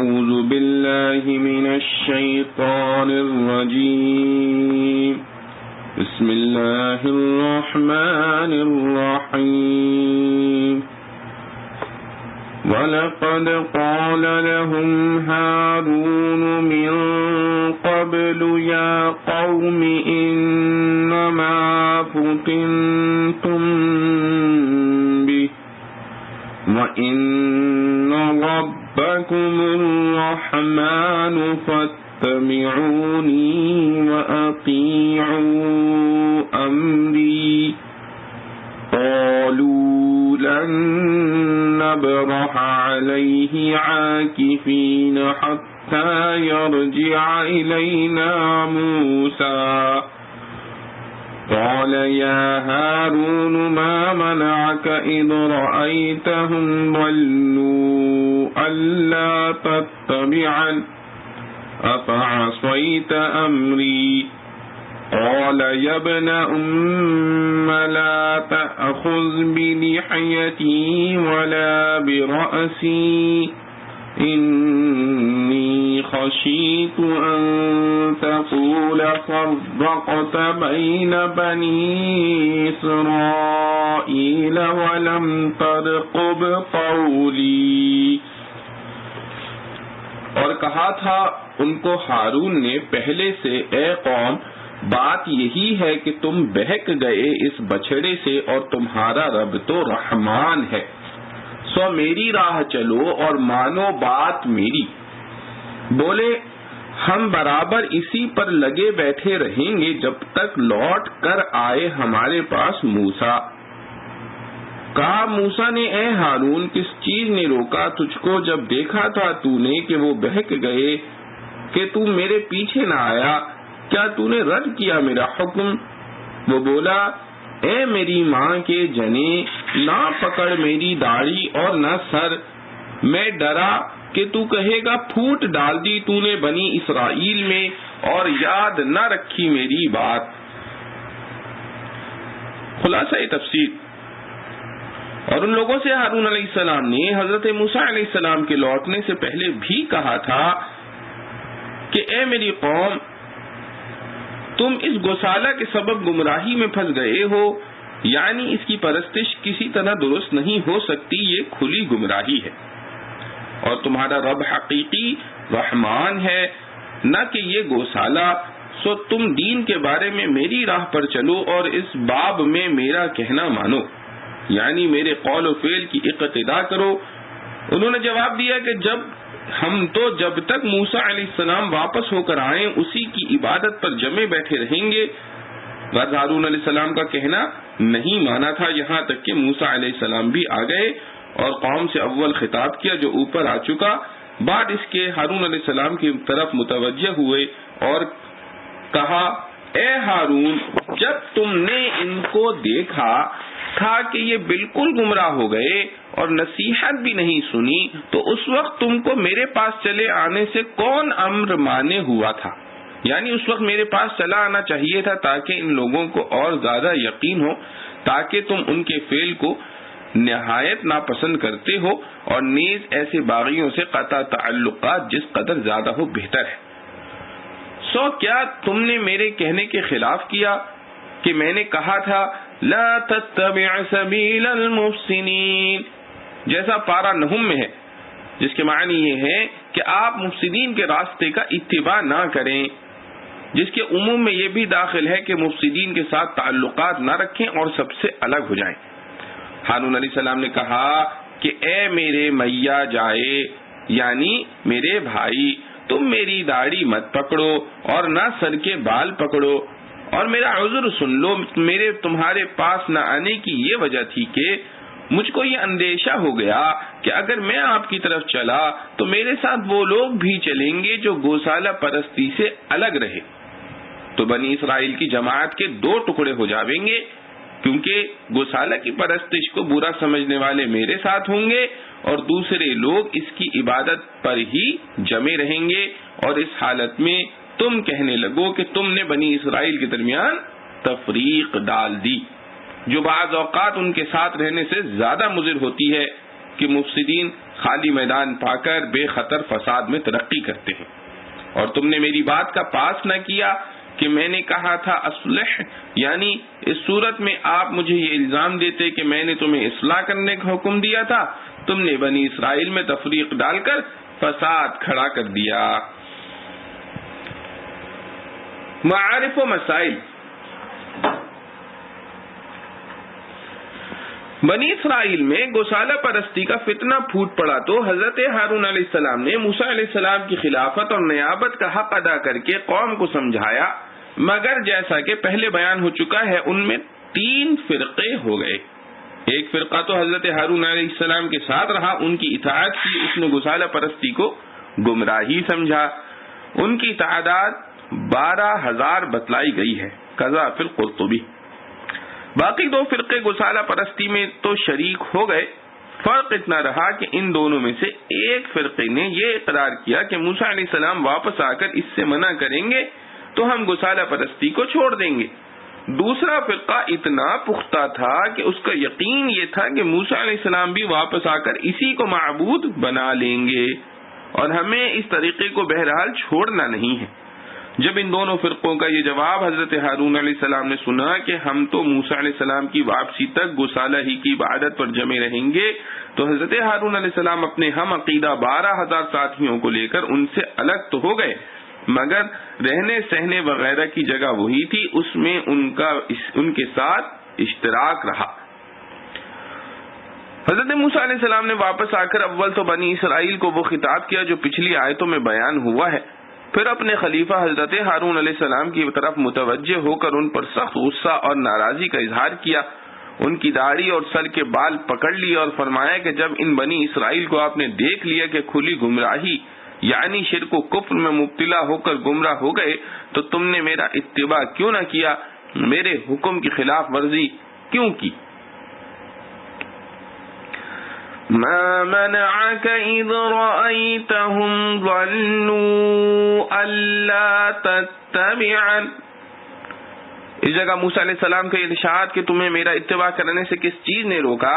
أعوذ بالله من الشيطان الرجيم بسم الله الرحمن الرحيم وَلَقَدْ قَالَ لَهُمْ هَارُونُ مِنْ قَبْلُ يَا قَوْمِ إِنَّمَا فُتِنْتُمْ بِهِ وَإِنَّ رَبَّكُمُ الرَّحْمَنُ فَاتَّبِعُونِي وَأَطِيعُوا أَمْرِي قَالُوا لَن نبرح عليه عاكفين حتى يرجع إلينا موسى قال يا هارون ما منعك إذ رأيتهم ضلوا ألا تتبعني أفعصيت أمري قال يا ابن أم لا تأخذ بلحيتي ولا برأسي إني خشيت أن تقول فرقت بين بني إسرائيل ولم ترقب قولي. اور کہا تھا ان کو ہارون نے پہلے سے، اے قوم، بات یہی ہے کہ تم بہک گئے اس بچھڑے سے اور تمہارا رب تو رحمان ہے، سو میری راہ چلو اور مانو بات میری. بولے ہم برابر اسی پر لگے بیٹھے رہیں گے جب تک لوٹ کر آئے ہمارے پاس موسیٰ. کہا موسیٰ نے اے ہارون کس چیز نے روکا تجھ کو جب دیکھا تھا تو نے کہ وہ بہک گئے کہ تو میرے پیچھے نہ آیا؟ کیا تو نے رد کیا میرا حکم؟ وہ بولا اے میری ماں کے جنے، نہ پکڑ میری داڑھی اور نہ سر. میں ڈرا کہ تو کہے گا پھوٹ ڈال دی تو نے بنی اسرائیل میں اور یاد نہ رکھی میری بات. خلاصہ تفسیر. اور ان لوگوں سے ہارون علیہ السلام نے حضرت موسیٰ علیہ السلام کے لوٹنے سے پہلے بھی کہا تھا کہ اے میری قوم، تم اس گوسالہ کے سبب گمراہی میں پھنس گئے ہو، یعنی اس کی پرستش کسی طرح درست نہیں ہو سکتی، یہ کھلی گمراہی ہے. اور تمہارا رب حقیقی رحمان ہے، نہ کہ یہ گوسالہ. سو تم دین کے بارے میں میری راہ پر چلو اور اس باب میں میرا کہنا مانو، یعنی میرے قول و فعل کی اقتدا کرو. انہوں نے جواب دیا کہ جب تک موسیٰ علیہ السلام واپس ہو کر آئیں اسی کی عبادت پر جمے بیٹھے رہیں گے. غرض ہارون علیہ السلام کا کہنا نہیں مانا تھا، یہاں تک کہ موسیٰ علیہ السلام بھی آ گئے اور قوم سے اول خطاب کیا جو اوپر آ چکا. بعد اس کے ہارون علیہ السلام کی طرف متوجہ ہوئے اور کہا اے ہارون، جب تم نے ان کو دیکھا تھا کہ یہ بالکل گمراہ ہو گئے اور نصیحت بھی نہیں سنی تو اس وقت تم کو میرے پاس چلے آنے سے کون امر مانے ہوا تھا؟ یعنی اس وقت میرے پاس چلا آنا چاہیے تھا تاکہ ان لوگوں کو اور زیادہ یقین ہو، تاکہ تم ان کے فعل کو نہایت ناپسند کرتے ہو اور نیز ایسے باغیوں سے قطع تعلقات جس قدر زیادہ ہو بہتر ہے. سو کیا تم نے میرے کہنے کے خلاف کیا کہ میں نے کہا تھا لا تتبع سبیل المفسدین، جیسا پارہ نحم میں ہے، جس کے معنی یہ ہے کہ آپ مفسدین کے راستے کا اتباع نہ کریں، جس کے عموم میں یہ بھی داخل ہے کہ مفسدین کے ساتھ تعلقات نہ رکھیں اور سب سے الگ ہو جائیں. ہارون علیہ السلام نے کہا کہ اے میرے میاں جائے، یعنی میرے بھائی، تم میری داڑھی مت پکڑو اور نہ سر کے بال پکڑو اور میرا عذر سن لو. میرے تمہارے پاس نہ آنے کی یہ وجہ تھی کہ مجھ کو یہ اندیشہ ہو گیا کہ اگر میں آپ کی طرف چلا تو میرے ساتھ وہ لوگ بھی چلیں گے جو گوسالہ پرستی سے الگ رہے، تو بنی اسرائیل کی جماعت کے دو ٹکڑے ہو جائیں گے، کیونکہ گوسالہ کی پرستش کو برا سمجھنے والے میرے ساتھ ہوں گے اور دوسرے لوگ اس کی عبادت پر ہی جمے رہیں گے. اور اس حالت میں تم کہنے لگو کہ تم نے بنی اسرائیل کے درمیان تفریق ڈال دی، جو بعض اوقات ان کے ساتھ رہنے سے زیادہ مضر ہوتی ہے، کہ مفسدین خالی میدان پا کر بے خطر فساد میں ترقی کرتے ہیں، اور تم نے میری بات کا پاس نہ کیا کہ میں نے کہا تھا اصلح، یعنی اس صورت میں آپ مجھے یہ الزام دیتے کہ میں نے تمہیں اصلاح کرنے کا حکم دیا تھا، تم نے بنی اسرائیل میں تفریق ڈال کر فساد کھڑا کر دیا۔ معارف و مسائل۔ بنی اسرائیل میں گوسالہ پرستی کا فتنہ پھوٹ پڑا تو حضرت ہارون علیہ السلام نے موسیٰ علیہ السلام کی خلافت اور نیابت کا حق ادا کر کے قوم کو سمجھایا، مگر جیسا کہ پہلے بیان ہو چکا ہے ان میں 3 فرقے ہو گئے۔ ایک فرقہ تو حضرت ہارون علیہ السلام کے ساتھ رہا، ان کی اطاعت کی، اس نے گوسالہ پرستی کو گمراہی سمجھا، ان کی تعداد 12,000 بتلائی گئی ہے، قضا فی القرطبی۔ باقی 2 فرقے گوسالہ پرستی میں تو شریک ہو گئے، فرق اتنا رہا کہ ان دونوں میں سے ایک فرقے نے یہ اقرار کیا کہ موسیٰ علیہ السلام واپس آ کر اس سے منع کریں گے تو ہم گوسالہ پرستی کو چھوڑ دیں گے۔ دوسرا فرقہ اتنا پختہ تھا کہ اس کا یقین یہ تھا کہ موسیٰ علیہ السلام بھی واپس آ کر اسی کو معبود بنا لیں گے اور ہمیں اس طریقے کو بہرحال چھوڑنا نہیں ہے۔ جب ان دونوں فرقوں کا یہ جواب حضرت ہارون علیہ السلام نے سنا کہ ہم تو موسیٰ علیہ السلام کی واپسی تک گوسالہ ہی کی عبادت پر جمے رہیں گے، تو حضرت ہارون علیہ السلام اپنے ہم عقیدہ 12,000 ساتھیوں کو لے کر ان سے الگ تو ہو گئے، مگر رہنے سہنے وغیرہ کی جگہ وہی تھی، اس میں ان کے ساتھ اشتراک رہا۔ حضرت موسیٰ علیہ السلام نے واپس آ کر اول تو بنی اسرائیل کو وہ خطاب کیا جو پچھلی آیتوں میں بیان ہوا ہے، پھر اپنے خلیفہ حضرت ہارون علیہ السلام کی طرف متوجہ ہو کر ان پر سخت غصہ اور ناراضی کا اظہار کیا، ان کی داڑھی اور سر کے بال پکڑ لیے اور فرمایا کہ جب ان بنی اسرائیل کو آپ نے دیکھ لیا کہ کھلی گمراہی یعنی شرک و کفر میں مبتلا ہو کر گمراہ ہو گئے تو تم نے میرا اتباع کیوں نہ کیا، میرے حکم کی خلاف ورزی کیوں کی؟ ما منعك اذ رأيتهم ضلوا الا تتبعن۔ اس جگہ موسیٰ علیہ السلام کا ارشاد کہ تمہیں میرا اتباع کرنے سے کس چیز نے روکا،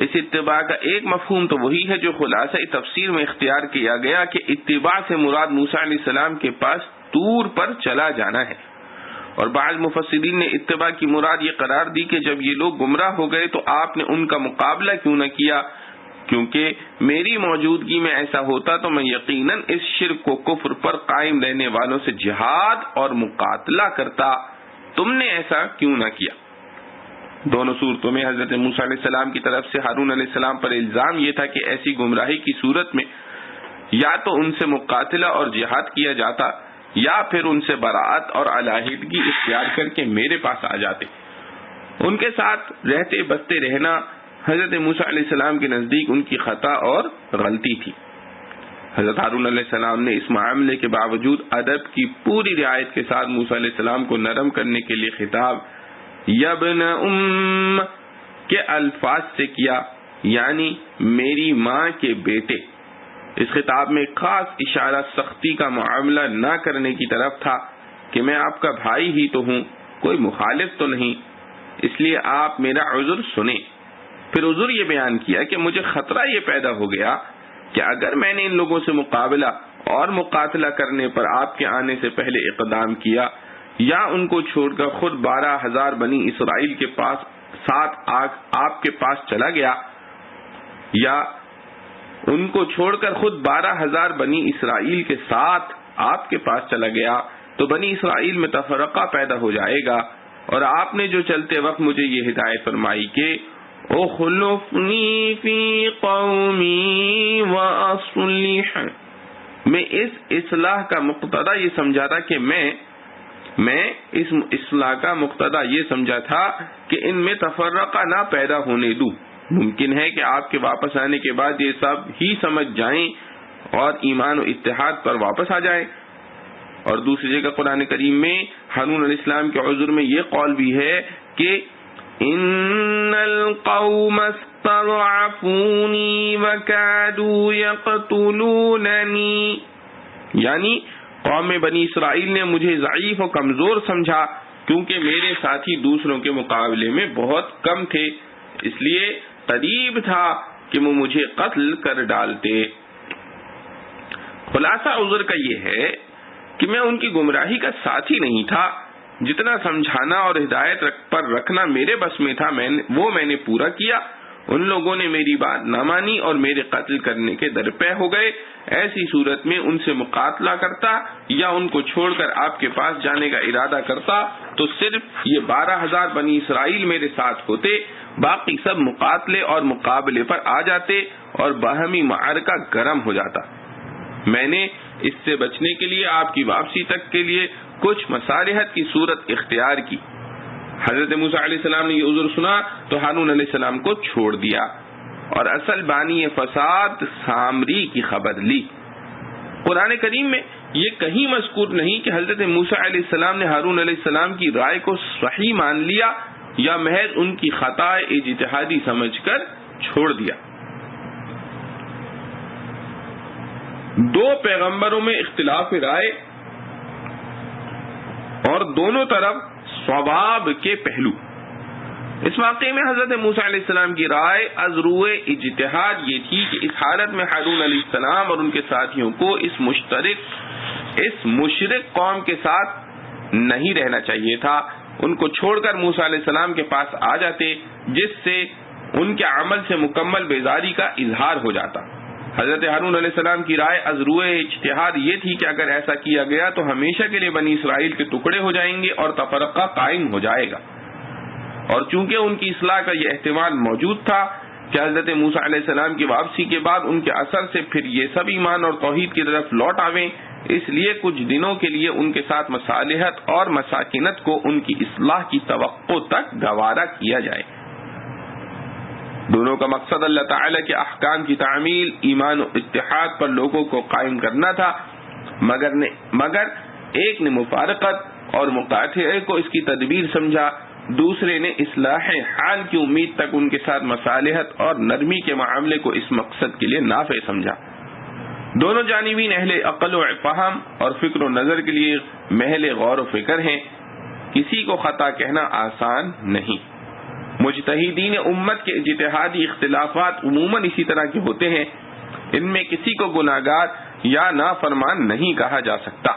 اس اتباع کا ایک مفہوم تو وہی ہے جو خلاصہ تفسیر میں اختیار کیا گیا کہ اتباع سے مراد موسیٰ علیہ السلام کے پاس طور پر چلا جانا ہے، اور بعض مفسرین نے اتباع کی مراد یہ قرار دی کہ جب یہ لوگ گمراہ ہو گئے تو آپ نے ان کا مقابلہ کیوں نہ کیا، کیونکہ میری موجودگی میں ایسا ہوتا تو میں یقیناً اس شرک و کفر پر قائم رہنے والوں سے جہاد اور مقاتلہ کرتا، تم نے ایسا کیوں نہ کیا۔ دونوں صورتوں میں حضرت موسیٰ علیہ السلام کی طرف سے ہارون علیہ السلام پر الزام یہ تھا کہ ایسی گمراہی کی صورت میں یا تو ان سے مقاتلہ اور جہاد کیا جاتا یا پھر ان سے براءت اور علیحدگی اختیار کر کے میرے پاس آ جاتے۔ ان کے ساتھ رہتے بستے رہنا حضرت موسیٰ علیہ السلام کے نزدیک ان کی خطا اور غلطی تھی۔ حضرت ہارون علیہ السلام نے اس معاملے کے باوجود ادب کی پوری رعایت کے ساتھ موسیٰ علیہ السلام کو نرم کرنے کے لیے خطاب یبن ام کے الفاظ سے کیا، یعنی میری ماں کے بیٹے۔ اس خطاب میں خاص اشارہ سختی کا معاملہ نہ کرنے کی طرف تھا کہ میں آپ کا بھائی ہی تو ہوں، کوئی مخالف تو نہیں، اس لیے آپ میرا عذر سنیں۔ پھر عذر یہ بیان کیا کہ مجھے خطرہ یہ پیدا ہو گیا کہ اگر میں نے ان لوگوں سے مقابلہ اور مقاتلہ کرنے پر آپ کے آنے سے پہلے اقدام کیا یا ان کو چھوڑ کر خود 12,000 بنی اسرائیل کے پاس ساتھ آپ کے پاس چلا گیا، یا ان کو چھوڑ کر خود 12,000 بنی اسرائیل کے ساتھ آپ کے پاس چلا گیا تو بنی اسرائیل میں تفرقہ پیدا ہو جائے گا، اور آپ نے جو چلتے وقت مجھے یہ ہدایت فرمائی کہ اخلفنی فی قومی واصلح، میں اس اصلاح کا مقتضا یہ سمجھا تھا کہ میں اس اصلاح کا مقتضا یہ سمجھا تھا کہ ان میں تفرقہ نہ پیدا ہونے دوں۔ ممکن ہے کہ آپ کے واپس آنے کے بعد یہ سب ہی سمجھ جائیں اور ایمان و اتحاد پر واپس آ جائیں۔ اور دوسری جگہ قرآن کریم میں ہارون علیہ السلام کے عذر میں یہ قول بھی ہے کہ ان القوم استضعفونی وکادوا یقتلوننی، یعنی قوم بنی اسرائیل نے مجھے ضعیف و کمزور سمجھا کیونکہ میرے ساتھی دوسروں کے مقابلے میں بہت کم تھے، اس لیے قریب تھا کہ وہ مجھے قتل کر ڈالتے۔ خلاصہ عذر کا یہ ہے کہ میں ان کی گمراہی کا ساتھی نہیں تھا، جتنا سمجھانا اور ہدایت پر رکھنا میرے بس میں تھا وہ میں نے پورا کیا۔ ان لوگوں نے میری بات نہ مانی اور میرے قتل کرنے کے درپے ہو گئے۔ ایسی صورت میں ان سے مقاتلہ کرتا یا ان کو چھوڑ کر آپ کے پاس جانے کا ارادہ کرتا تو صرف یہ 12,000 بنی اسرائیل میرے ساتھ ہوتے، باقی سب مقاتلے اور مقابلے پر آ جاتے اور باہمی معرکہ گرم ہو جاتا۔ میں نے اس سے بچنے کے لیے آپ کی واپسی تک کے لیے کچھ مصالحت کی صورت اختیار کی۔ حضرت موسیٰ علیہ السلام نے یہ عذر سنا تو ہارون علیہ السلام کو چھوڑ دیا اور اصل بانی فساد سامری کی خبر لی۔ قرآن کریم میں یہ کہیں مذکور نہیں کہ حضرت موسیٰ علیہ السلام نے ہارون علیہ السلام کی رائے کو صحیح مان لیا یا محض ان کی خطا اجتہادی سمجھ کر چھوڑ دیا۔ دو پیغمبروں میں اختلاف رائے اور دونوں طرف ثواب کے پہلو۔ اس واقعے میں حضرت موسیٰ علیہ السلام کی رائے از روئے اجتہاد یہ تھی کہ اس حالت میں ہارون علیہ السلام اور ان کے ساتھیوں کو اس مشرک قوم کے ساتھ نہیں رہنا چاہیے تھا، ان کو چھوڑ کر موسیٰ علیہ السلام کے پاس آ جاتے، جس سے ان کے عمل سے مکمل بیزاری کا اظہار ہو جاتا۔ حضرت ہارون علیہ السلام کی رائے از روئے اجتہاد یہ تھی کہ اگر ایسا کیا گیا تو ہمیشہ کے لیے بنی اسرائیل کے ٹکڑے ہو جائیں گے اور تفرقہ قائم ہو جائے گا، اور چونکہ ان کی اصلاح کا یہ احتمال موجود تھا کہ حضرت موسیٰ علیہ السلام کی واپسی کے بعد ان کے اثر سے پھر یہ سب ایمان اور توحید کی طرف لوٹ آویں، اس لیے کچھ دنوں کے لیے ان کے ساتھ مصالحت اور مساکنت کو ان کی اصلاح کی توقع تک گوارا کیا جائے۔ دونوں کا مقصد اللہ تعالی کے احکام کی تعمیل، ایمان و اتحاد پر لوگوں کو قائم کرنا تھا، مگر ایک نے مفارقت اور مقاطعے کو اس کی تدبیر سمجھا، دوسرے نے اصلاح حال کی امید تک ان کے ساتھ مصالحت اور نرمی کے معاملے کو اس مقصد کے لیے نافع سمجھا۔ دونوں جانبین اہل عقل و فہم اور فکر و نظر کے لیے محل غور و فکر ہیں، کسی کو خطا کہنا آسان نہیں۔ مجتہدین امت کے اجتہادی اختلافات عموماً اسی طرح کے ہوتے ہیں، ان میں کسی کو گناہگار یا نافرمان نہیں کہا جا سکتا۔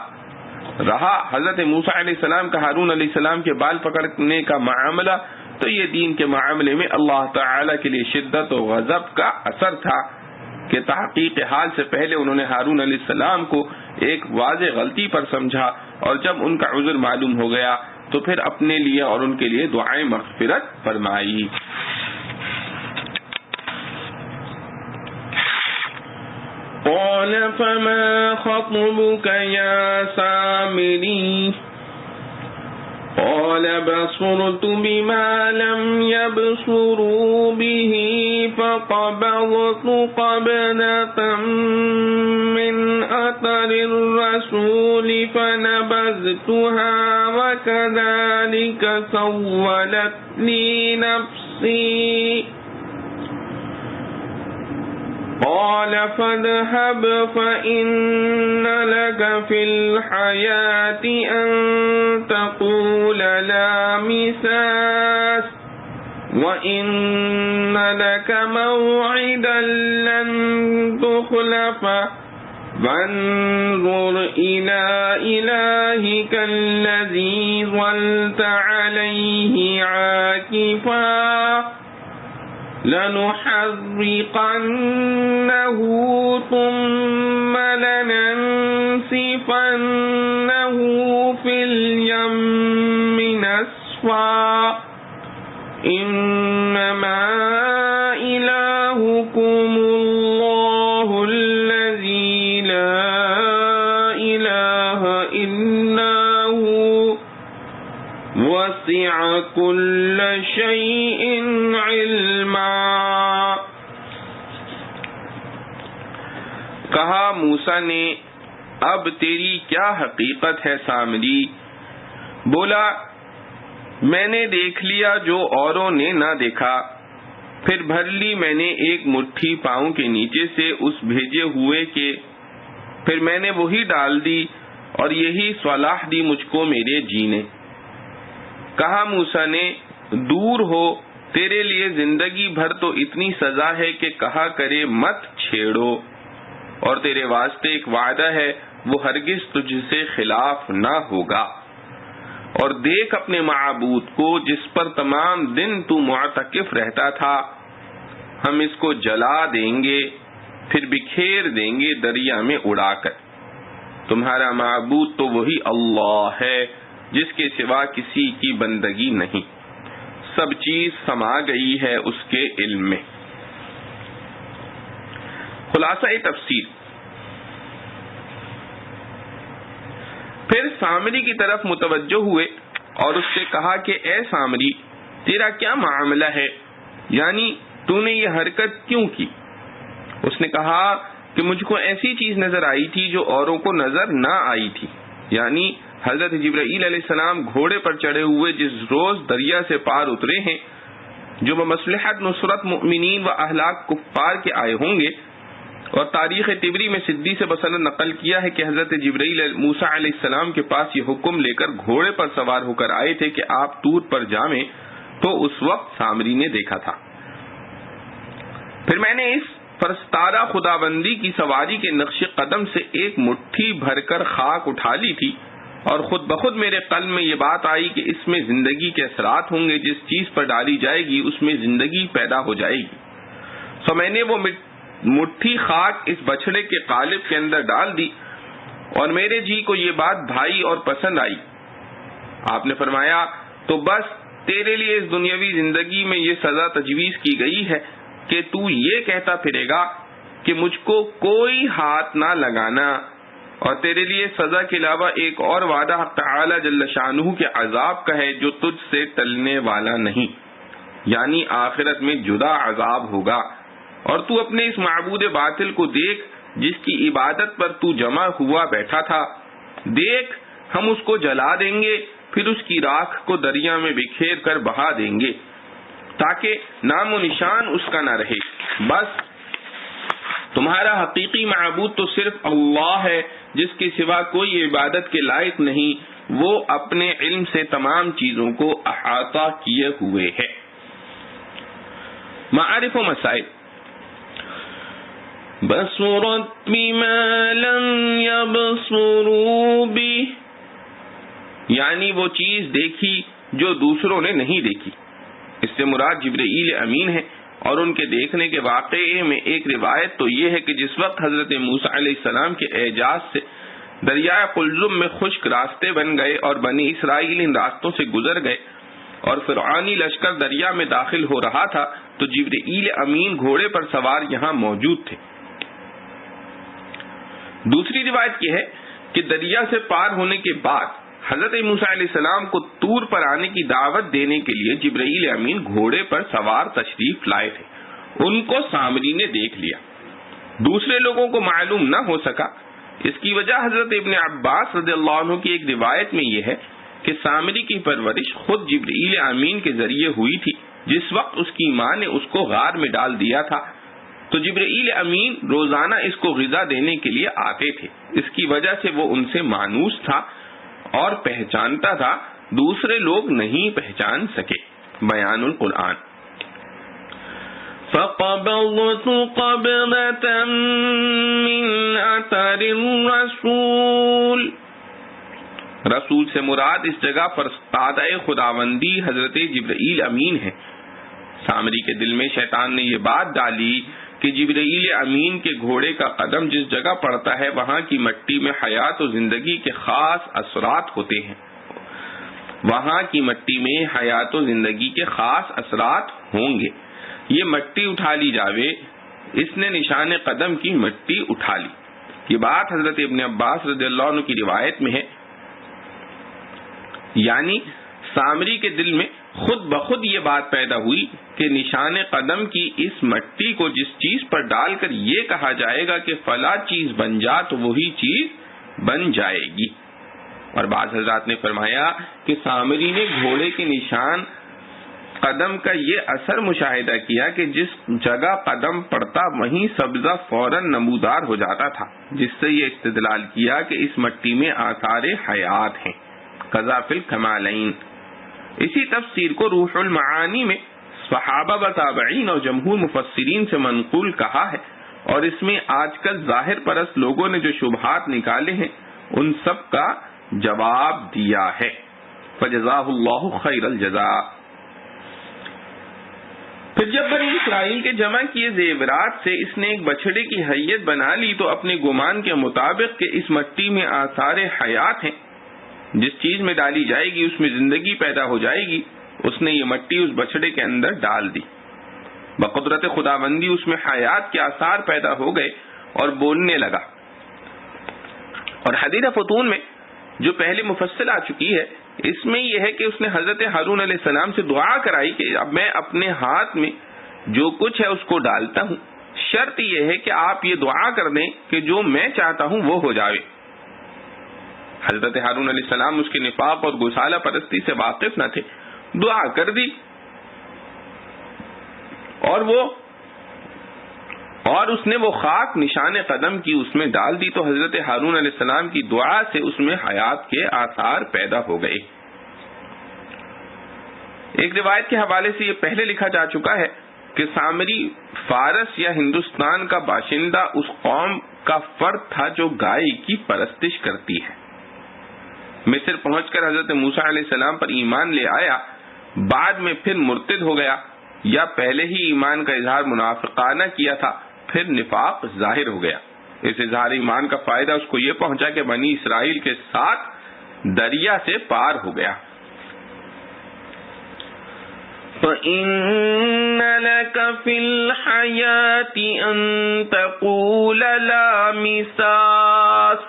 رہا حضرت موسیٰ علیہ السلام کا ہارون علیہ السلام کے بال پکڑنے کا معاملہ، تو یہ دین کے معاملے میں اللہ تعالی کے لیے شدت و غضب کا اثر تھا کہ تحقیق حال سے پہلے انہوں نے ہارون علیہ السلام کو ایک واضح غلطی پر سمجھا، اور جب ان کا عذر معلوم ہو گیا تو پھر اپنے لیے اور ان کے لیے دعائیں مغفرت فرمائی۔ قال فما خطبك يا سامري قال بصرت بما لم يبصروا به فقبضت قبضة من أثر الرسول فنبذتها وكذلك سولت لي نفسي قال فاذهب فإن لك في الحياة أن تقول لا مساس وإن لك موعدا لن تخلفه فانظر إلى إلهك الذي ظلت عليه عاكفا لنحرقنه ثم لننسفنه في اليم نسفا إنما إلهكم الله الذي لا إله إلا هو وسع كل شيء علما۔ کہا موسیٰ نے اب تیری کیا حقیقت ہے سامری؟ بولا میں نے دیکھ لیا جو اوروں نے نہ دیکھا، پھر بھر لی میں نے ایک مٹھی پاؤں کے نیچے سے اس بھیجے ہوئے کے، پھر میں نے وہی ڈال دی اور یہی صلاح دی مجھ کو میرے جی نے۔ کہا موسیٰ نے دور ہو تیرے لیے زندگی بھر تو اتنی سزا ہے کہ کہا کرے مت چھیڑو، اور تیرے واسطے ایک وعدہ ہے وہ ہرگز تجھ سے خلاف نہ ہوگا۔ اور دیکھ اپنے معبود کو جس پر تمام دن تو معتکف رہتا تھا، ہم اس کو جلا دیں گے پھر بکھیر دیں گے دریا میں اڑا کر۔ تمہارا معبود تو وہی اللہ ہے جس کے سوا کسی کی بندگی نہیں، سب چیز سما گئی ہے اس کے علم میں۔ خلاصہ تفسیر، پھر سامری کی طرف متوجہ ہوئے اور اس سے کہا کہ اے سامری، تیرا کیا معاملہ ہے، یعنی تو نے یہ حرکت کیوں کی؟ اس نے کہا کہ مجھ کو ایسی چیز نظر آئی تھی جو اوروں کو نظر نہ آئی تھی، یعنی حضرت جبرائیل علیہ السلام گھوڑے پر چڑھے ہوئے جس روز دریا سے پار اترے ہیں، جو بمصلحت نصرت مؤمنین و اہلاک کفار کے آئے ہوں گے، اور تاریخ طبری میں صدی سے بسند نقل کیا ہے کہ حضرت جبرائیل موسیٰ علیہ السلام کے پاس یہ حکم لے کر گھوڑے پر سوار ہو کر آئے تھے کہ آپ طور پر جامیں، تو اس وقت سامری نے دیکھا تھا۔ پھر میں نے اس پرستارہ خداوندی کی سواری کے نقش قدم سے ایک مٹھی بھر کر خاک اٹھا لی تھی، اور خود بخود میرے قلب میں یہ بات آئی کہ اس میں زندگی کے اثرات ہوں گے، جس چیز پر ڈالی جائے گی اس میں زندگی پیدا ہو جائے گی۔ سو میں نے وہ مٹھی خاک اس بچڑے کے قالب کے اندر ڈال دی، اور میرے جی کو یہ بات بھائی اور پسند آئی۔ آپ نے فرمایا تو بس تیرے لیے اس دنیاوی زندگی میں یہ سزا تجویز کی گئی ہے کہ تو یہ کہتا پھرے گا کہ مجھ کو کوئی ہاتھ نہ لگانا، اور تیرے لیے سزا کے علاوہ ایک اور وعدہ حق تعالی جل شانہ کے عذاب کا ہے جو تجھ سے ٹلنے والا نہیں، یعنی آخرت میں جدا عذاب ہوگا۔ اور تو اپنے اس معبود باطل کو دیکھ جس کی عبادت پر تو جمع ہوا بیٹھا تھا، دیکھ ہم اس کو جلا دیں گے پھر اس کی راکھ کو دریا میں بکھیر کر بہا دیں گے تاکہ نام و نشان اس کا نہ رہے۔ بس تمہارا حقیقی معبود تو صرف اللہ ہے جس کے سوا کوئی عبادت کے لائق نہیں، وہ اپنے علم سے تمام چیزوں کو احاطہ کیے ہوئے ہے۔ معارف و مسائل، بصرت بما لم يبصروا به، یعنی وہ چیز دیکھی جو دوسروں نے نہیں دیکھی۔ اس سے مراد جبرائیل امین ہے، اور ان کے دیکھنے کے واقعے میں ایک روایت تو یہ ہے کہ جس وقت حضرت موسیٰ علیہ السلام کے اعجاز سے دریائے قلزم میں خشک راستے بن گئے اور بنی اسرائیل ان راستوں سے گزر گئے اور فرعونی لشکر دریا میں داخل ہو رہا تھا، تو جبرائیل امین گھوڑے پر سوار یہاں موجود تھے۔ دوسری روایت یہ ہے کہ دریا سے پار ہونے کے بعد حضرت موسیٰ علیہ السلام کو طور پر آنے کی دعوت دینے کے لیے جبرائیل امین گھوڑے پر سوار تشریف لائے تھے۔ ان کو سامری نے دیکھ لیا، دوسرے لوگوں کو معلوم نہ ہو سکا۔ اس کی وجہ حضرت ابن عباس رضی اللہ عنہ کی ایک روایت میں یہ ہے کہ سامری کی پرورش خود جبرائیل امین کے ذریعے ہوئی تھی۔ جس وقت اس کی ماں نے اس کو غار میں ڈال دیا تھا تو جبرائیل امین روزانہ اس کو غذا دینے کے لیے آتے تھے، اس کی وجہ سے وہ ان سے مانوس تھا اور پہچانتا تھا، دوسرے لوگ نہیں پہچان سکے۔ بیان القرآن۔ فقبضت قبضة من اثر الرسول، رسول سے مراد اس جگہ فرستادہ خداوندی حضرت جبرائیل امین ہے۔ سامری کے دل میں شیطان نے یہ بات ڈالی کہ جبرائیل امین کے گھوڑے کا قدم جس جگہ پڑتا ہے وہاں کی مٹی میں حیات و زندگی کے خاص اثرات ہوتے ہیں، وہاں کی مٹی میں حیات و زندگی کے خاص اثرات ہوں گے، یہ مٹی اٹھا لی جاوے۔ اس نے نشان قدم کی مٹی اٹھا لی۔ یہ بات حضرت ابن عباس رضی اللہ عنہ کی روایت میں ہے، یعنی سامری کے دل میں خود بخود یہ بات پیدا ہوئی کہ نشان قدم کی اس مٹی کو جس چیز پر ڈال کر یہ کہا جائے گا کہ فلاں چیز بن جا تو وہی چیز بن جائے گی۔ اور بعض حضرات نے فرمایا کہ سامری نے گھوڑے کے نشان قدم کا یہ اثر مشاہدہ کیا کہ جس جگہ قدم پڑتا وہیں سبزہ فوراً نمودار ہو جاتا تھا، جس سے یہ استدلال کیا کہ اس مٹی میں آثار حیات ہیں۔ قذا فی الکمالین۔ اسی تفسیر کو روح المعانی میں صحابہ و تابعین اور جمہور مفسرین سے منقول کہا ہے، اور اس میں آج کل ظاہر پرست لوگوں نے جو شبہات نکالے ہیں ان سب کا جواب دیا ہے۔ فجزاہ اللہ خیر الجزاء۔ پھر جب بنی اسرائیل کے جمع کیے زیورات سے اس نے ایک بچڑے کی حیت بنا لی تو اپنے گمان کے مطابق کہ اس مٹی میں آثار حیات ہیں، جس چیز میں ڈالی جائے گی اس میں زندگی پیدا ہو جائے گی، اس نے یہ مٹی اس بچڑے کے اندر ڈال دی۔ بقدرت خداوندی اس میں حیات کے آثار پیدا ہو گئے اور بولنے لگا۔ اور حدیث فتون میں جو پہلے مفصل آ چکی ہے، اس میں یہ ہے کہ اس نے حضرت ہارون علیہ السلام سے دعا کرائی کہ اب میں اپنے ہاتھ میں جو کچھ ہے اس کو ڈالتا ہوں، شرط یہ ہے کہ آپ یہ دعا کر دیں کہ جو میں چاہتا ہوں وہ ہو جائے۔ حضرت ہارون علیہ السلام اس کے نفاق اور گسالہ پرستی سے واقف نہ تھے، دعا کر دی اور اس نے وہ خاک نشان قدم کی اس میں ڈال دی تو حضرت ہارون علیہ السلام کی دعا سے اس میں حیات کے آثار پیدا ہو گئے۔ ایک روایت کے حوالے سے یہ پہلے لکھا جا چکا ہے کہ سامری فارس یا ہندوستان کا باشندہ اس قوم کا فرد تھا جو گائے کی پرستش کرتی ہے۔ مصر پہنچ کر حضرت موسیٰ علیہ السلام پر ایمان لے آیا، بعد میں پھر مرتد ہو گیا، یا پہلے ہی ایمان کا اظہار منافقانہ کیا تھا پھر نفاق ظاہر ہو گیا۔ اس اظہار ایمان کا فائدہ اس کو یہ پہنچا کہ بنی اسرائیل کے ساتھ دریا سے پار ہو گیا۔ فَإِنَّ لَكَ فِي الْحَيَاةِ أَن تَقُولَ لَا مِسَاسَ۔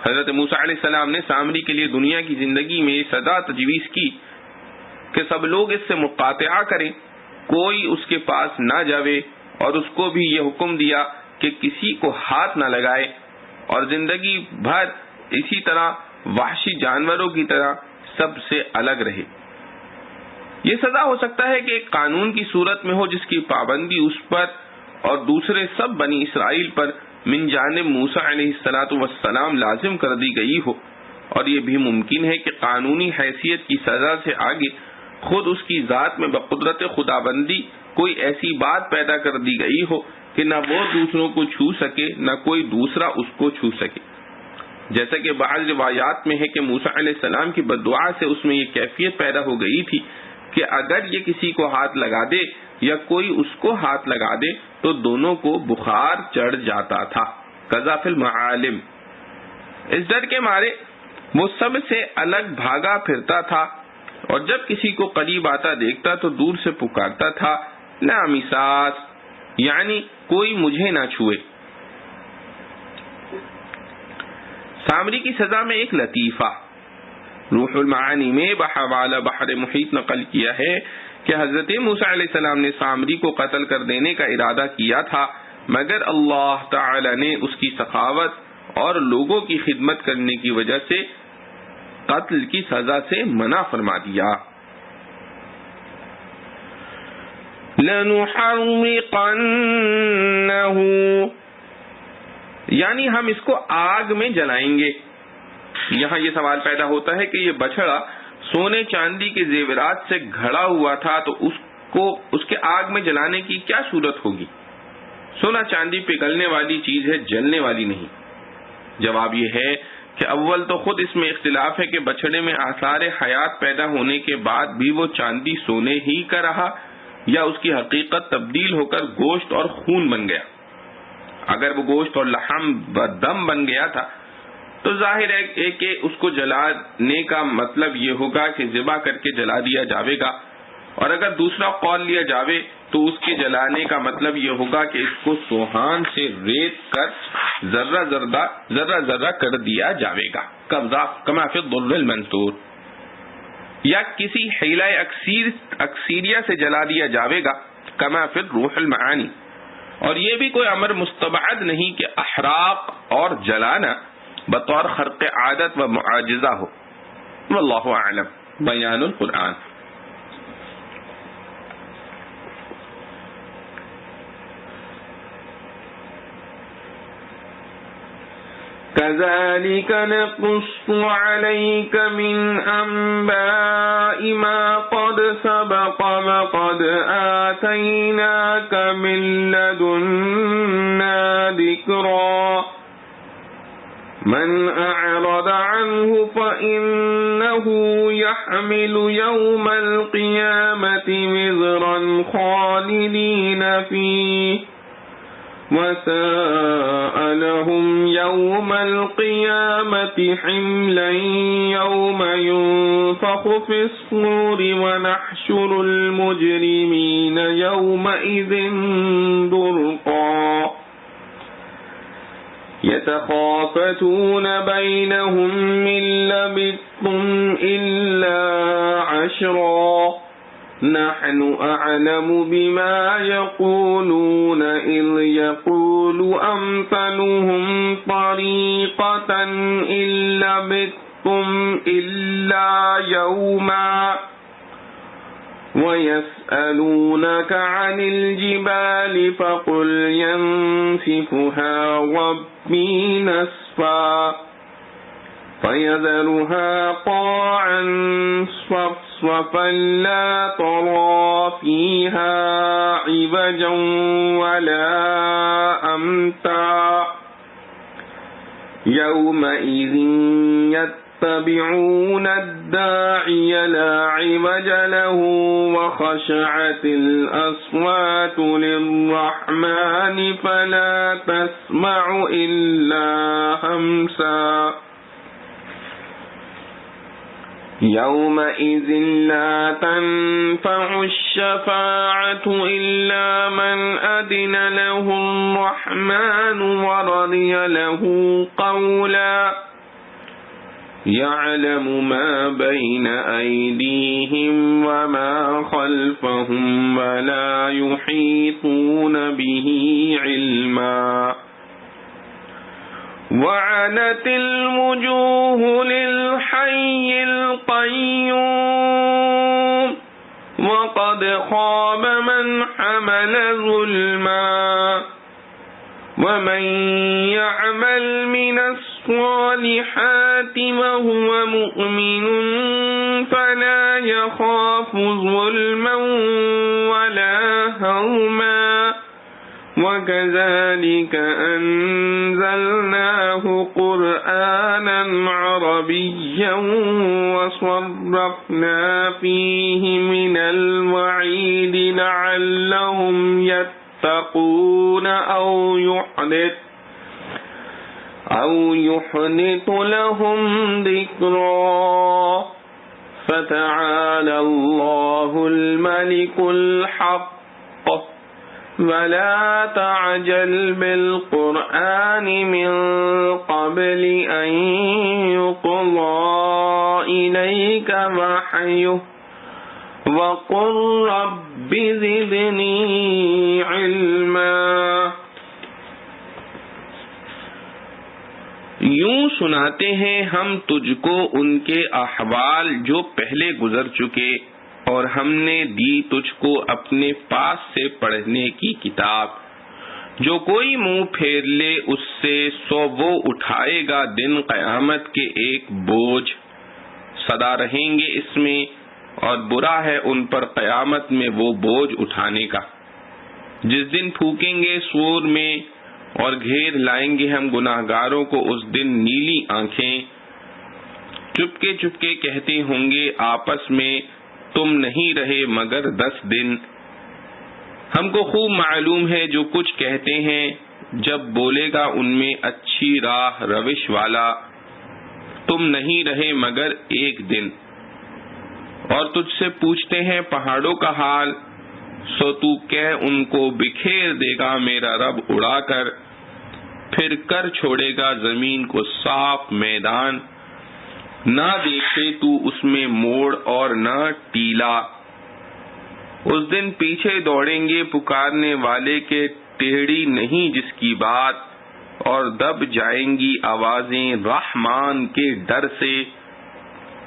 حضرت موسیٰ علیہ السلام نے سامری کے لیے دنیا کی زندگی میں یہ سزا تجویز کی کہ سب لوگ اس سے مقاطعہ کریں، کوئی اس کے پاس نہ جاوے، اور اس کو بھی یہ حکم دیا کہ کسی کو ہاتھ نہ لگائے اور زندگی بھر اسی طرح وحشی جانوروں کی طرح سب سے الگ رہے۔ یہ سزا ہو سکتا ہے کہ ایک قانون کی صورت میں ہو جس کی پابندی اس پر اور دوسرے سب بنی اسرائیل پر من جانب موسیٰ علیہ السلام لازم کر دی گئی ہو، اور یہ بھی ممکن ہے کہ قانونی حیثیت کی سزا سے آگے خود اس کی ذات میں بقدرت خداوندی کوئی ایسی بات پیدا کر دی گئی ہو کہ نہ وہ دوسروں کو چھو سکے نہ کوئی دوسرا اس کو چھو سکے، جیسا کہ بعض روایات میں ہے کہ موسیٰ علیہ السلام کی بددعا سے اس میں یہ کیفیت پیدا ہو گئی تھی کہ اگر یہ کسی کو ہاتھ لگا دے یا کوئی اس کو ہاتھ لگا دے تو دونوں کو بخار چڑھ جاتا تھا۔ قضا فی المعالم۔ اس ڈر کے مارے وہ سب سے الگ بھاگا پھرتا تھا، اور جب کسی کو قریب آتا دیکھتا تو دور سے پکارتا تھا، لا مساس، یعنی کوئی مجھے نہ چھوئے۔ سامری کی سزا میں ایک لطیفہ روح المعانی میں بحوالہ بحر محیط نقل کیا ہے کہ حضرت موسیٰ علیہ السلام نے سامری کو قتل کر دینے کا ارادہ کیا تھا، مگر اللہ تعالی نے اس کی سخاوت اور لوگوں کی خدمت کرنے کی وجہ سے قتل کی سزا سے منع فرما دیا۔ لَنُحَرِّقَنَّهُ، یعنی ہم اس کو آگ میں جلائیں گے۔ یہاں یہ سوال پیدا ہوتا ہے کہ یہ بچڑا سونے چاندی کے زیورات سے گھڑا ہوا تھا تو اس کے آگ میں جلانے کی کیا صورت ہوگی؟ سونا چاندی پگھلنے والی چیز ہے، جلنے والی نہیں۔ جواب یہ ہے کہ اول تو خود اس میں اختلاف ہے کہ بچڑے میں آثار حیات پیدا ہونے کے بعد بھی وہ چاندی سونے ہی کا رہا یا اس کی حقیقت تبدیل ہو کر گوشت اور خون بن گیا۔ اگر وہ گوشت اور لحم بدم بن گیا تھا تو ظاہر ہے کہ اس کو جلانے کا مطلب یہ ہوگا کہ ذبح کر کے جلا دیا جاوے گا، اور اگر دوسرا قول لیا جاوے تو اس کے جلانے کا مطلب یہ ہوگا کہ اس کو سوہان سے ریت کر ذرہ ذرہ کر دیا جاوے گا، قبضہ کما فی الضر المنثور، یا کسی حیلہ اکثیریہ سے جلا دیا جاوے گا کما فی الروح المعانی۔ اور یہ بھی کوئی امر مستبعد نہیں کہ احراق اور جلانا بطور خرق عادت و معاجزہ ہو۔ واللہ اعلم۔ بیان القرآن۔ كذلك نقص عليك من أنباء ما قد سبق وقد آتيناك من لدنا ذكرا من أعرض عنه فإنه يحمل يوم القيامة وزرا خالدين فيه وساء لهم يوم القيامة حملا يوم ينفخ في الصور ونحشر المجرمين يومئذ زرقا يتخافتون بينهم من لبثتم إلا عشرا نحن أعلم بما يقولون إذ يقول أمثلهم طريقة إن لبثتم إلا يوما ويسألونك عن الجبال فقل ينسفها ربي نسفا فيذرها قاعا صفصفا لا ترى فيها عوجا ولا أمتا يومئذ يتبعون الداعي لا عوج له وخشعت الأصوات للرحمن فلا تسمع إلا همسا يومئذ لا تنفع الشفاعة إلا من أذن له الرحمن ورضي له قولا يعلم ما بين أيديهم وما خلفهم ولا يحيطون به علما وعنت الوجوه للحي القيوم وقد خاب من حمل ظلما ومن يعمل من الصالحات وهو مؤمن فلا يخاف ظلما ولا هضما وكذلك أنزلناه قرآنا عربيا وصرفنا فيه من الوعيد لعلهم يتقون أو يحدث لهم ذكرا فتعالى الله الملك الحق ولا تعجل بالقرآن من قبل أن يقضى إليك وحيه وقل رب زدني علما. یوں سناتے ہیں ہم تجھ کو ان کے احوال جو پہلے گزر چکے، اور ہم نے دی تجھ کو اپنے پاس سے پڑھنے کی کتاب. جو کوئی منہ پھیر لے اس سے سو وہ اٹھائے گا دن قیامت کے ایک بوجھ. سدا رہیں گے اس میں اور برا ہے ان پر قیامت میں وہ بوجھ اٹھانے کا. جس دن پھونکیں گے سور میں اور گھیر لائیں گے ہم گناہگاروں کو اس دن نیلی آنکھیں. چپکے چپکے کہتے ہوں گے آپس میں تم نہیں رہے مگر 10 دن. ہم کو خوب معلوم ہے جو کچھ کہتے ہیں، جب بولے گا ان میں اچھی راہ روش والا، تم نہیں رہے مگر 1 دن. اور تجھ سے پوچھتے ہیں پہاڑوں کا حال، سو تو کہہ ان کو بکھیر دے گا میرا رب اڑا کر، پھر کر چھوڑے گا زمین کو صاف میدان، نہ دیکھے تو اس میں موڑ اور نہ ٹیلا. اس دن پیچھے دوڑیں گے پکارنے والے کے، ٹیڑھی نہیں جس کی بات، اور دب جائیں گی آوازیں رحمان کے ڈر سے.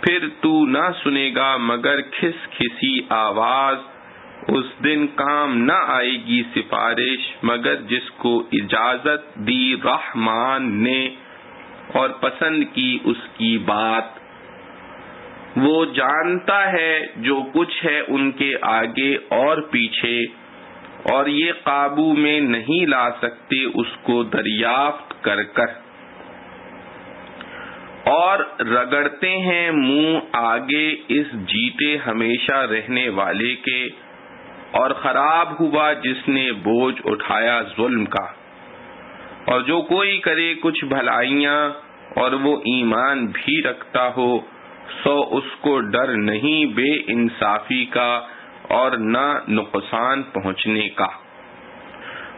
پھر تو نہ سنے گا مگر کھس کھسی آواز. اس دن کام نہ آئے گی سفارش مگر جس کو اجازت دی رحمان نے. اور پسند کی اس کی بات. وہ جانتا ہے جو کچھ ہے ان کے آگے اور پیچھے، اور یہ قابو میں نہیں لا سکتے اس کو دریافت کر کر. اور رگڑتے ہیں منہ آگے اس جیتے ہمیشہ رہنے والے کے، اور خراب ہوا جس نے بوجھ اٹھایا ظلم کا. اور جو کوئی کرے کچھ بھلائیاں اور وہ ایمان بھی رکھتا ہو، سو اس کو ڈر نہیں بے انصافی کا اور نہ نقصان پہنچنے کا.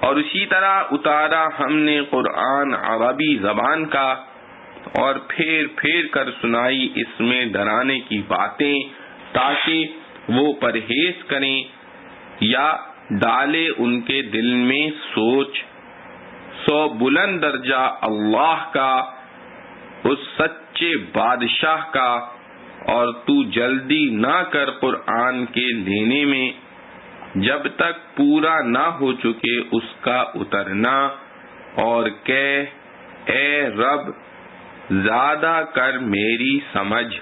اور اسی طرح اتارا ہم نے قرآن عربی زبان کا، اور پھیر پھیر کر سنائی اس میں ڈرانے کی باتیں تاکہ وہ پرہیز کریں یا ڈالے ان کے دل میں سوچ. سو بلند درجہ اللہ کا، اس سچے بادشاہ کا، اور تو جلدی نہ کر قرآن کے لینے میں جب تک پورا نہ ہو چکے اس کا اترنا، اور کہہ اے رب زیادہ کر میری سمجھ.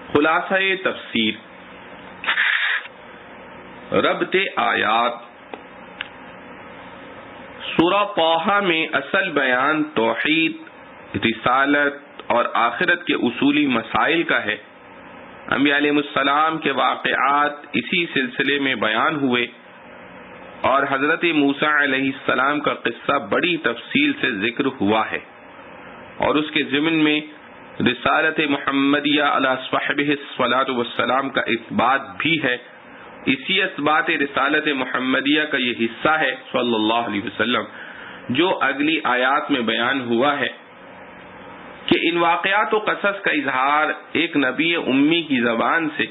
خلاصہ تفسیر. ربط آیات. سورہ طٰہٰ میں اصل بیان توحید، رسالت اور آخرت کے اصولی مسائل کا ہے. انبیاء علیہ السلام کے واقعات اسی سلسلے میں بیان ہوئے، اور حضرت موسیٰ علیہ السلام کا قصہ بڑی تفصیل سے ذکر ہوا ہے، اور اس کے ضمن میں رسالت محمدیہ علی صحبہ الصلاۃ والسلام کا اثبات بھی ہے. اسی اثبات رسالت محمدیہ کا یہ حصہ ہے صلی اللہ علیہ وسلم جو اگلی آیات میں بیان ہوا ہے کہ ان واقعات و قصص کا اظہار ایک نبی امی کی زبان سے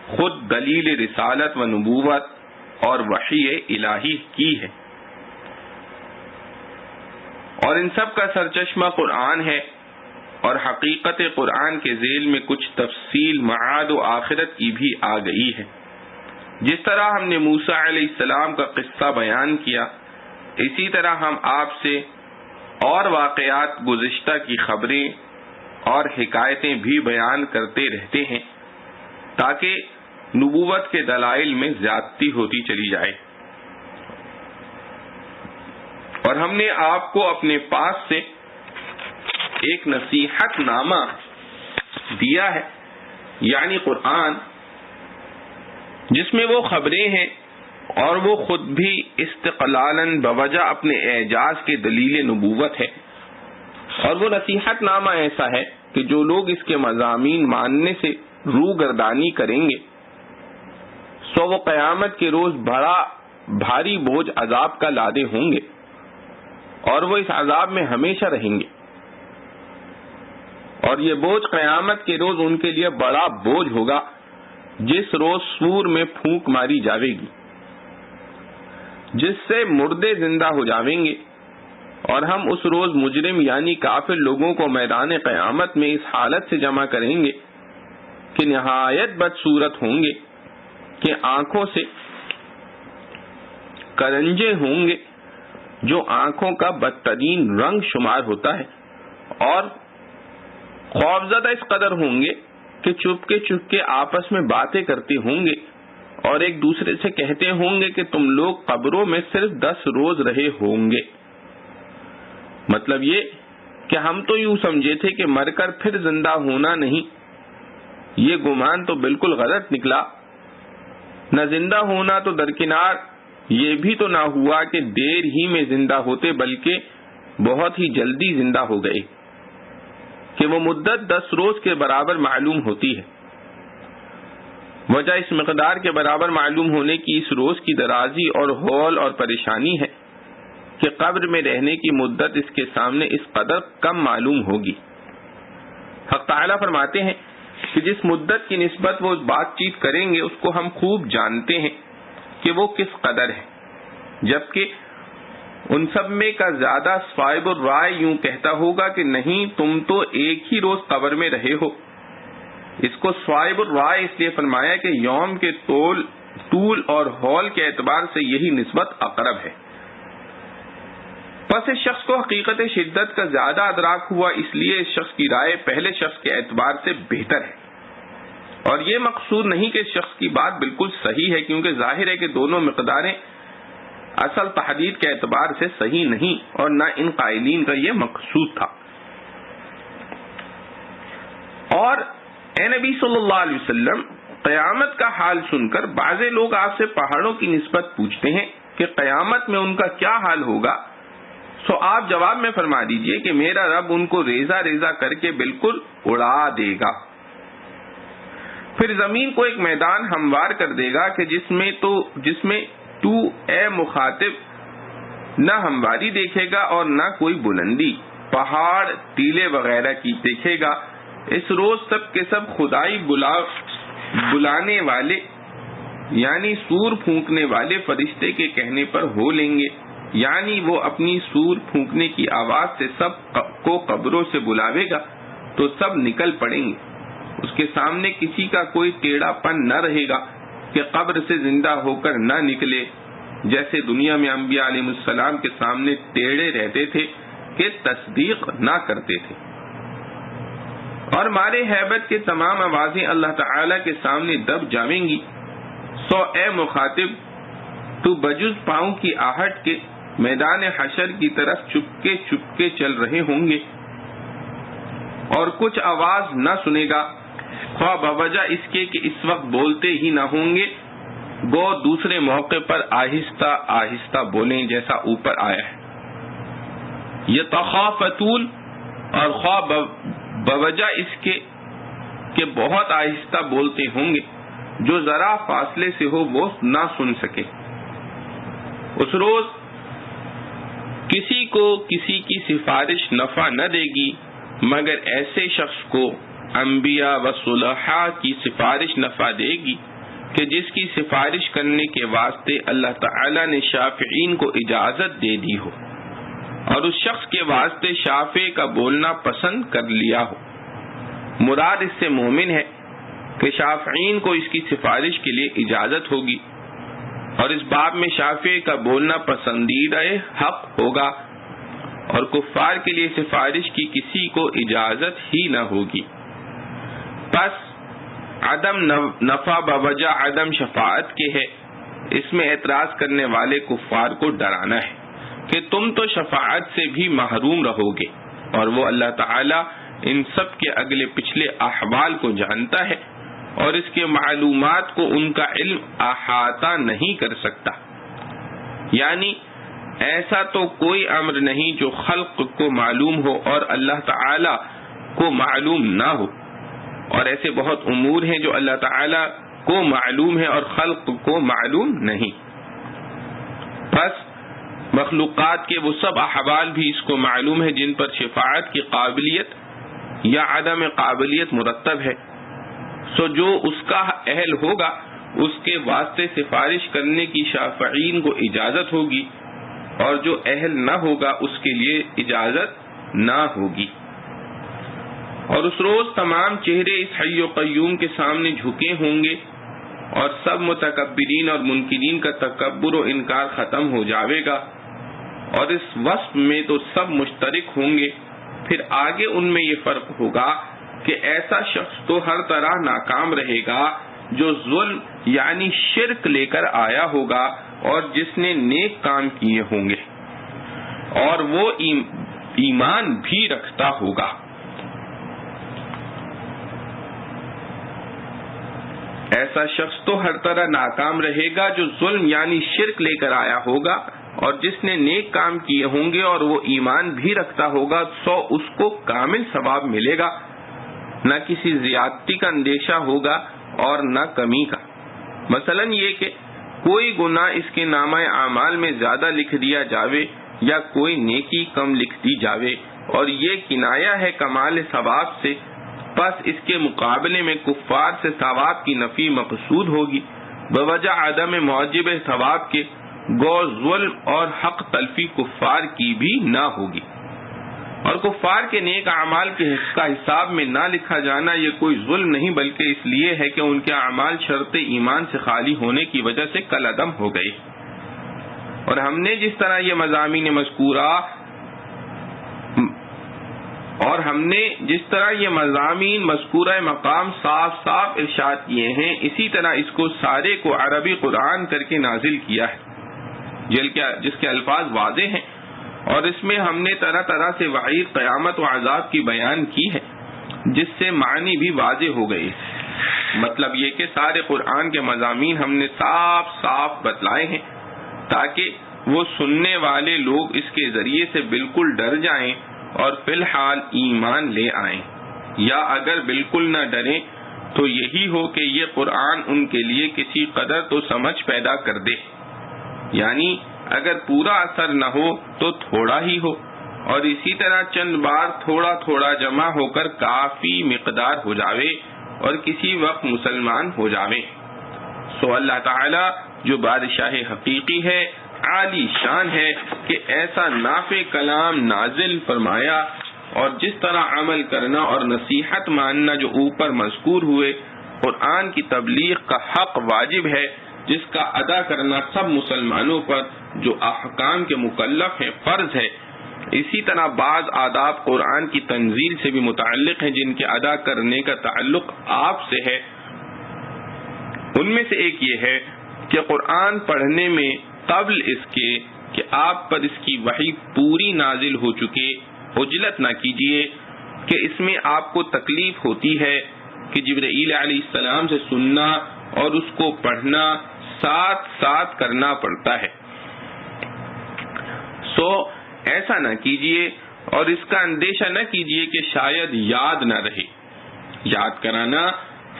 خود دلیل رسالت و نبوت اور وحی الہی کی ہے، اور ان سب کا سرچشمہ قرآن ہے. اور حقیقت قرآن کے ذیل میں کچھ تفصیل معاد و آخرت کی بھی آ گئی ہے. جس طرح ہم نے موسیٰ علیہ السلام کا قصہ بیان کیا، اسی طرح ہم آپ سے اور واقعات گزشتہ کی خبریں اور حکایتیں بھی بیان کرتے رہتے ہیں تاکہ نبوت کے دلائل میں زیادتی ہوتی چلی جائے. اور ہم نے آپ کو اپنے پاس سے ایک نصیحت نامہ دیا ہے، یعنی قرآن، جس میں وہ خبریں ہیں اور وہ خود بھی استقلالاً بوجہ اپنے اعجاز کے دلیل نبوت ہے. اور وہ نصیحت نامہ ایسا ہے کہ جو لوگ اس کے مضامین ماننے سے روگردانی کریں گے، سو وہ قیامت کے روز بڑا بھاری بوجھ عذاب کا لادے ہوں گے، اور وہ اس عذاب میں ہمیشہ رہیں گے. اور یہ بوجھ قیامت کے روز ان کے لیے بڑا بوجھ ہوگا، جس روز سور میں پھونک ماری جاوے گی، جس سے مردے زندہ ہو جاویں گے. اور ہم اس روز مجرم یعنی کافر لوگوں کو میدان قیامت میں اس حالت سے جمع کریں گے کہ نہایت بدصورت ہوں گے، کہ آنکھوں سے کرنجے ہوں گے جو آنکھوں کا بدترین رنگ شمار ہوتا ہے، اور خوفزدہ اس قدر ہوں گے کہ چپ کے آپس میں باتیں کرتے ہوں گے، اور ایک دوسرے سے کہتے ہوں گے کہ تم لوگ قبروں میں صرف 10 روز رہے ہوں گے. مطلب یہ کہ ہم تو یوں سمجھے تھے کہ مر کر پھر زندہ ہونا نہیں. یہ گمان تو بالکل غلط نکلا. نہ زندہ ہونا تو درکنار، یہ بھی تو نہ ہوا کہ دیر ہی میں زندہ ہوتے، بلکہ بہت ہی جلدی زندہ ہو گئے، کہ وہ مدت 10 روز کے برابر معلوم ہوتی ہے. وجہ اس مقدار کے برابر معلوم ہونے کی اس روز کی درازی اور ہول اور پریشانی ہے کہ قبر میں رہنے کی مدت اس کے سامنے اس قدر کم معلوم ہوگی. حق تعالیٰ فرماتے ہیں کہ جس مدت کی نسبت وہ بات چیت کریں گے اس کو ہم خوب جانتے ہیں کہ وہ کس قدر ہے، جبکہ ان سب میں کا زیادہ صاحب الرائے یوں کہتا ہوگا کہ نہیں، تم تو ایک ہی روز قبر میں رہے ہو. اس کو صاحب الرائے اس لیے فرمایا کہ یوم کے طول اور ہول کے اعتبار سے یہی نسبت اقرب ہے. پس اس شخص کو حقیقت شدت کا زیادہ ادراک ہوا، اس لیے اس شخص کی رائے پہلے شخص کے اعتبار سے بہتر ہے، اور یہ مقصود نہیں کہ اس شخص کی بات بالکل صحیح ہے، کیونکہ ظاہر ہے کہ دونوں مقداریں اصل تحدید کے اعتبار سے صحیح نہیں، اور نہ ان قائلین کا یہ مقصود تھا۔ اور اے نبی صلی اللہ علیہ وسلم، قیامت کا حال سن کر بعض لوگ آپ سے پہاڑوں کی نسبت پوچھتے ہیں کہ قیامت میں ان کا کیا حال ہوگا، سو آپ جواب میں فرما دیجئے کہ میرا رب ان کو ریزہ ریزہ کر کے بالکل اڑا دے گا، پھر زمین کو ایک میدان ہموار کر دے گا کہ جس میں تو اے مخاطب نہ ہمواری دیکھے گا اور نہ کوئی بلندی، پہاڑ ٹیلے وغیرہ کی دیکھے گا۔ اس روز سب کے سب خدائی بلانے والے یعنی سور پھونکنے والے فرشتے کے کہنے پر ہو لیں گے، یعنی وہ اپنی سور پھونکنے کی آواز سے سب کو قبروں سے بلاوے گا تو سب نکل پڑیں گے، اس کے سامنے کسی کا کوئی ٹیڑھا پن نہ رہے گا کہ قبر سے زندہ ہو کر نہ نکلے، جیسے دنیا میں انبیاء علیہ السلام کے سامنے ٹیڑھے رہتے تھے کہ تصدیق نہ کرتے تھے۔ اور مارے ہیبت کے تمام آوازیں اللہ تعالی کے سامنے دب جاویں گی، سو اے مخاطب تو بجز پاؤں کی آہٹ کے میدان حشر کی طرف چپکے چپکے چل رہے ہوں گے، اور کچھ آواز نہ سنے گا، خواہ بوجہ اس کے کہ اس وقت بولتے ہی نہ ہوں گے، گو دوسرے موقع پر آہستہ آہستہ بولیں جیسا اوپر آیا ہے۔ یتخافتون، اور خواہ بوجہ اس کے کہ بہت آہستہ بولتے ہوں گے، جو ذرا فاصلے سے ہو وہ نہ سن سکے۔ اس روز کسی کو کسی کی سفارش نفع نہ دے گی مگر ایسے شخص کو انبیاء و صلحاء کی سفارش نفع دے گی کہ جس کی سفارش کرنے کے واسطے اللہ تعالی نے شافعین کو اجازت دے دی ہو، اور اس شخص کے واسطے شافع کا بولنا پسند کر لیا ہو۔ مراد اس سے مومن ہے کہ شافعین کو اس کی سفارش کے لیے اجازت ہوگی، اور اس باب میں شافع کا بولنا پسندیدہ حق ہوگا، اور کفار کے لیے سفارش کی کسی کو اجازت ہی نہ ہوگی۔ پس عدم نفع بوجہ عدم شفاعت کے ہے، اس میں اعتراض کرنے والے کفار کو ڈرانا ہے کہ تم تو شفاعت سے بھی محروم رہو گے، اور وہ اللہ تعالی ان سب کے اگلے پچھلے احوال کو جانتا ہے، اور اس کے معلومات کو ان کا علم احاطہ نہیں کر سکتا۔ یعنی ایسا تو کوئی امر نہیں جو خلق کو معلوم ہو اور اللہ تعالی کو معلوم نہ ہو، اور ایسے بہت امور ہیں جو اللہ تعالی کو معلوم ہے اور خلق کو معلوم نہیں۔ بس مخلوقات کے وہ سب احوال بھی اس کو معلوم ہے جن پر شفاعت کی قابلیت یا عدم قابلیت مرتب ہے، سو جو اس کا اہل ہوگا اس کے واسطے سفارش کرنے کی شافعین کو اجازت ہوگی، اور جو اہل نہ ہوگا اس کے لیے اجازت نہ ہوگی۔ اور اس روز تمام چہرے اس حی و قیوم کے سامنے جھکے ہوں گے، اور سب متکبرین اور منکرین کا تکبر و انکار ختم ہو جاوے گا، اور اس وصف میں تو سب مشترک ہوں گے۔ پھر آگے ان میں یہ فرق ہوگا کہ ایسا شخص تو ہر طرح ناکام رہے گا جو ظلم یعنی شرک لے کر آیا ہوگا اور جس نے نیک کام کیے ہوں گے اور وہ ایمان بھی رکھتا ہوگا۔ ایسا شخص تو ہر طرح ناکام رہے گا جو ظلم یعنی شرک لے کر آیا ہوگا اور جس نے نیک کام کیے ہوں گے اور وہ ایمان بھی رکھتا ہوگا، سو اس کو کامل ثواب ملے گا، نہ کسی زیادتی کا اندیشہ ہوگا اور نہ کمی کا۔ مثلا یہ کہ کوئی گناہ اس کے نامہ اعمال میں زیادہ لکھ دیا جاوے یا کوئی نیکی کم لکھ دی جاوے، اور یہ کنایہ ہے کمال ثواب سے، پس اس کے مقابلے میں کفار سے ثواب کی نفی مقصود ہوگی بوجہ عدم موجب ثواب کے، گو ظلم اور حق تلفی کفار کی بھی نہ ہوگی۔ اور کفار کے نیک اعمال کا حساب میں نہ لکھا جانا یہ کوئی ظلم نہیں بلکہ اس لیے ہے کہ ان کے اعمال شرط ایمان سے خالی ہونے کی وجہ سے کالعدم ہو گئے۔ اور ہم نے جس طرح یہ مضامین مذکورہ مقام صاف صاف ارشاد کیے ہیں، اسی طرح اس کو سارے کو عربی قرآن کر کے نازل کیا ہے جس کے الفاظ واضح ہیں، اور اس میں ہم نے طرح طرح سے وعید، قیامت و عذاب کی بیان کی ہے، جس سے معنی بھی واضح ہو گئی۔ مطلب یہ کہ سارے قرآن کے مضامین ہم نے صاف صاف بتلائے ہیں تاکہ وہ سننے والے لوگ اس کے ذریعے سے بالکل ڈر جائیں اور فی الحال ایمان لے آئیں، یا اگر بالکل نہ ڈریں تو یہی ہو کہ یہ قرآن ان کے لیے کسی قدر تو سمجھ پیدا کر دے، یعنی اگر پورا اثر نہ ہو تو تھوڑا ہی ہو، اور اسی طرح چند بار تھوڑا تھوڑا جمع ہو کر کافی مقدار ہو جاوے اور کسی وقت مسلمان ہو جاوے۔ سو اللہ تعالی جو بادشاہ حقیقی ہے، عالی شان ہے کہ ایسا نافع کلام نازل فرمایا، اور جس طرح عمل کرنا اور نصیحت ماننا جو اوپر مذکور ہوئے، قرآن کی تبلیغ کا حق واجب ہے جس کا ادا کرنا سب مسلمانوں پر جو احکام کے مکلف ہیں فرض ہے۔ اسی طرح بعض آداب قرآن کی تنزیل سے بھی متعلق ہیں جن کے ادا کرنے کا تعلق آپ سے ہے۔ ان میں سے ایک یہ ہے کہ قرآن پڑھنے میں قبل اس کے کہ آپ پر اس کی وحی پوری نازل ہو چکے عجلت نہ کیجیے کہ اس میں آپ کو تکلیف ہوتی ہے کہ جبرائیل علیہ السلام سے سننا اور اس کو پڑھنا ساتھ ساتھ کرنا پڑتا ہے۔ سو ایسا نہ کیجیے اور اس کا اندیشہ نہ کیجیے کہ شاید یاد نہ رہے۔ یاد کرانا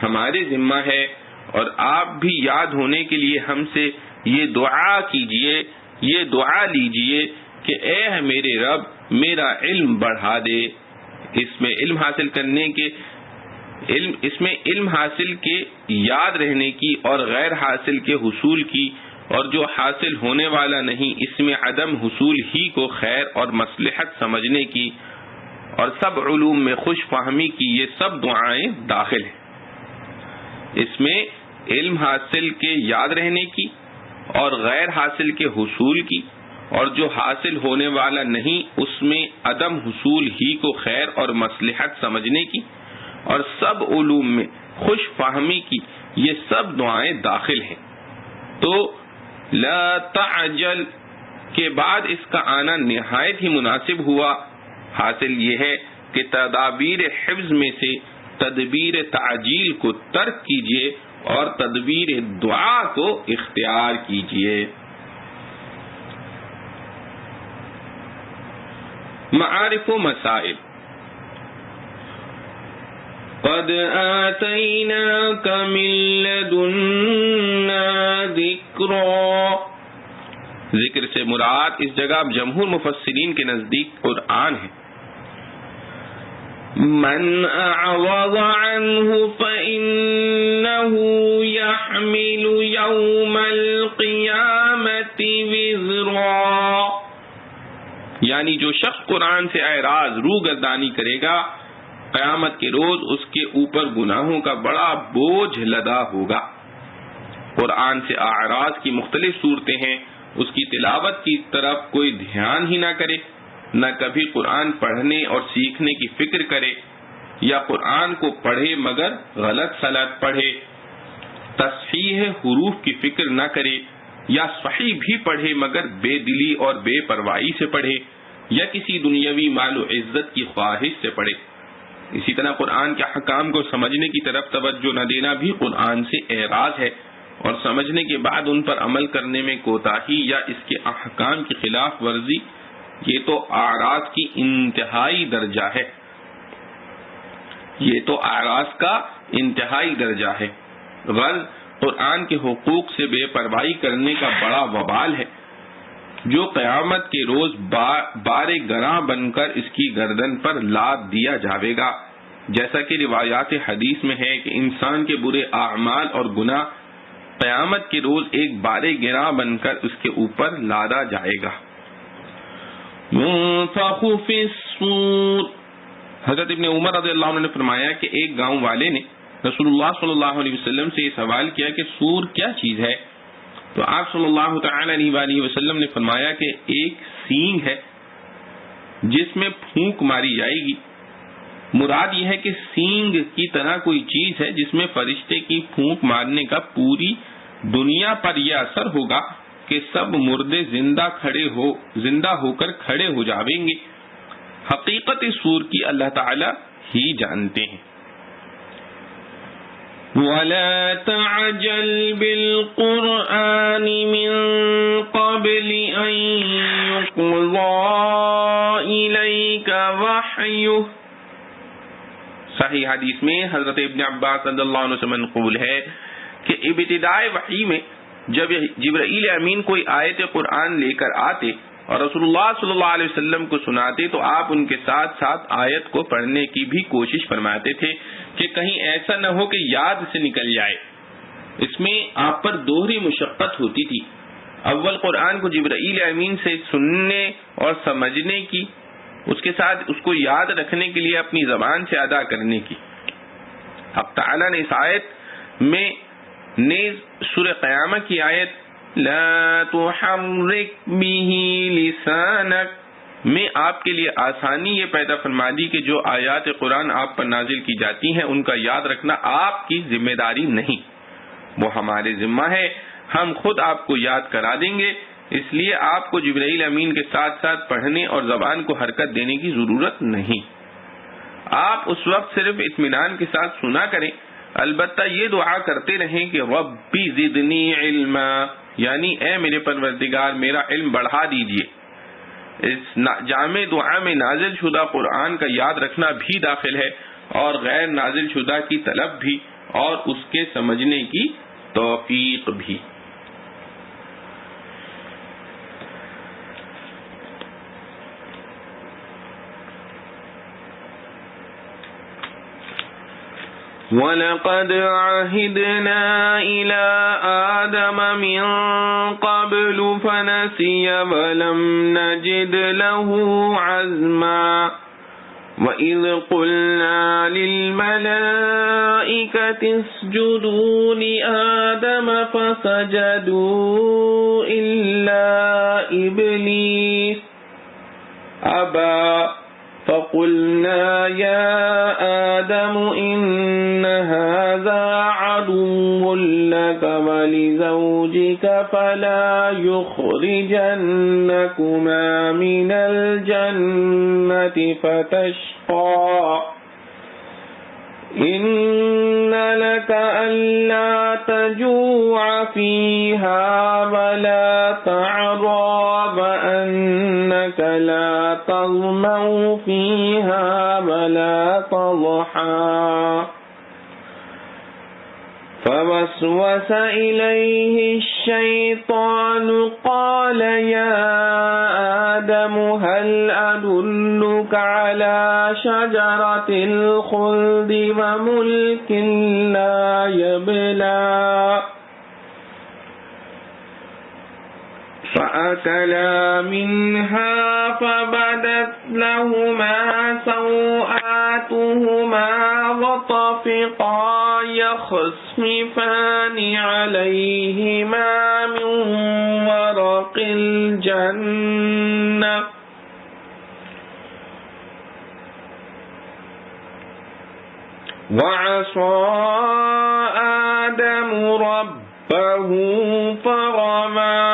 ہمارے ذمہ ہے، اور آپ بھی یاد ہونے کے لیے ہم سے یہ دعا کیجیے، یہ دعا لیجیے کہ اے میرے رب میرا علم بڑھا دے۔ اس میں علم حاصل کے یاد رہنے کی اور غیر حاصل کے حصول کی، اور جو حاصل ہونے والا نہیں اس میں عدم حصول ہی کو خیر اور مصلحت سمجھنے کی، اور سب علوم میں خوش فہمی کی، یہ سب دعائیں داخل ہیں۔ اس میں علم حاصل کے یاد رہنے کی اور غیر حاصل کے حصول کی، اور جو حاصل ہونے والا نہیں اس میں عدم حصول ہی کو خیر اور مصلحت سمجھنے کی، اور سب علوم میں خوش فہمی کی، یہ سب دعائیں داخل ہیں۔ تو لا تعجل کے بعد اس کا آنا نہایت ہی مناسب ہوا۔ حاصل یہ ہے کہ تدابیر حفظ میں سے تدبیر تعجیل کو ترک کیجیے اور تدبیر دعا کو اختیار کیجیے۔ معارف و مسائل۔ قد آتیناک من لدنا ذکرا، ذکر سے مراد اس جگہ جمہور مفسرین کے نزدیک قرآن ہے۔ من اعرض عنہ فإنہ یحمل یوم القیامت وزرا، یعنی جو شخص قرآن سے اعراض روگردانی کرے گا قیامت کے روز اس کے اوپر گناہوں کا بڑا بوجھ لدا ہوگا۔ قرآن سے اعراض کی مختلف صورتیں ہیں۔ اس کی تلاوت کی طرف کوئی دھیان ہی نہ کرے، نہ کبھی قرآن پڑھنے اور سیکھنے کی فکر کرے، یا قرآن کو پڑھے مگر غلط سلط پڑھے، تصحیح حروف کی فکر نہ کرے، یا صحیح بھی پڑھے مگر بے دلی اور بے پرواہی سے پڑھے، یا کسی دنیاوی مال و عزت کی خواہش سے پڑھے۔ اسی طرح قرآن کے احکام کو سمجھنے کی طرف توجہ نہ دینا بھی قرآن سے اعراض ہے، اور سمجھنے کے بعد ان پر عمل کرنے میں کوتاہی یا اس کے احکام کی خلاف ورزی، یہ تو اعراض کی انتہائی درجہ ہے، یہ تو اعراض کا انتہائی درجہ ہے۔ غرض قرآن کے حقوق سے بے پرواہی کرنے کا بڑا وبال ہے جو قیامت کے روز بار گراں بن کر اس کی گردن پر لاد دیا جاوے گا، جیسا کہ روایات حدیث میں ہے کہ انسان کے برے اعمال اور گناہ قیامت کے روز ایک بار گراں بن کر اس کے اوپر لادا جائے گا۔ ينفخ في الصور، حضرت ابن عمر رضی اللہ عنہ نے فرمایا کہ ایک گاؤں والے نے رسول اللہ صلی اللہ علیہ وسلم سے یہ سوال کیا کہ سور کیا چیز ہے؟ تو آپ صلی اللہ تعالی علیہ وآلہ وسلم نے فرمایا کہ ایک سینگ ہے جس میں پھونک ماری جائے گی. مراد یہ ہے کہ سینگ کی طرح کوئی چیز ہے جس میں فرشتے کی پھونک مارنے کا پوری دنیا پر یہ اثر ہوگا کہ سب مردے زندہ ہو کر کھڑے ہو جاویں گے. حقیقت سور کی اللہ تعالی ہی جانتے ہیں. وَلَا تَعْجَلْ بِالْقُرْآنِ مِن قَبْلِ أَن يُقْضَىٰ إِلَيْكَ وَحْيُهُ. صحیح حدیث میں حضرت ابن عباس رضی اللہ عنہ سے منقول ہے کہ ابتدائے وحی میں جب جبرائیل امین کوئی آیت قرآن لے کر آتے اور رسول اللہ صلی اللہ علیہ وسلم کو سناتے تو آپ ان کے ساتھ ساتھ آیت کو پڑھنے کی بھی کوشش فرماتے تھے کہ کہیں ایسا نہ ہو کہ یاد سے نکل جائے. اس میں آپ پر دوہری مشقت ہوتی تھی. اول قرآن کو جبرائیل امین سے سننے اور سمجھنے کی، اس کے ساتھ اس کو یاد رکھنے کے لیے اپنی زبان سے ادا کرنے کی. حق تعالیٰ نے اس آیت میں نیز سورہ قیامہ کی آیت لا تحرک به لسانک میں آپ کے لیے آسانی یہ پیدا فرما دی کہ جو آیات قرآن آپ پر نازل کی جاتی ہیں ان کا یاد رکھنا آپ کی ذمہ داری نہیں، وہ ہمارے ذمہ ہے. ہم خود آپ کو یاد کرا دیں گے. اس لیے آپ کو جبرائیل امین کے ساتھ ساتھ پڑھنے اور زبان کو حرکت دینے کی ضرورت نہیں. آپ اس وقت صرف اطمینان کے ساتھ سنا کریں، البتہ یہ دعا کرتے رہیں کہ ربی زدنی علما، یعنی اے میرے پروردگار میرا علم بڑھا دیجئے. اس جامع دعا میں نازل شدہ قرآن کا یاد رکھنا بھی داخل ہے اور غیر نازل شدہ کی طلب بھی اور اس کے سمجھنے کی توفیق بھی. وَلَقَدْ عَهِدْنَا إِلَىٰ آدَمَ مِن قَبْلُ فَنَسِيَ وَلَمْ نَجِدْ لَهُ عَزْمًا. وَإِذْ قُلْنَا لِلْمَلَائِكَةِ اسْجُدُوا لِآدَمَ فَسَجَدُوا إِلَّا إِبْلِيسَ أَبَىٰ فَقُلْنَا يَا آدَمُ إِنَّ هَٰذَا عَدُوٌّ لَّكَ وَلِزَوْجِكَ فَلَا يُخْرِجَنَّكُمَا مِنَ الْجَنَّةِ فَتَشْقَىٰ. إِنَّ لَكَ أَلَّا تَجُوعَ فِيهَا وَلَا تَعْرَىٰ وَأَنَّكَ لَا تَظْمَأُ فِيهَا وَلَا تَضْحَىٰ. فوسوس إليه الشيطان قال يا آدم هل أدلك على شجرة الخلد وملك لا يبلى فأكلا منها فبدت لهما سوآتهما وطفقا يخصفان عليهما من ورق الجنة وعصى آدم ربه فغوى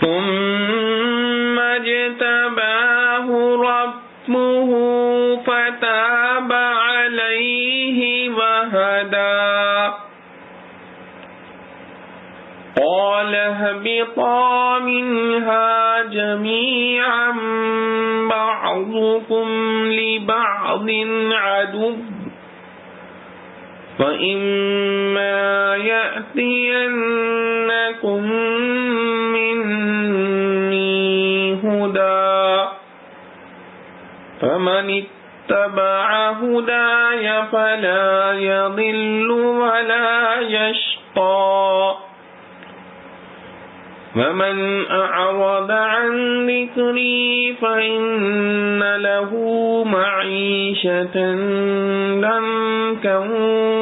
ثم اجتباه ربه فتاب عليه وهدى قال اهبطا منها جميعا بعضكم لبعض عدو فإما يأتينكم مني هدى فمن اتبع هداي فلا يضل ولا يشقى ومن أعرض عن ذكري فإن له معيشة ضنكا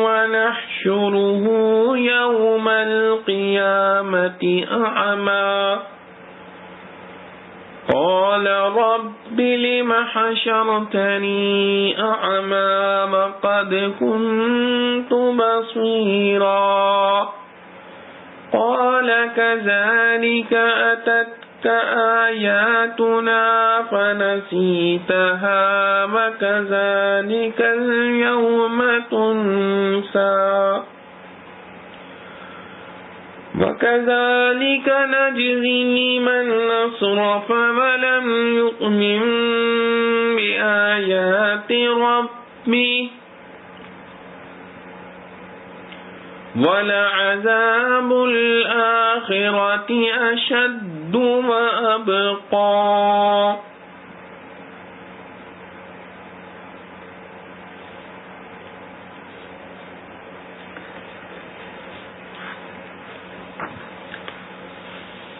ونحشره يوم القيامة أعمى قال رب لم حشرتني أعمى وقد كنت بصيرا قال كذلك أتتك آياتنا فنسيتها وكذلك اليوم تنسى وكذلك نجزي من أسرف ولم يؤمن بآيات ربه وَلَعَذَابُ الْآخِرَةِ أَشَدُّ وَأَبْقَىٰ.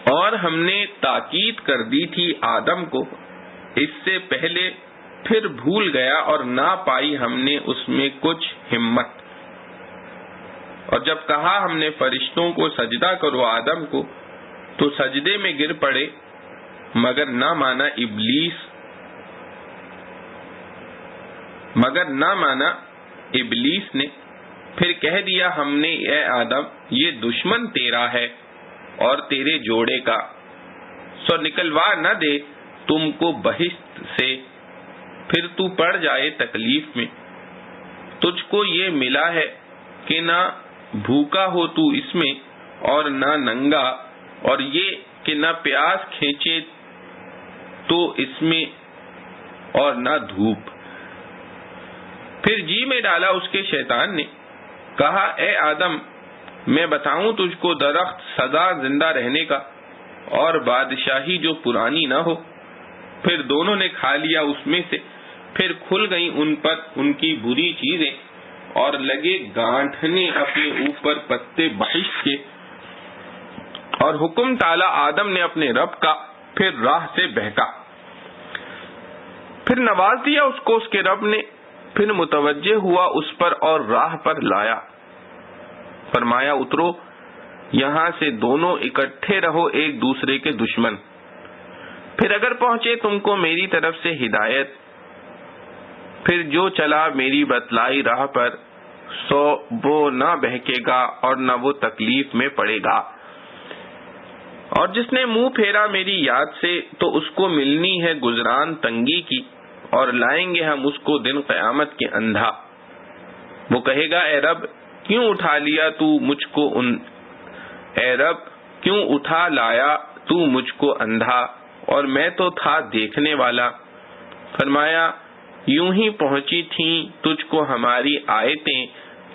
اور ہم نے تاکید کر دی تھی آدم کو اس سے پہلے، پھر بھول گیا اور نہ پائی ہم نے اس میں کچھ ہمت. اور جب کہا ہم نے فرشتوں کو سجدہ کرو آدم کو تو سجدے میں گر پڑے مگر نہ مانا ابلیس نے. پھر کہہ دیا ہم نے اے آدم یہ دشمن تیرا ہے اور تیرے جوڑے کا، سو نکلوا نہ دے تم کو بہشت سے، پھر تو پڑ جائے تکلیف میں. تجھ کو یہ ملا ہے کہ نہ بھوکا ہو تو اس میں اور نہ ننگا، اور یہ کہ نہ پیاس کھینچے تو اس میں اور نہ دھوپ. پھر جی میں ڈالا اس کے شیطان نے، کہا اے آدم میں بتاؤں تجھ کو درخت سدا زندہ رہنے کا اور بادشاہی جو پرانی نہ ہو. پھر دونوں نے کھا لیا اس میں سے، پھر کھل گئی ان پر ان کی بری چیزیں اور لگے گانٹھنے اپنے اوپر پتے بہشت کے. اور حکم ٹالا آدم نے اپنے رب کا، پھر راہ سے بہکا. پھر نواز دیا اس کو اس کے رب نے، پھر متوجہ ہوا اس پر اور راہ پر لایا. فرمایا اترو یہاں سے، دونوں اکٹھے رہو ایک دوسرے کے دشمن. پھر اگر پہنچے تم کو میری طرف سے ہدایت، پھر جو چلا میری بتلائی راہ پر سو وہ نہ بہکے گا اور نہ وہ تکلیف میں پڑے گا. اور جس نے منہ پھیرا میری یاد سے تو اس کو ملنی ہے گزران تنگی کی، اور لائیں گے ہم اس کو دن قیامت کے اندھا. وہ کہے گا اے رب کیوں اٹھا لیا تو مجھ کو اے رب کیوں اٹھا لایا تو مجھ کو اندھا، اور میں تو تھا دیکھنے والا. فرمایا یوں ہی پہنچی تھیں تجھ کو ہماری آیتیں،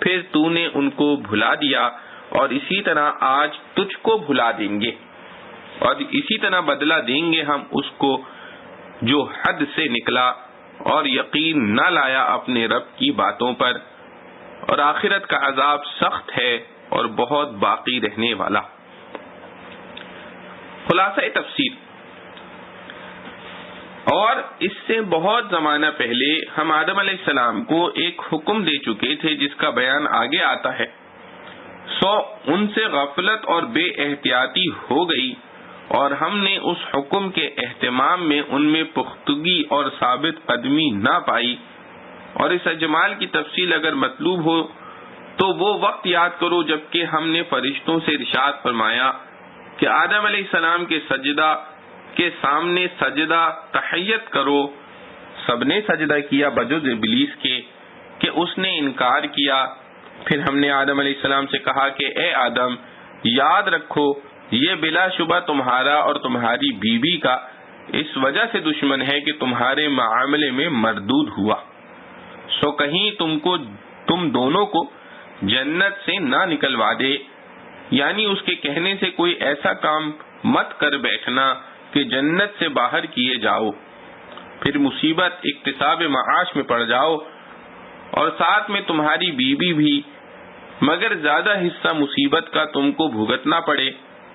پھر تو نے ان کو بھلا دیا، اور اسی طرح آج تجھ کو بھلا دیں گے، اور اسی طرح بدلہ دیں گے ہم اس کو جو حد سے نکلا اور یقین نہ لایا اپنے رب کی باتوں پر. اور آخرت کا عذاب سخت ہے اور بہت باقی رہنے والا. خلاصہ تفسیر. اور اس سے بہت زمانہ پہلے ہم آدم علیہ السلام کو ایک حکم دے چکے تھے جس کا بیان آگے آتا ہے. سو ان سے غفلت اور بے احتیاطی ہو گئی اور ہم نے اس حکم کے اہتمام میں ان میں پختگی اور ثابت قدمی نہ پائی. اور اس اجمال کی تفصیل اگر مطلوب ہو تو وہ وقت یاد کرو جبکہ ہم نے فرشتوں سے ارشاد فرمایا کہ آدم علیہ السلام کے سجدہ کے سامنے سجدہ تحیت کرو. سب نے سجدہ کیا بجز ابلیس کے کہ اس نے انکار کیا. پھر ہم نے آدم علیہ السلام سے کہا کہ اے آدم یاد رکھو یہ بلا شبہ تمہارا اور تمہاری بیوی کا اس وجہ سے دشمن ہے کہ تمہارے معاملے میں مردود ہوا. سو کہیں تم دونوں کو جنت سے نہ نکلوا دے، یعنی اس کے کہنے سے کوئی ایسا کام مت کر بیٹھنا کہ جنت سے باہر کیے جاؤ، پھر مصیبت اکتساب معاش میں پڑ جاؤ اور ساتھ میں تمہاری بیوی بھی، مگر زیادہ حصہ مصیبت کا تم کو بھگتنا پڑے.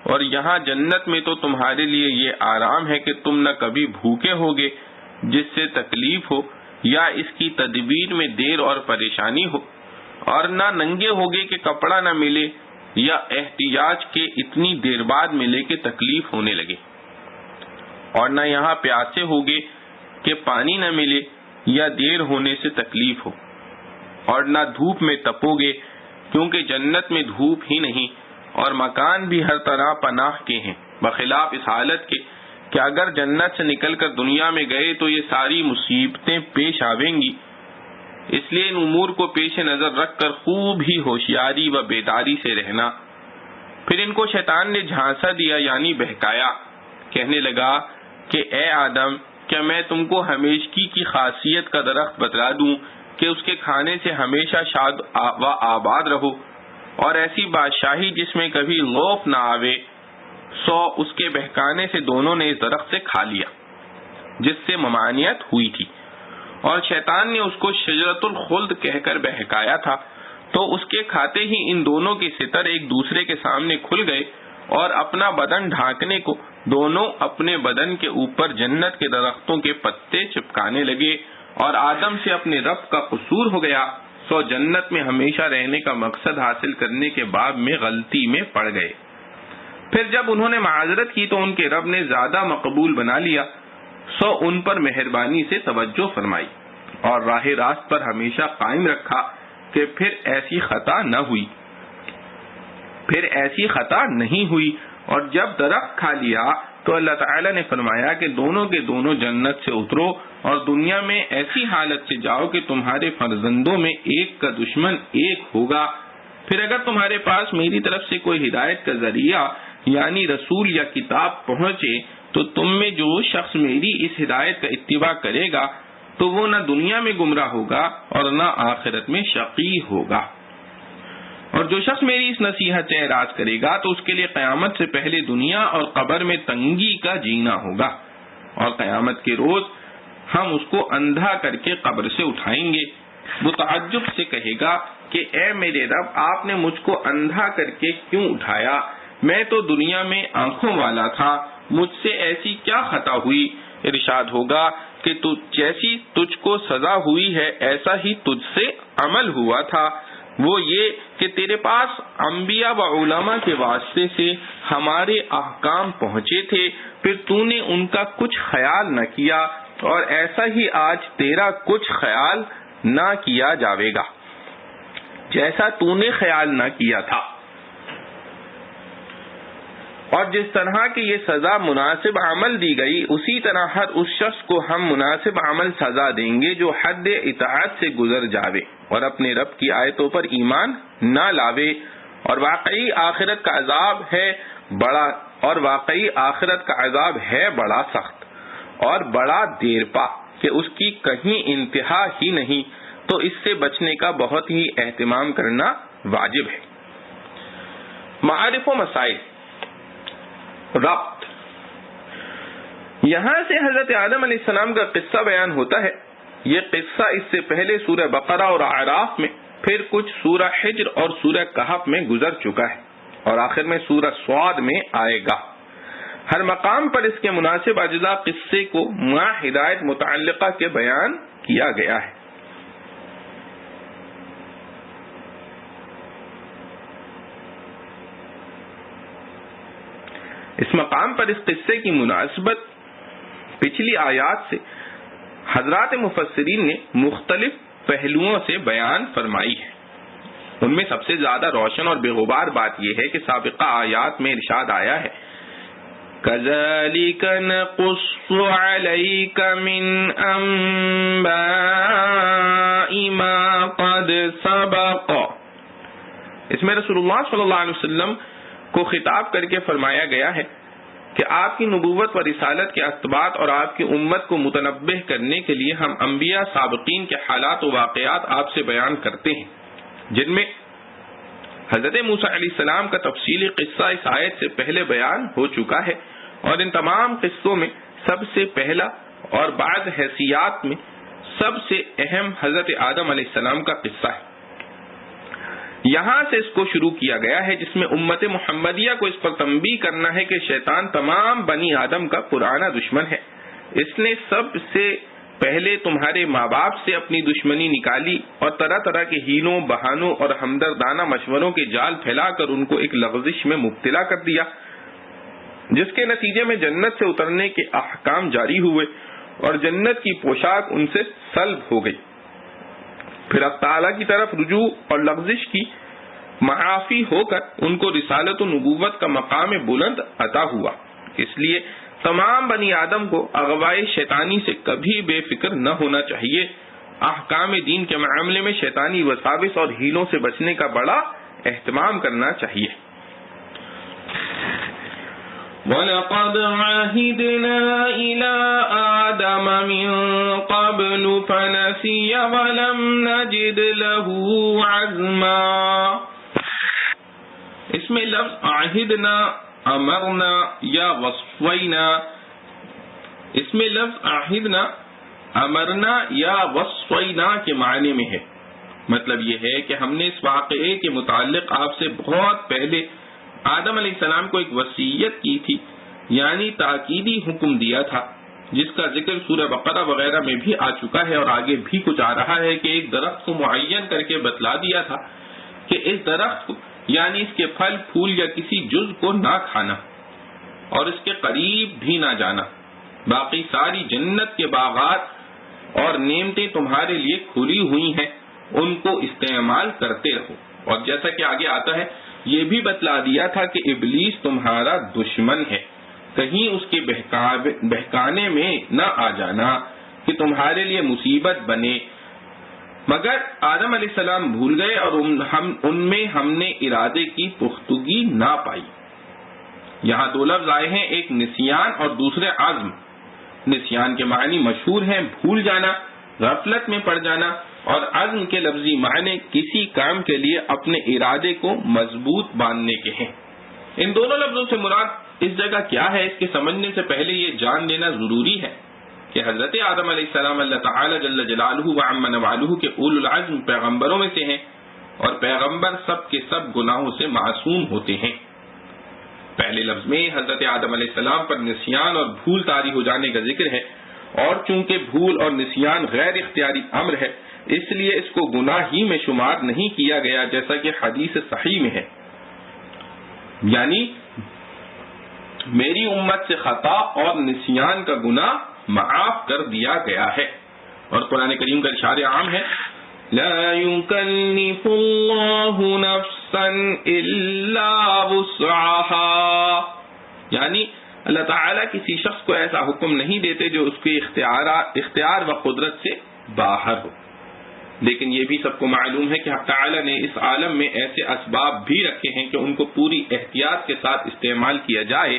اور یہاں جنت میں تو تمہارے لیے یہ آرام ہے کہ تم نہ کبھی بھوکے ہوگے جس سے تکلیف ہو یا اس کی تدبیر میں دیر اور پریشانی ہو، اور نہ ننگے ہوگے کہ کپڑا نہ ملے یا احتیاج کے اتنی دیر بعد ملے کہ تکلیف ہونے لگے، اور نہ یہاں پیاسے ہوگے کہ پانی نہ ملے یا دیر ہونے سے تکلیف ہو، اور نہ دھوپ میں تپو گے کیونکہ جنت میں دھوپ ہی نہیں، اور مکان بھی ہر طرح پناہ کے ہیں، بخلاف اس حالت کے کہ اگر جنت سے نکل کر دنیا میں گئے تو یہ ساری مصیبتیں پیش آویں گی۔ اس لیے ان امور کو پیش نظر رکھ کر خوب ہی ہوشیاری و بیداری سے رہنا۔ پھر ان کو شیطان نے جھانسا دیا یعنی بہکایا، کہنے لگا کہ اے آدم، کیا میں تم کو ہمیشگی کی خاصیت کا درخت بتلا دوں کہ اس کے کھانے سے ہمیشہ شاد و آباد رہو، اور ایسی بادشاہی جس میں کبھی خوف نہ آوے؟ سو اس کے بہکانے سے دونوں نے اس درخت سے کھا لیا جس سے ممانعت ہوئی تھی، اور شیطان نے اس کو شجرۃ الخلد کہہ کر بہکایا تھا، تو اس کے کھاتے ہی ان دونوں کے ستر ایک دوسرے کے سامنے کھل گئے، اور اپنا بدن ڈھانکنے کو دونوں اپنے بدن کے اوپر جنت کے درختوں کے پتے چپکانے لگے، اور آدم سے اپنے رب کا قصور ہو گیا، سو جنت میں ہمیشہ رہنے کا مقصد حاصل کرنے کے باب میں غلطی میں پڑ گئے۔ پھر جب انہوں نے معذرت کی تو ان کے رب نے زیادہ مقبول بنا لیا، سو ان پر مہربانی سے توجہ فرمائی اور راہ راست پر ہمیشہ قائم رکھا کہ پھر ایسی خطا نہیں ہوئی۔ اور جب درخت کھا لیا تو اللہ تعالی نے فرمایا کہ دونوں کے دونوں جنت سے اترو اور دنیا میں ایسی حالت سے جاؤ کہ تمہارے فرزندوں میں ایک کا دشمن ایک ہوگا، پھر اگر تمہارے پاس میری طرف سے کوئی ہدایت کا ذریعہ یعنی رسول یا کتاب پہنچے تو تم میں جو شخص میری اس ہدایت کا اتباع کرے گا تو وہ نہ دنیا میں گمراہ ہوگا اور نہ آخرت میں شقی ہوگا، اور جو شخص میری اس نصیحت سے اعراض کرے گا تو اس کے لیے قیامت سے پہلے دنیا اور قبر میں تنگی کا جینا ہوگا، اور قیامت کے روز ہم اس کو اندھا کر کے قبر سے اٹھائیں گے۔ وہ تعجب سے کہے گا کہ اے میرے رب، آپ نے مجھ کو اندھا کر کے کیوں اٹھایا؟ میں تو دنیا میں آنکھوں والا تھا، مجھ سے ایسی کیا خطا ہوئی؟ ارشاد ہوگا کہ جیسی تجھ کو سزا ہوئی ہے ایسا ہی تجھ سے عمل ہوا تھا، وہ یہ کہ تیرے پاس انبیاء و علماء کے واسطے سے ہمارے احکام پہنچے تھے، پھر تو نے ان کا کچھ خیال نہ کیا، اور ایسا ہی آج تیرا کچھ خیال نہ کیا جاوے گا جیسا تو نے خیال نہ کیا تھا۔ اور جس طرح کہ یہ سزا مناسب عمل دی گئی اسی طرح ہر اس شخص کو ہم مناسب عمل سزا دیں گے جو حد اطاعت سے گزر جاوے اور اپنے رب کی آیتوں پر ایمان نہ لاوے، اور واقعی آخرت کا عذاب ہے بڑا سخت اور بڑا دیر پا کہ اس کی کہیں انتہا ہی نہیں، تو اس سے بچنے کا بہت ہی اہتمام کرنا واجب ہے۔ معارف و مسائل ربط، یہاں سے حضرت آدم علیہ السلام کا قصہ بیان ہوتا ہے۔ یہ قصہ اس سے پہلے سورہ بقرہ اور اعراف میں، پھر کچھ سورہ حجر اور سورہ کہف میں گزر چکا ہے، اور آخر میں سورہ صاد میں آئے گا۔ ہر مقام پر اس کے مناسب اجزاء قصے کو مع ہدایت متعلقہ کے بیان کیا گیا ہے۔ اس مقام پر اس قصے کی مناسبت پچھلی آیات سے حضرات مفسرین نے مختلف پہلوؤں سے بیان فرمائی ہے۔ ان میں سب سے زیادہ روشن اور بے غبار بات یہ ہے کہ سابقہ آیات میں ارشاد آیا ہے كَذَلِكَ نَقُصُّ عَلَيْكَ مِنْ أَنْبَاءِ مَا قَدْ سَبَقَ۔ اس میں رسول اللہ صلی اللہ علیہ وسلم کو خطاب کر کے فرمایا گیا ہے کہ آپ کی نبوت و رسالت کے اثبات اور آپ کی امت کو متنبہ کرنے کے لیے ہم انبیاء سابقین کے حالات و واقعات آپ سے بیان کرتے ہیں، جن میں حضرت موسیٰ علیہ السلام کا تفصیلی قصہ اس آیت سے پہلے بیان ہو چکا ہے، اور ان تمام قصوں میں سب سے پہلا اور بعض حیثیات میں سب سے اہم حضرت آدم علیہ السلام کا قصہ ہے۔ یہاں سے اس کو شروع کیا گیا ہے، جس میں امت محمدیہ کو اس پر تنبیہ کرنا ہے کہ شیطان تمام بنی آدم کا پرانا دشمن ہے۔ اس نے سب سے پہلے تمہارے ماں باپ سے اپنی دشمنی نکالی اور طرح طرح کے ہیلوں، بہانوں اور ہمدردانہ مشوروں کے جال پھیلا کر ان کو ایک لغزش میں مبتلا کر دیا، جس کے نتیجے میں جنت سے اترنے کے احکام جاری ہوئے اور جنت کی پوشاک ان سے سلب ہو گئی۔ پھر اب تعالیٰ کی طرف رجوع اور لغزش کی معافی ہو کر ان کو رسالت و نبوت کا مقام بلند عطا ہوا۔ اس لیے تمام بنی آدم کو اغوائے شیطانی سے کبھی بے فکر نہ ہونا چاہیے۔ احکام دین کے معاملے میں شیطانی وساوس اور ہیلوں سے بچنے کا بڑا اہتمام کرنا چاہیے۔ وَلَقَدْ عَهِدْنَا إِلَىٰ آدَمَ مِن قَبْلُ فَنَسِيَ وَلَمْ نَجِدْ لَهُ عَزْمًا۔ اس میں لفظ عہدنا، امرنا یا وصفینا، اس میں لفظ عہدنا، امرنا یا وصفینا کے معنی میں ہے۔ مطلب یہ ہے کہ ہم نے اس واقعے کے متعلق آپ سے بہت پہلے آدم علیہ السلام کو ایک وصیت کی تھی، یعنی تاکیدی حکم دیا تھا، جس کا ذکر سورہ بقرہ وغیرہ میں بھی آ چکا ہے اور آگے بھی کچھ آ رہا ہے، کہ ایک درخت کو معین کر کے بتلا دیا تھا کہ اس درخت کو، یعنی اس کے پھل پھول یا کسی جز کو نہ کھانا اور اس کے قریب بھی نہ جانا، باقی ساری جنت کے باغات اور نعمتیں تمہارے لیے کھلی ہوئی ہیں، ان کو استعمال کرتے رہو۔ اور جیسا کہ آگے آتا ہے، یہ بھی بتلا دیا تھا کہ ابلیس تمہارا دشمن ہے، کہیں اس کے بہکانے میں نہ آ جانا کہ تمہارے لیے مصیبت بنے، مگر آدم علیہ السلام بھول گئے اور ان میں ہم نے ارادے کی پختگی نہ پائی۔ یہاں دو لفظ آئے ہیں، ایک نسیان اور دوسرے عزم۔ نسیان کے معنی مشہور ہیں، بھول جانا، غفلت میں پڑ جانا، اور عزم کے لفظی معنی کسی کام کے لیے اپنے ارادے کو مضبوط باندھنے کے ہیں۔ ان دونوں لفظوں سے مراد اس جگہ کیا ہے، اس کے سمجھنے سے پہلے یہ جان لینا ضروری ہے کہ حضرت آدم علیہ السلام اللہ تعالی جل جلالہ وعم نوالہ کے اولو العزم پیغمبروں میں سے ہیں، اور پیغمبر سب کے سب گناہوں سے معصوم ہوتے ہیں۔ پہلے لفظ میں حضرت آدم علیہ السلام پر نسیان اور بھول طاری ہو جانے کا ذکر ہے، اور چونکہ بھول اور نسیان غیر اختیاری امر ہے، اس لیے اس کو گناہ ہی میں شمار نہیں کیا گیا، جیسا کہ حدیث صحیح میں ہے، یعنی میری امت سے خطا اور نسیان کا گناہ معاف کر دیا گیا ہے۔ اور قرآن کریم کا ارشاد عام ہے، لا يكلف الله نفسا الا وسعها، یعنی اللہ تعالیٰ کسی شخص کو ایسا حکم نہیں دیتے جو اس کے اختیار و قدرت سے باہر ہو۔ لیکن یہ بھی سب کو معلوم ہے کہ حق تعالیٰ نے اس عالم میں ایسے اسباب بھی رکھے ہیں کہ ان کو پوری احتیاط کے ساتھ استعمال کیا جائے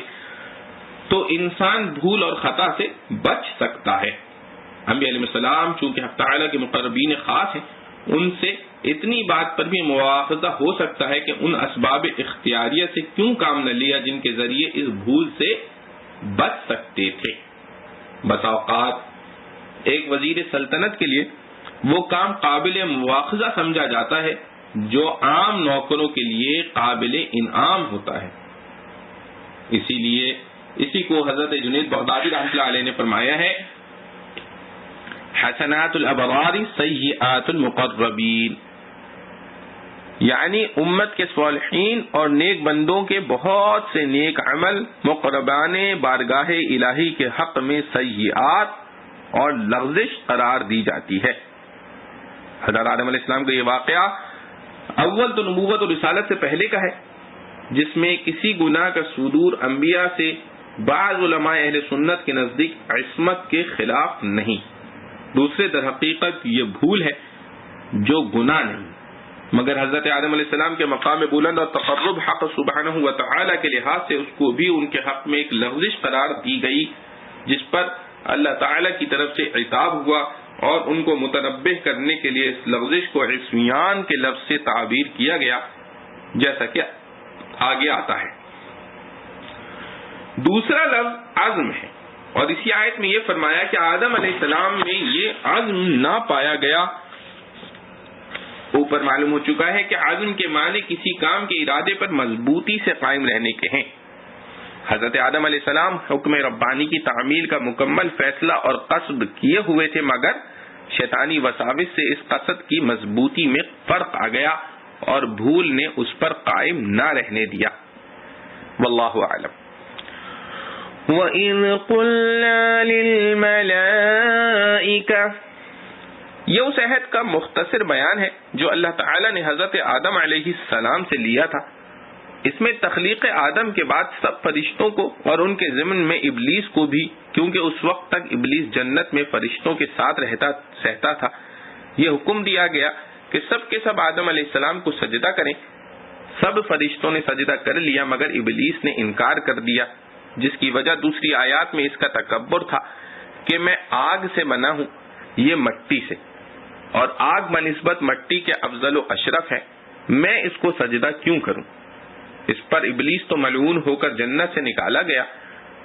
تو انسان بھول اور خطا سے بچ سکتا ہے۔ انبیاء علیہ السلام چونکہ حق تعالیٰ کے مقربین خاص ہیں، ان سے اتنی بات پر بھی مواخذہ ہو سکتا ہے کہ ان اسباب اختیاریہ سے کیوں کام نہ لیا جن کے ذریعے اس بھول سے بچ سکتے تھے۔ بس اوقات ایک وزیر سلطنت کے لیے وہ کام قابل مواخذہ سمجھا جاتا ہے جو عام نوکروں کے لیے قابل انعام ہوتا ہے۔ اسی لیے اسی کو حضرت جنید بغدادی رحمۃ اللہ علیہ نے فرمایا ہے، حسنات الابرار سیئات المقربین، یعنی امت کے صالحین اور نیک بندوں کے بہت سے نیک عمل مقربان بارگاہ الہی کے حق میں سیئات اور لغزش قرار دی جاتی ہے۔ حضرت آدم علیہ السلام کا یہ واقعہ اول تو نبوت اور رسالت سے پہلے کا ہے، جس میں کسی گناہ کا صدور انبیاء سے بعض علماء اہل سنت کے نزدیک عصمت کے خلاف نہیں، دوسرے در حقیقت یہ بھول ہے جو گناہ نہیں، مگر حضرت آدم علیہ السلام کے مقام بلند اور تقرب حق سبحانہ و تعالی کے لحاظ سے اس کو بھی ان کے حق میں ایک لغزش قرار دی گئی، جس پر اللہ تعالی کی طرف سے عتاب ہوا، اور ان کو متنبہ کرنے کے لیے اس لغزش کو عصیان کے لفظ سے تعبیر کیا گیا، جیسا کہ آگے آتا ہے۔ دوسرا لفظ عزم ہے، اور اسی آیت میں یہ فرمایا کہ آدم علیہ السلام میں یہ عزم نہ پایا گیا، اوپر معلوم ہو چکا ہے کہ عزم کے معنی کسی کام کے ارادے پر مضبوطی سے قائم رہنے کے ہیں۔ حضرت آدم علیہ السلام حکم ربانی کی تعمیل کا مکمل فیصلہ اور قصد کیے ہوئے تھے، مگر شیطانی وساوس سے اس قصد کی مضبوطی میں فرق آ گیا اور بھول نے اس پر قائم نہ رہنے دیا۔ واللہ اعلم۔ وَإِذْ قُلْنَا لِلْمَلَائِكَةِ، یہ اس عہد کا مختصر بیان ہے جو اللہ تعالی نے حضرت آدم علیہ السلام سے لیا تھا۔ اس میں تخلیق آدم کے بعد سب فرشتوں کو اور ان کے ضمن میں ابلیس کو بھی، کیونکہ اس وقت تک ابلیس جنت میں فرشتوں کے ساتھ رہتا تھا، یہ حکم دیا گیا کہ سب کے سب آدم علیہ السلام کو سجدہ کریں۔ سب فرشتوں نے سجدہ کر لیا مگر ابلیس نے انکار کر دیا، جس کی وجہ دوسری آیات میں اس کا تکبر تھا کہ میں آگ سے بنا ہوں، یہ مٹی سے، اور آگ بنسبت مٹی کے افضل و اشرف ہے، میں اس کو سجدہ کیوں کروں؟ اس پر ابلیس تو ملعون ہو کر جنت سے نکالا گیا۔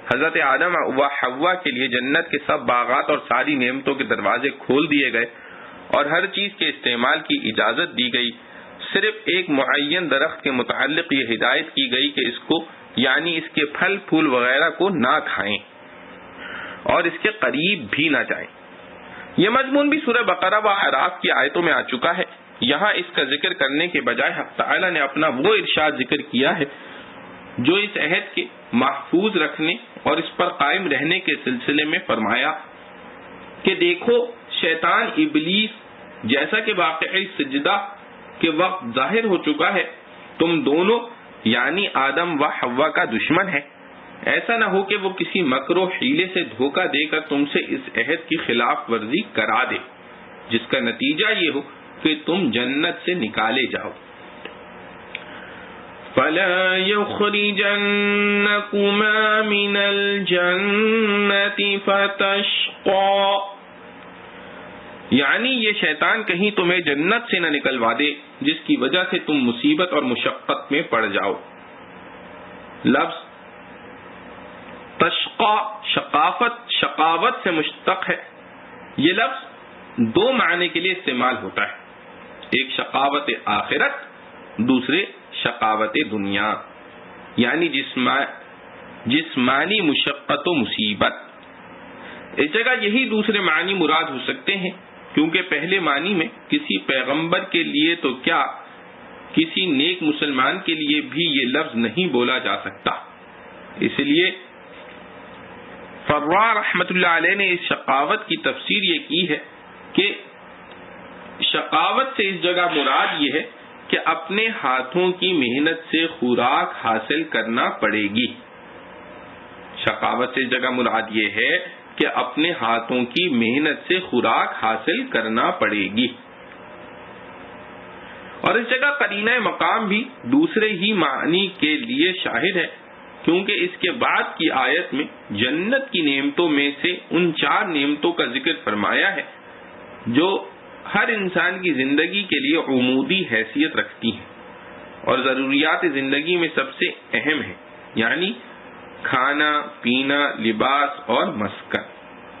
حضرت آدم و حوا کے لیے جنت کے سب باغات اور ساری نعمتوں کے دروازے کھول دیے گئے اور ہر چیز کے استعمال کی اجازت دی گئی، صرف ایک معین درخت کے متعلق یہ ہدایت کی گئی کہ اس کو، یعنی اس کے پھل پھول وغیرہ کو نہ کھائیں اور اس کے قریب بھی نہ جائیں۔ یہ مضمون بھی سورہ بقرہ و اعراف کی آیتوں میں آ چکا ہے۔ یہاں اس کا ذکر کرنے کے بجائے حق تعالی نے اپنا وہ ارشاد ذکر کیا ہے جو اس عہد کے محفوظ رکھنے اور اس پر قائم رہنے کے سلسلے میں فرمایا کہ دیکھو شیطان ابلیس جیسا کہ واقعی سجدہ کے وقت ظاہر ہو چکا ہے، تم دونوں یعنی آدم و حوا کا دشمن ہے۔ ایسا نہ ہو کہ وہ کسی مکر و حیلے سے دھوکہ دے کر تم سے اس عہد کی خلاف ورزی کرا دے، جس کا نتیجہ یہ ہو کہ تم جنت سے نکالے جاؤ۔ فَلَا يُخْرِجَنَّكُمَا مِنَ الْجَنَّةِ فَتَشْقَى، یعنی یہ شیطان کہیں تمہیں جنت سے نہ نکلوا دے جس کی وجہ سے تم مصیبت اور مشقت میں پڑ جاؤ۔ لفظ تشقا شقاوت سے مشتق ہے۔ یہ لفظ دو معنی کے لیے استعمال ہوتا ہے، ایک شقاوت آخرت، دوسرے شقاوت دنیا، یعنی جسمانی مشقت و مصیبت۔ اس جگہ یہی دوسرے معنی مراد ہو سکتے ہیں، کیونکہ پہلے معنی میں کسی پیغمبر کے لیے تو کیا کسی نیک مسلمان کے لیے بھی یہ لفظ نہیں بولا جا سکتا۔ اس لیے فرا رحمت اللہ علیہ نے اس شقاوت کی تفسیر یہ کی ہے کہ شقاوت سے اس جگہ مراد یہ ہے کہ اپنے ہاتھوں کی محنت سے خوراک حاصل کرنا پڑے گی۔ شقاوت سے اس جگہ مراد یہ ہے کہ اپنے ہاتھوں کی محنت سے خوراک حاصل کرنا پڑے گی۔ اور اس جگہ قرینہ مقام بھی دوسرے ہی معنی کے لیے شاہد ہے، کیونکہ اس کے بعد کی آیت میں جنت کی نعمتوں میں سے ان 4 نعمتوں کا ذکر فرمایا ہے جو ہر انسان کی زندگی کے لیے عمودی حیثیت رکھتی ہیں اور ضروریات زندگی میں سب سے اہم ہیں، یعنی کھانا، پینا، لباس اور مسکن۔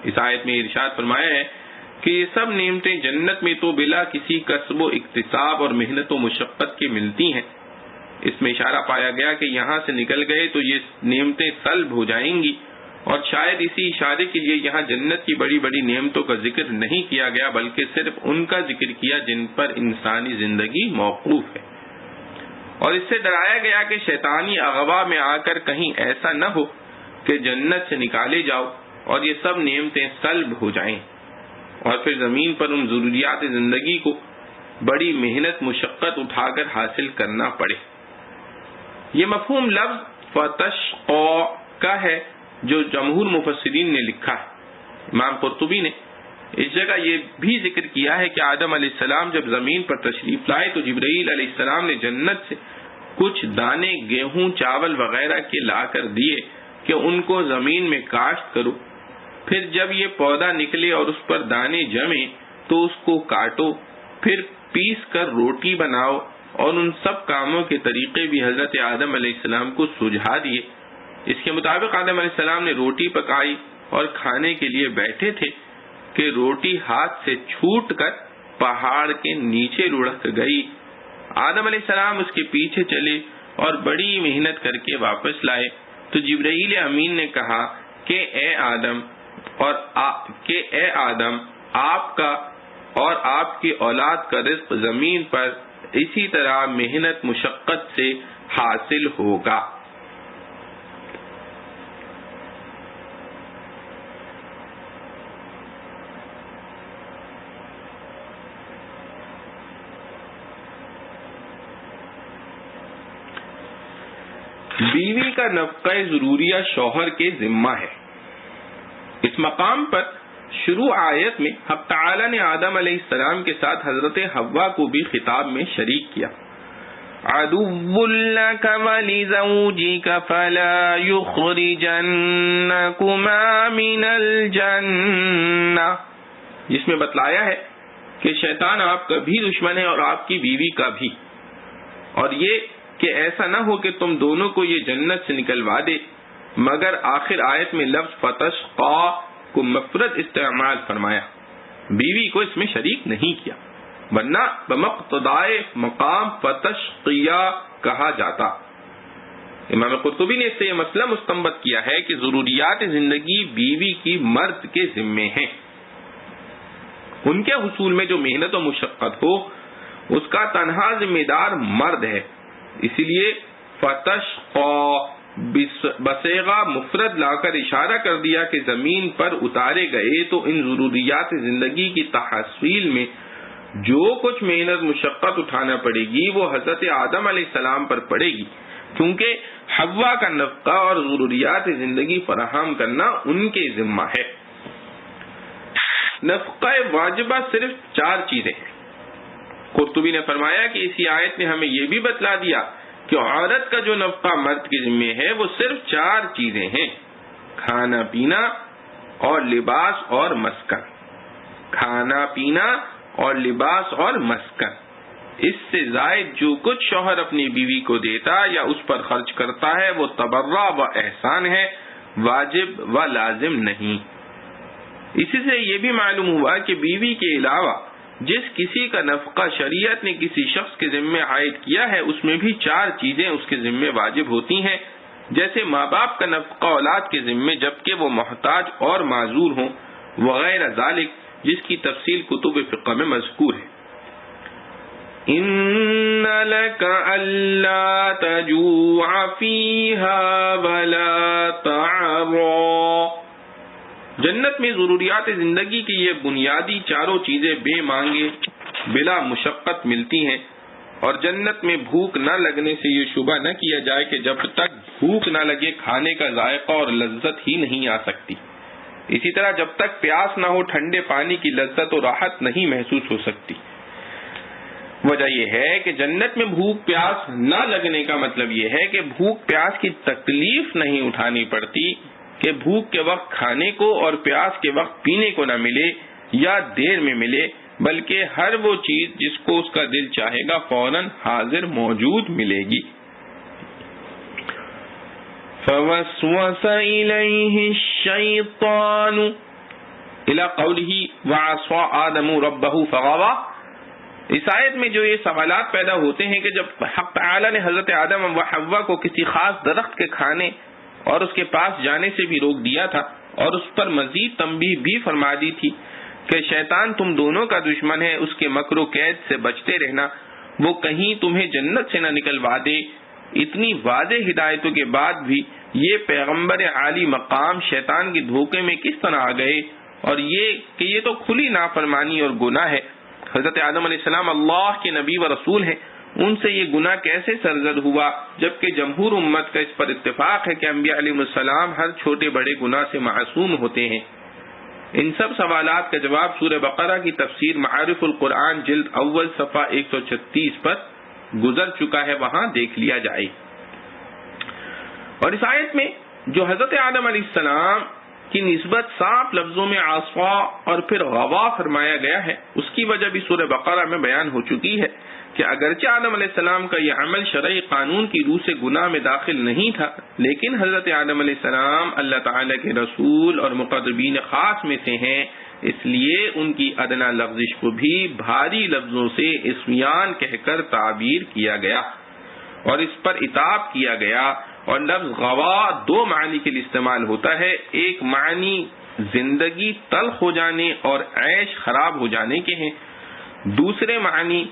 اس آیت میں ارشاد فرمایا ہے کہ یہ سب نعمتیں جنت میں تو بلا کسی کسب و اکتساب اور محنت و مشقت کے ملتی ہیں۔ اس میں اشارہ پایا گیا کہ یہاں سے نکل گئے تو یہ نعمتیں سلب ہو جائیں گی، اور شاید اسی اشارے کے لیے یہاں جنت کی بڑی بڑی نعمتوں کا ذکر نہیں کیا گیا، بلکہ صرف ان کا ذکر کیا جن پر انسانی زندگی موقوف ہے، اور اس سے ڈرایا گیا کہ شیطانی اغوا میں آ کر کہیں ایسا نہ ہو کہ جنت سے نکالے جاؤ اور یہ سب نعمتیں سلب ہو جائیں اور پھر زمین پر ان ضروریات زندگی کو بڑی محنت مشقت اٹھا کر حاصل کرنا پڑے۔ یہ مفہوم لفظ فتشقا کا ہے جو جمہور مفسرین نے لکھا ہے۔ امام قرطبی نے اس جگہ یہ بھی ذکر کیا ہے کہ آدم علیہ السلام جب زمین پر تشریف لائے تو جبرائیل علیہ السلام نے جنت سے کچھ دانے گیہوں، چاول وغیرہ کے لا کر دیے کہ ان کو زمین میں کاشت کرو، پھر جب یہ پودا نکلے اور اس پر دانے جمے تو اس کو کاٹو، پھر پیس کر روٹی بناؤ، اور ان سب کاموں کے طریقے بھی حضرت آدم علیہ السلام کو سجھا دیے۔ اس کے مطابق آدم علیہ السلام نے روٹی پکائی اور کھانے کے لیے بیٹھے تھے کہ روٹی ہاتھ سے چھوٹ کر پہاڑ کے نیچے لڑک گئی۔ آدم علیہ السلام اس کے پیچھے چلے اور بڑی محنت کر کے واپس لائے تو جبرائیل امین نے کہا کہ اے آدم آپ کا اور آپ کی اولاد کا رزق زمین پر اسی طرح محنت مشقت سے حاصل ہوگا۔ بیوی کا نفقہ ضروریہ شوہر کے ذمہ ہے۔ اس مقام پر شروع آیت میں حق تعالی نے آدم علیہ السلام کے ساتھ حضرت حوا کو بھی خطاب میں شریک کیا۔ عدو لک ولزوجک فلا یخرجنکما من الجنہ، جس میں بتلایا ہے کہ شیطان آپ کا بھی دشمن ہے اور آپ کی بیوی کا بھی، اور یہ کہ ایسا نہ ہو کہ تم دونوں کو یہ جنت سے نکلوا دے، مگر آخر آیت میں لفظ فتشقا کو مفرد استعمال فرمایا، بیوی کو اس میں شریک نہیں کیا، ورنہ بمقتضائے مقام فتشقیہ کہا جاتا۔ امام قرطبی نے اس سے یہ مسئلہ مستنبط کیا ہے کہ ضروریات زندگی بیوی کی مرد کے ذمے ہیں، ان کے حصول میں جو محنت و مشقت ہو اس کا تنہا ذمہ دار مرد ہے، اسی لیے فتشقا بصیغہ مفرد لا کر اشارہ کر دیا کہ زمین پر اتارے گئے تو ان ضروریات زندگی کی تحصیل میں جو کچھ محنت مشقت اٹھانا پڑے گی وہ حضرت آدم علیہ السلام پر پڑے گی، کیونکہ حوا کا نفقہ اور ضروریات زندگی فراہم کرنا ان کے ذمہ ہے۔ نفقہ واجبہ صرف 4 چیزیں ہیں۔ قرطبی نے فرمایا کہ اسی آیت نے ہمیں یہ بھی بتلا دیا کہ عورت کا جو نفقہ مرد کے ذمہ ہے وہ صرف 4 چیزیں ہیں: کھانا پینا اور لباس اور مسکن، کھانا پینا اور لباس اور مسکن۔ اس سے زائد جو کچھ شوہر اپنی بیوی کو دیتا یا اس پر خرچ کرتا ہے وہ تبرع و احسان ہے، واجب و لازم نہیں۔ اسی سے یہ بھی معلوم ہوا کہ بیوی کے علاوہ جس کسی کا نفقہ شریعت نے کسی شخص کے ذمے عائد کیا ہے اس میں بھی 4 چیزیں اس کے ذمے واجب ہوتی ہیں، جیسے ماں باپ کا نفقہ اولاد کے ذمے جبکہ وہ محتاج اور معذور ہوں، وغیرہ ذالک، جس کی تفصیل کتب فقہ میں مذکور ہے۔ ان لک الا تجوع فیہا ولا تعرا، جنت میں ضروریات زندگی کی یہ بنیادی 4 چیزیں بے مانگے بلا مشقت ملتی ہیں، اور جنت میں بھوک نہ لگنے سے یہ شبہ نہ کیا جائے کہ جب تک بھوک نہ لگے کھانے کا ذائقہ اور لذت ہی نہیں آ سکتی۔ اسی طرح جب تک پیاس نہ ہو ٹھنڈے پانی کی لذت و راحت نہیں محسوس ہو سکتی۔ وجہ یہ ہے کہ جنت میں بھوک پیاس نہ لگنے کا مطلب یہ ہے کہ بھوک پیاس کی تکلیف نہیں اٹھانی پڑتی، کہ بھوک کے وقت کھانے کو اور پیاس کے وقت پینے کو نہ ملے یا دیر میں ملے، بلکہ ہر وہ چیز جس کو اس کا دل چاہے گا فوراً حاضر موجود ملے گی۔ فوسوس الیہ الشیطان الی قولہ وعصى آدم ربہ فغوى، اس آیت میں جو یہ سوالات پیدا ہوتے ہیں کہ جب حق تعالی نے حضرت آدم و حوا کو کسی خاص درخت کے کھانے اور اس کے پاس جانے سے بھی روک دیا تھا اور اس پر مزید تنبیہ بھی فرما دی تھی کہ شیطان تم دونوں کا دشمن ہے، اس کے مکر و قید سے بچتے رہنا، وہ کہیں تمہیں جنت سے نہ نکلوا دے، اتنی واضح ہدایتوں کے بعد بھی یہ پیغمبر عالی مقام شیطان کے دھوکے میں کس طرح آ گئے، اور یہ کہ یہ تو کھلی نافرمانی اور گناہ ہے۔ حضرت آدم علیہ السلام اللہ کے نبی و رسول ہیں، ان سے یہ گناہ کیسے سرزد ہوا، جبکہ جمہور امت کا اس پر اتفاق ہے کہ انبیاء علیہ السلام ہر چھوٹے بڑے گناہ سے معصوم ہوتے ہیں۔ ان سب سوالات کا جواب سورہ بقرہ کی تفسیر معارف القرآن جلد اول صفحہ 136 پر گزر چکا ہے، وہاں دیکھ لیا جائے۔ اور اس آیت میں جو حضرت آدم علیہ السلام کی نسبت صاف لفظوں میں عصا اور پھر غوا فرمایا گیا ہے، اس کی وجہ بھی سورہ بقرہ میں بیان ہو چکی ہے کہ اگرچہ آدم علیہ السلام کا یہ عمل شرعی قانون کی روح سے گناہ میں داخل نہیں تھا، لیکن حضرت آدم علیہ السلام اللہ تعالی کے رسول اور مقربین خاص میں سے ہیں، اس لیے ان کی ادنا لغزش کو بھی بھاری لفظوں سے عصیان کہہ کر تعبیر کیا گیا اور اس پر عتاب کیا گیا۔ اور لفظ غوا دو معنی کے لیے استعمال ہوتا ہے، ایک معنی زندگی تلخ ہو جانے اور عیش خراب ہو جانے کے ہیں، دوسرے معنی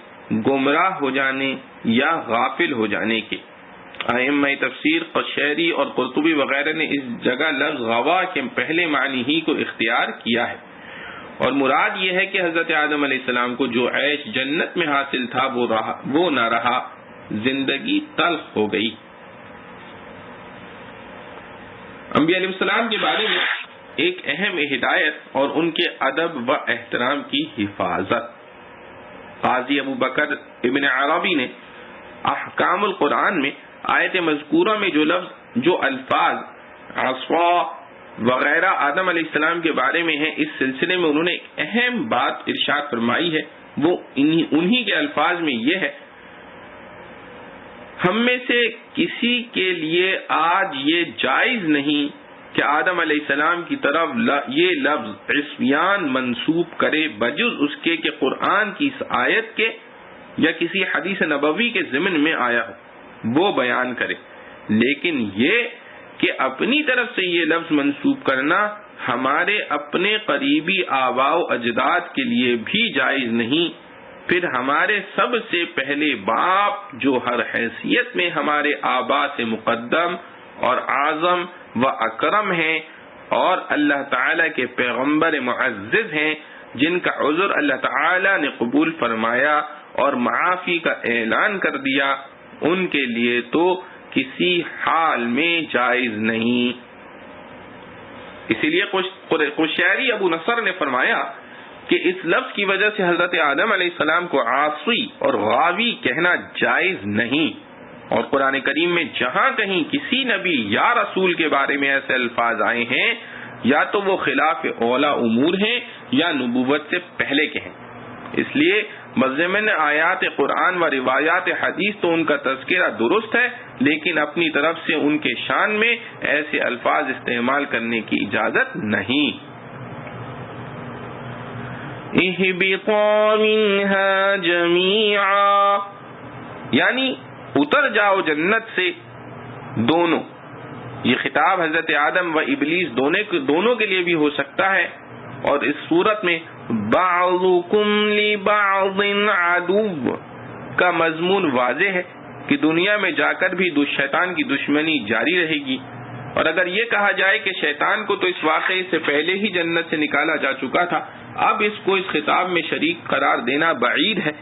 گمراہ ہو جانے یا غافل ہو جانے کے۔ ائمہ تفسیر قشیری اور قرطبی وغیرہ نے اس جگہ لفظ غوا کے پہلے معنی ہی کو اختیار کیا ہے، اور مراد یہ ہے کہ حضرت آدم علیہ السلام کو جو عیش جنت میں حاصل تھا وہ نہ رہا، زندگی تلخ ہو گئی۔ انبیاء علیہ السلام کے بارے میں ایک اہم ہدایت اور ان کے ادب و احترام کی حفاظت۔ قاضی ابو بکر ابن عربی نے احکام القرآن میں آیت مذکورہ میں جو الفاظ عصا وغیرہ آدم علیہ السلام کے بارے میں ہیں، اس سلسلے میں انہوں نے ایک اہم بات ارشاد فرمائی ہے، وہ انہی کے الفاظ میں یہ ہے، ہم میں سے کسی کے لیے آج یہ جائز نہیں کہ آدم علیہ السلام کی طرف یہ لفظ عصیان منسوب کرے بجز اس کے کہ قرآن کی اس آیت کے یا کسی حدیث نبوی کے ضمن میں آیا ہو وہ بیان کرے، لیکن یہ کہ اپنی طرف سے یہ لفظ منسوب کرنا ہمارے اپنے قریبی آباء و اجداد کے لیے بھی جائز نہیں، پھر ہمارے سب سے پہلے باپ جو ہر حیثیت میں ہمارے آباء سے مقدم اور اعظم و اکرم ہیں اور اللہ تعالی کے پیغمبر معزز ہیں، جن کا عذر اللہ تعالی نے قبول فرمایا اور معافی کا اعلان کر دیا، ان کے لیے تو کسی حال میں جائز نہیں۔ اسی لیے قشیری ابو نصر نے فرمایا کہ اس لفظ کی وجہ سے حضرت آدم علیہ السلام کو عاصی اور غاوی کہنا جائز نہیں، اور قرآن کریم میں جہاں کہیں کسی نبی یا رسول کے بارے میں ایسے الفاظ آئے ہیں، یا تو وہ خلاف اولا امور ہیں یا نبوت سے پہلے کے ہیں۔ اس لیے مضمن آیات قرآن و روایات حدیث تو ان کا تذکرہ درست ہے، لیکن اپنی طرف سے ان کے شان میں ایسے الفاظ استعمال کرنے کی اجازت نہیں۔ اہبطوا منہا جمیعا، یعنی اتر جاؤ جنت سے دونوں۔ یہ خطاب حضرت آدم و ابلیس دونوں کے لیے بھی ہو سکتا ہے، اور اس صورت میں بعضکم لبعض عدو کا مضمون واضح ہے کہ دنیا میں جا کر بھی شیطان کی دشمنی جاری رہے گی، اور اگر یہ کہا جائے کہ شیطان کو تو اس واقعے سے پہلے ہی جنت سے نکالا جا چکا تھا، اب اس کو اس خطاب میں شریک قرار دینا بعید ہے،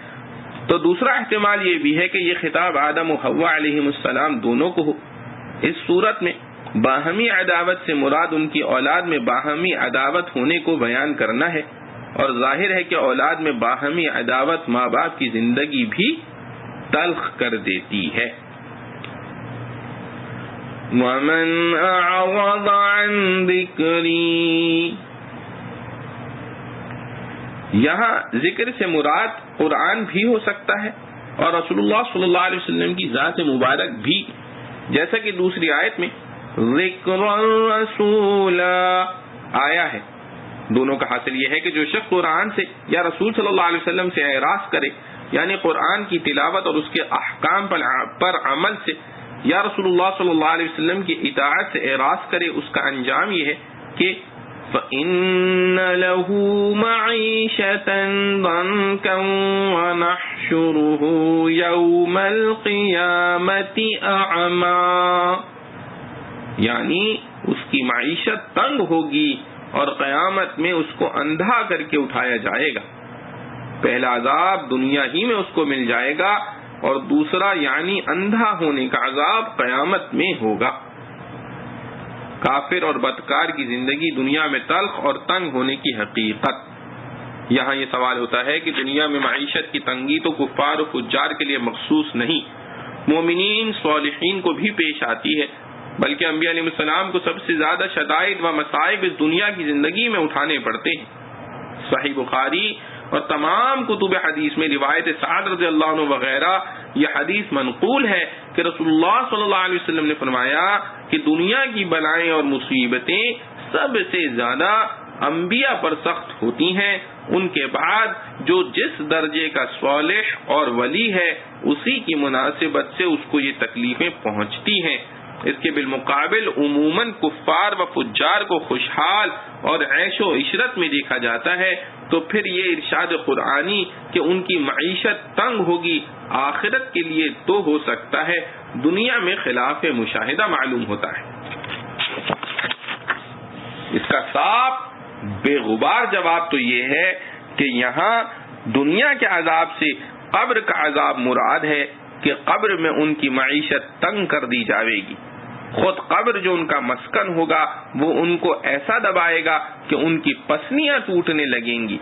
تو دوسرا احتمال یہ بھی ہے کہ یہ خطاب آدم و حوا علیہم السلام دونوں کو ہو۔ اس صورت میں باہمی عداوت سے مراد ان کی اولاد میں باہمی عداوت ہونے کو بیان کرنا ہے، اور ظاہر ہے کہ اولاد میں باہمی عداوت ماں باپ کی زندگی بھی تلخ کر دیتی ہے۔ وَمَنْ أَعْرَضَ عَنْ ذِكْرِي، یہاں ذکر سے مراد قرآن بھی ہو سکتا ہے اور رسول اللہ صلی اللہ علیہ وسلم کی ذات مبارک بھی، جیسا کہ دوسری آیت میں ذکر الرسول آیا ہے۔ دونوں کا حاصل یہ ہے کہ جو شخص قرآن سے یا رسول صلی اللہ علیہ وسلم سے اعراض کرے، یعنی قرآن کی تلاوت اور اس کے احکام پر عمل سے یا رسول اللہ صلی اللہ علیہ وسلم کی اطاعت سے اعراض کرے، اس کا انجام یہ ہے کہ فَإِنَّ لَهُ مَعِيشَةً ضَنكًا وَنَحْشُرُهُ يَوْمَ الْقِيَامَةِ أَعْمَى، یعنی اس کی معیشت تنگ ہوگی اور قیامت میں اس کو اندھا کر کے اٹھایا جائے گا۔ پہلا عذاب دنیا ہی میں اس کو مل جائے گا، اور دوسرا یعنی اندھا ہونے کا عذاب قیامت میں ہوگا۔ کافر اور بدکار کی زندگی دنیا میں تلخ اور تنگ ہونے کی حقیقت۔ یہاں یہ سوال ہوتا ہے کہ دنیا میں معیشت کی تنگی تو کفار و فجار کے لیے مخصوص نہیں، مومنین صالحین کو بھی پیش آتی ہے، بلکہ انبیاء علیہ السلام کو سب سے زیادہ شدائد و مصائب اس دنیا کی زندگی میں اٹھانے پڑتے ہیں۔ صحیح بخاری اور تمام کتب حدیث میں روایت سعد رضی اللہ عنہ وغیرہ یہ حدیث منقول ہے کہ رسول اللہ صلی اللہ علیہ وسلم نے فرمایا کہ دنیا کی بلائیں اور مصیبتیں سب سے زیادہ انبیاء پر سخت ہوتی ہیں، ان کے بعد جو جس درجے کا صالح اور ولی ہے اسی کی مناسبت سے اس کو یہ تکلیفیں پہنچتی ہیں۔ اس کے بالمقابل عموماً کفار و فجار کو خوشحال اور عیش و عشرت میں دیکھا جاتا ہے، تو پھر یہ ارشاد قرآنی کہ ان کی معیشت تنگ ہوگی آخرت کے لیے تو ہو سکتا ہے، دنیا میں خلاف مشاہدہ معلوم ہوتا ہے۔ اس کا صاف بے غبار جواب تو یہ ہے کہ یہاں دنیا کے عذاب سے قبر کا عذاب مراد ہے کہ قبر میں ان کی معیشت تنگ کر دی جائے گی۔ خود قبر جو ان کا مسکن ہوگا وہ ان کو ایسا دبائے گا کہ ان کی پسلیاں ٹوٹنے لگیں گی،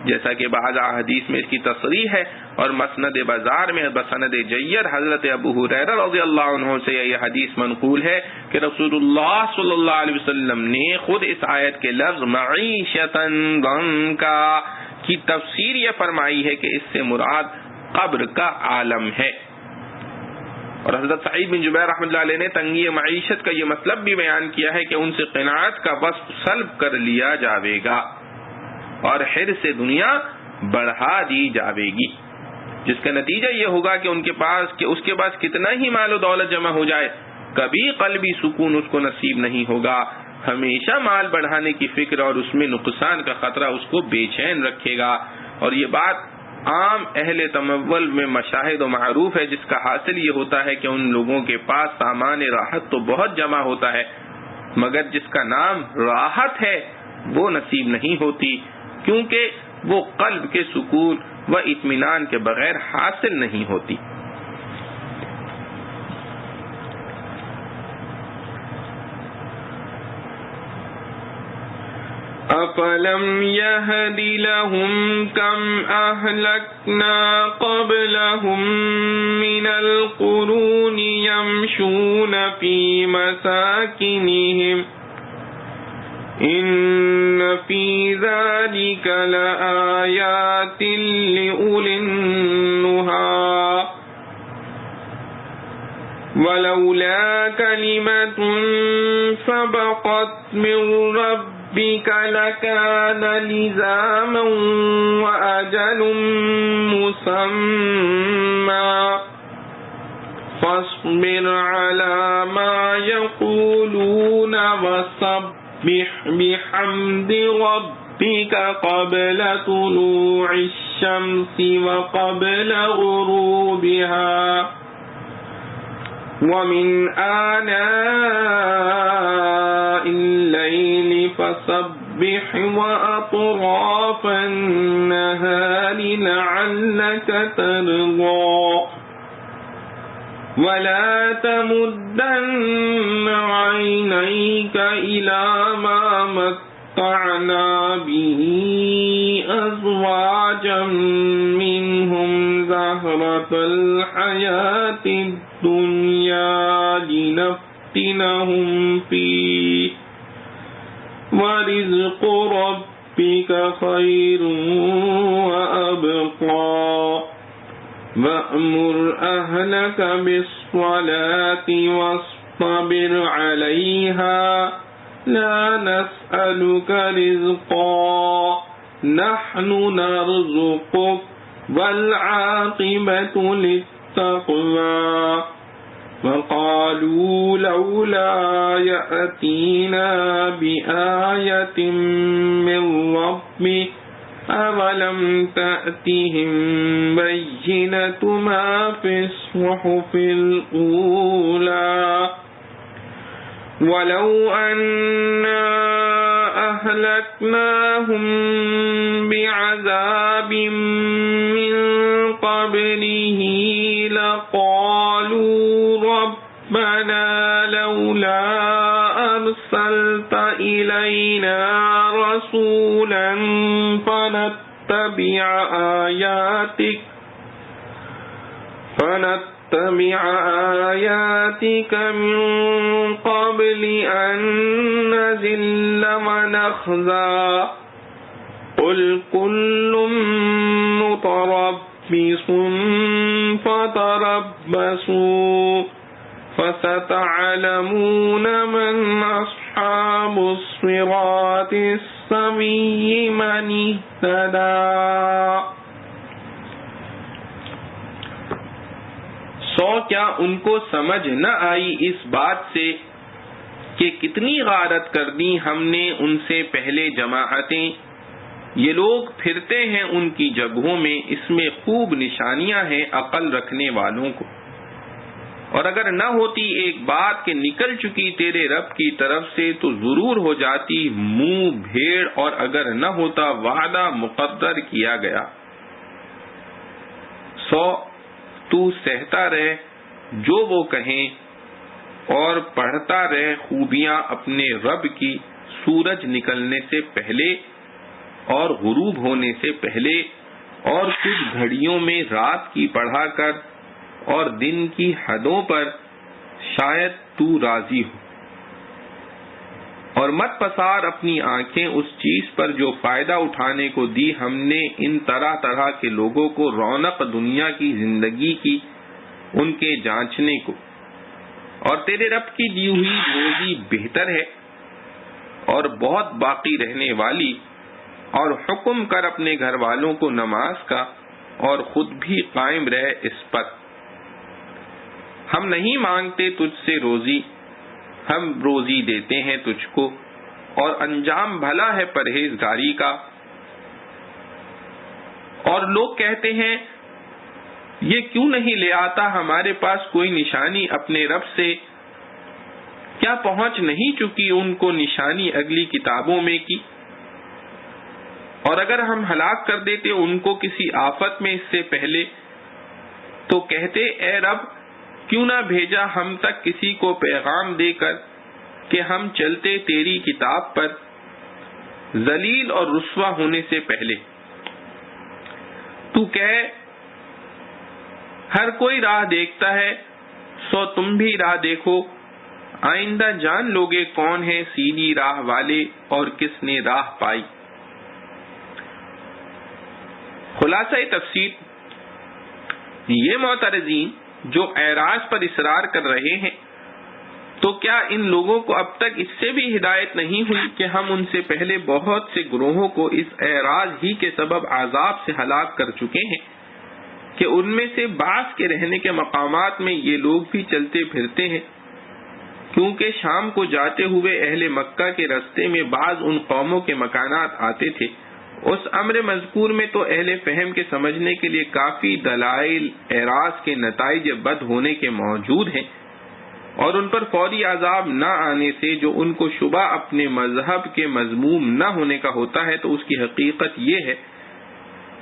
جیسا کہ بعض احادیث میں اس کی تصریح ہے، اور مسند بازار میں بسند جید حضرت ابو ہریرہ رضی اللہ عنہ سے یہ حدیث منقول ہے کہ رسول اللہ صلی اللہ علیہ وسلم نے خود اس آیت کے لفظ معیشتاً ضنکا کی تفسیر یہ فرمائی ہے کہ اس سے مراد قبر کا عالم ہے۔ اور حضرت سعید بن جبیر رحمۃ اللہ علیہ نے تنگی معیشت کا یہ مطلب بھی بیان کیا ہے کہ ان سے قناعت کا وصف سلب کر لیا جاوے گا اور حرص سے دنیا بڑھا دی جاوے گی، جس کا نتیجہ یہ ہوگا کہ اس کے پاس کتنا ہی مال و دولت جمع ہو جائے کبھی قلبی سکون اس کو نصیب نہیں ہوگا، ہمیشہ مال بڑھانے کی فکر اور اس میں نقصان کا خطرہ اس کو بے چین رکھے گا۔ اور یہ بات عام اہل تمول میں مشاہد و معروف ہے، جس کا حاصل یہ ہوتا ہے کہ ان لوگوں کے پاس سامان راحت تو بہت جمع ہوتا ہے مگر جس کا نام راحت ہے وہ نصیب نہیں ہوتی، کیونکہ وہ قلب کے سکون و اطمینان کے بغیر حاصل نہیں ہوتی۔ أَفَلَمْ يَهْدِ لَهُمْ كَمْ أَهْلَكْنَا قَبْلَهُمْ مِنَ الْقُرُونِ يَمْشُونَ فِي مَسَاكِنِهِمْ إِنَّ فِي ذَلِكَ لَآيَاتٍ لِأُولِي النُّهَىٰ وَلَوْلَا كَلِمَةٌ سَبَقَتْ مِن رَّبِّكَ لَكَانَ لِزَامًا وَأَجَلٌ مُّسَمًّى فَاصْبِرْ عَلَىٰ مَا يَقُولُونَ وَسَبِّحْ بِحَمْدِ رَبِّكَ قَبْلَ طُلُوعِ الشَّمْسِ وَقَبْلَ غُرُوبِهَا وَمِنْ آنَاءِ اللَّيْلِ فَسَبِّحْ وَأَطْرَافَ النَّهَارِ لَعَلَّكَ تَرْضَىٰ وَلَا تَمُدَّنَّ عَيْنَيْكَ إِلَىٰ مَا مَتَّعْنَا بِهِ أَزْوَاجًا مِّنْهُمْ زَهْرَةَ الْحَيَاةِ الدُّنْيَا لِنَفْتِنَهُمْ فِيهِ وَرِزْقُ رَبِّكَ خَيْرٌ وَأَبْقَىٰ وَأْمُرْ أَهْلَكَ بِالصَّلَاةِ وَاصْطَبِرْ عَلَيْهَا لَا نَسْأَلُكَ رِزْقًا نَحْنُ نَرْزُقُكَ وَالْعَاقِبَةُ لِلتَّقْوَىٰ وَقَالُوا لَوْلَا يَأْتِينَا بِآيَةٍ مِّن رَّبِّهِ أَوَلَمْ تَأْتِهِم بَيِّنَةُ مَا فِي الصُّحُفِ الْأُولَىٰ وَلَوْ أَنَّا أَهْلَكْنَاهُم بِعَذَابٍ مِّن قَبْلِهِ لَقَالُوا رَبَّنَا لَوْلَا أَرْسَلْتَ إِلَيْنَا رَسُولًا فَنَتَّبِعَ آيَاتِكَ مِن قَبْلِ أَن نَّذِلَّ وَنَخْزَىٰ قل كل متربص فتربصوا فستعلمون من أصحاب الصراط السوي من اهتدى۔ کیا ان کو سمجھ نہ آئی اس بات سے کہ کتنی غارت کر دی ہم نے ان سے پہلے جماعتیں؟ یہ لوگ پھرتے ہیں ان کی جگہوں میں، اس میں خوب نشانیاں ہیں عقل رکھنے والوں کو۔ اور اگر نہ ہوتی ایک بات کہ نکل چکی تیرے رب کی طرف سے تو ضرور ہو جاتی منہ بھیڑ، اور اگر نہ ہوتا وعدہ مقرر کیا گیا۔ تو سہتا رہ جو وہ کہیں، اور پڑھتا رہ خوبیاں اپنے رب کی، سورج نکلنے سے پہلے اور غروب ہونے سے پہلے، اور کچھ گھڑیوں میں رات کی پڑھا کر اور دن کی حدوں پر، شاید تو راضی ہو۔ اور مت پسار اپنی آنکھیں اس چیز پر جو فائدہ اٹھانے کو دی ہم نے ان طرح طرح کے لوگوں کو، رونق دنیا کی زندگی کی، ان کے جانچنے کو۔ اور تیرے رب کی دی ہوئی روزی بہتر ہے اور بہت باقی رہنے والی، اور حکم کر اپنے گھر والوں کو نماز کا، اور خود بھی قائم رہ اس پر۔ ہم نہیں مانگتے تجھ سے روزی، ہم روزی دیتے ہیں تجھ کو، اور انجام بھلا ہے پرہیزگاری کا۔ اور لوگ کہتے ہیں یہ کیوں نہیں لے آتا ہمارے پاس کوئی نشانی اپنے رب سے؟ کیا پہنچ نہیں چکی ان کو نشانی اگلی کتابوں میں کی؟ اور اگر ہم ہلاک کر دیتے ان کو کسی آفت میں اس سے پہلے، تو کہتے اے رب کیوں نہ بھیجا ہم تک کسی کو پیغام دے کر کہ ہم چلتے تیری کتاب پر، ذلیل اور رسوا ہونے سے پہلے۔ تو کہے ہر کوئی راہ دیکھتا ہے، سو تم بھی راہ دیکھو، آئندہ جان لوگے کون ہیں سیدھی راہ والے اور کس نے راہ پائی۔ خلاصہ تفسیر، یہ معترضین جو اعراض پر اصرار کر رہے ہیں، تو کیا ان لوگوں کو اب تک اس سے بھی ہدایت نہیں ہوئی کہ ہم ان سے پہلے بہت سے گروہوں کو اس اعراض ہی کے سبب عذاب سے ہلاک کر چکے ہیں کہ ان میں سے بعض کے رہنے کے مقامات میں یہ لوگ بھی چلتے پھرتے ہیں، کیونکہ شام کو جاتے ہوئے اہل مکہ کے رستے میں بعض ان قوموں کے مکانات آتے تھے۔ اس امر مذکور میں تو اہل فہم کے سمجھنے کے لیے کافی دلائل اعراض کے نتائج بد ہونے کے موجود ہیں، اور ان پر فوری عذاب نہ آنے سے جو ان کو شبہ اپنے مذہب کے مذموم نہ ہونے کا ہوتا ہے، تو اس کی حقیقت یہ ہے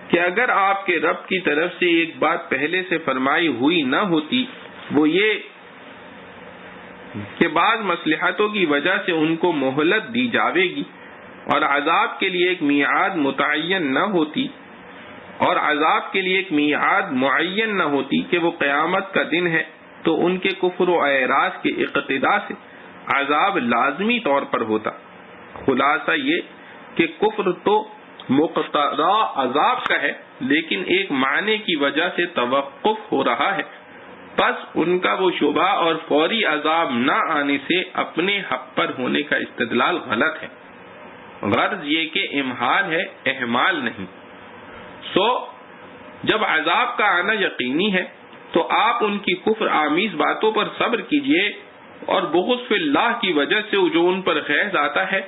کہ اگر آپ کے رب کی طرف سے ایک بات پہلے سے فرمائی ہوئی نہ ہوتی، وہ یہ کہ بعض مصلحتوں کی وجہ سے ان کو مہلت دی جاوے گی، اور عذاب کے لیے ایک میعاد متعین نہ ہوتی، اور عذاب کے لیے ایک میعاد معین نہ ہوتی کہ وہ قیامت کا دن ہے، تو ان کے کفر و اعراض کے اقتدا سے عذاب لازمی طور پر ہوتا۔ خلاصہ یہ کہ کفر تو مقتضا عذاب کا ہے، لیکن ایک معنی کی وجہ سے توقف ہو رہا ہے، پس ان کا وہ شبہ اور فوری عذاب نہ آنے سے اپنے حق پر ہونے کا استدلال غلط ہے۔ غرض یہ کہ امحال ہے، احمال نہیں۔ جب عذاب کا آنا یقینی ہے تو آپ ان کی کفر آمیز باتوں پر صبر کیجئے، اور بغض فی اللہ کی وجہ سے جو ان پر خیز آتا ہے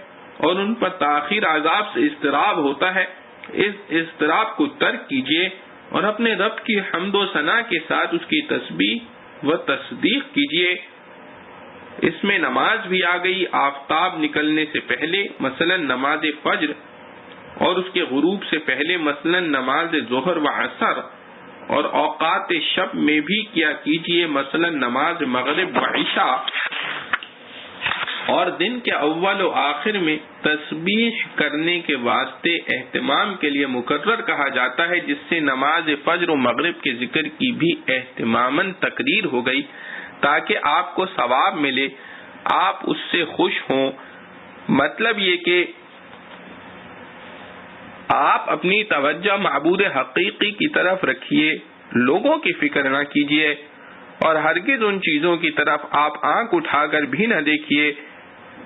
اور ان پر تاخیر عذاب سے اضطراب ہوتا ہے، اس اضطراب کو ترک کیجئے، اور اپنے رب کی حمد و ثنا کے ساتھ اس کی تسبیح و تصدیق کیجئے۔ اس میں نماز بھی آ گئی آفتاب نکلنے سے پہلے، مثلا نماز فجر، اور اس کے غروب سے پہلے مثلا نماز ظہر و عصر، اور اوقات شب میں بھی کیا کیجئے، مثلا نماز مغرب و عشاء، اور دن کے اول و آخر میں تسبیح کرنے کے واسطے اہتمام کے لیے مقرر کہا جاتا ہے، جس سے نماز فجر و مغرب کے ذکر کی بھی اہتماماً تقریر ہو گئی تاکہ آپ کو ثواب ملے، آپ اس سے خوش ہوں۔ مطلب یہ کہ آپ اپنی توجہ معبود حقیقی کی طرف رکھیے، لوگوں کی فکر نہ کیجیے، اور ہرگز ان چیزوں کی طرف آپ آنکھ اٹھا کر بھی نہ دیکھیے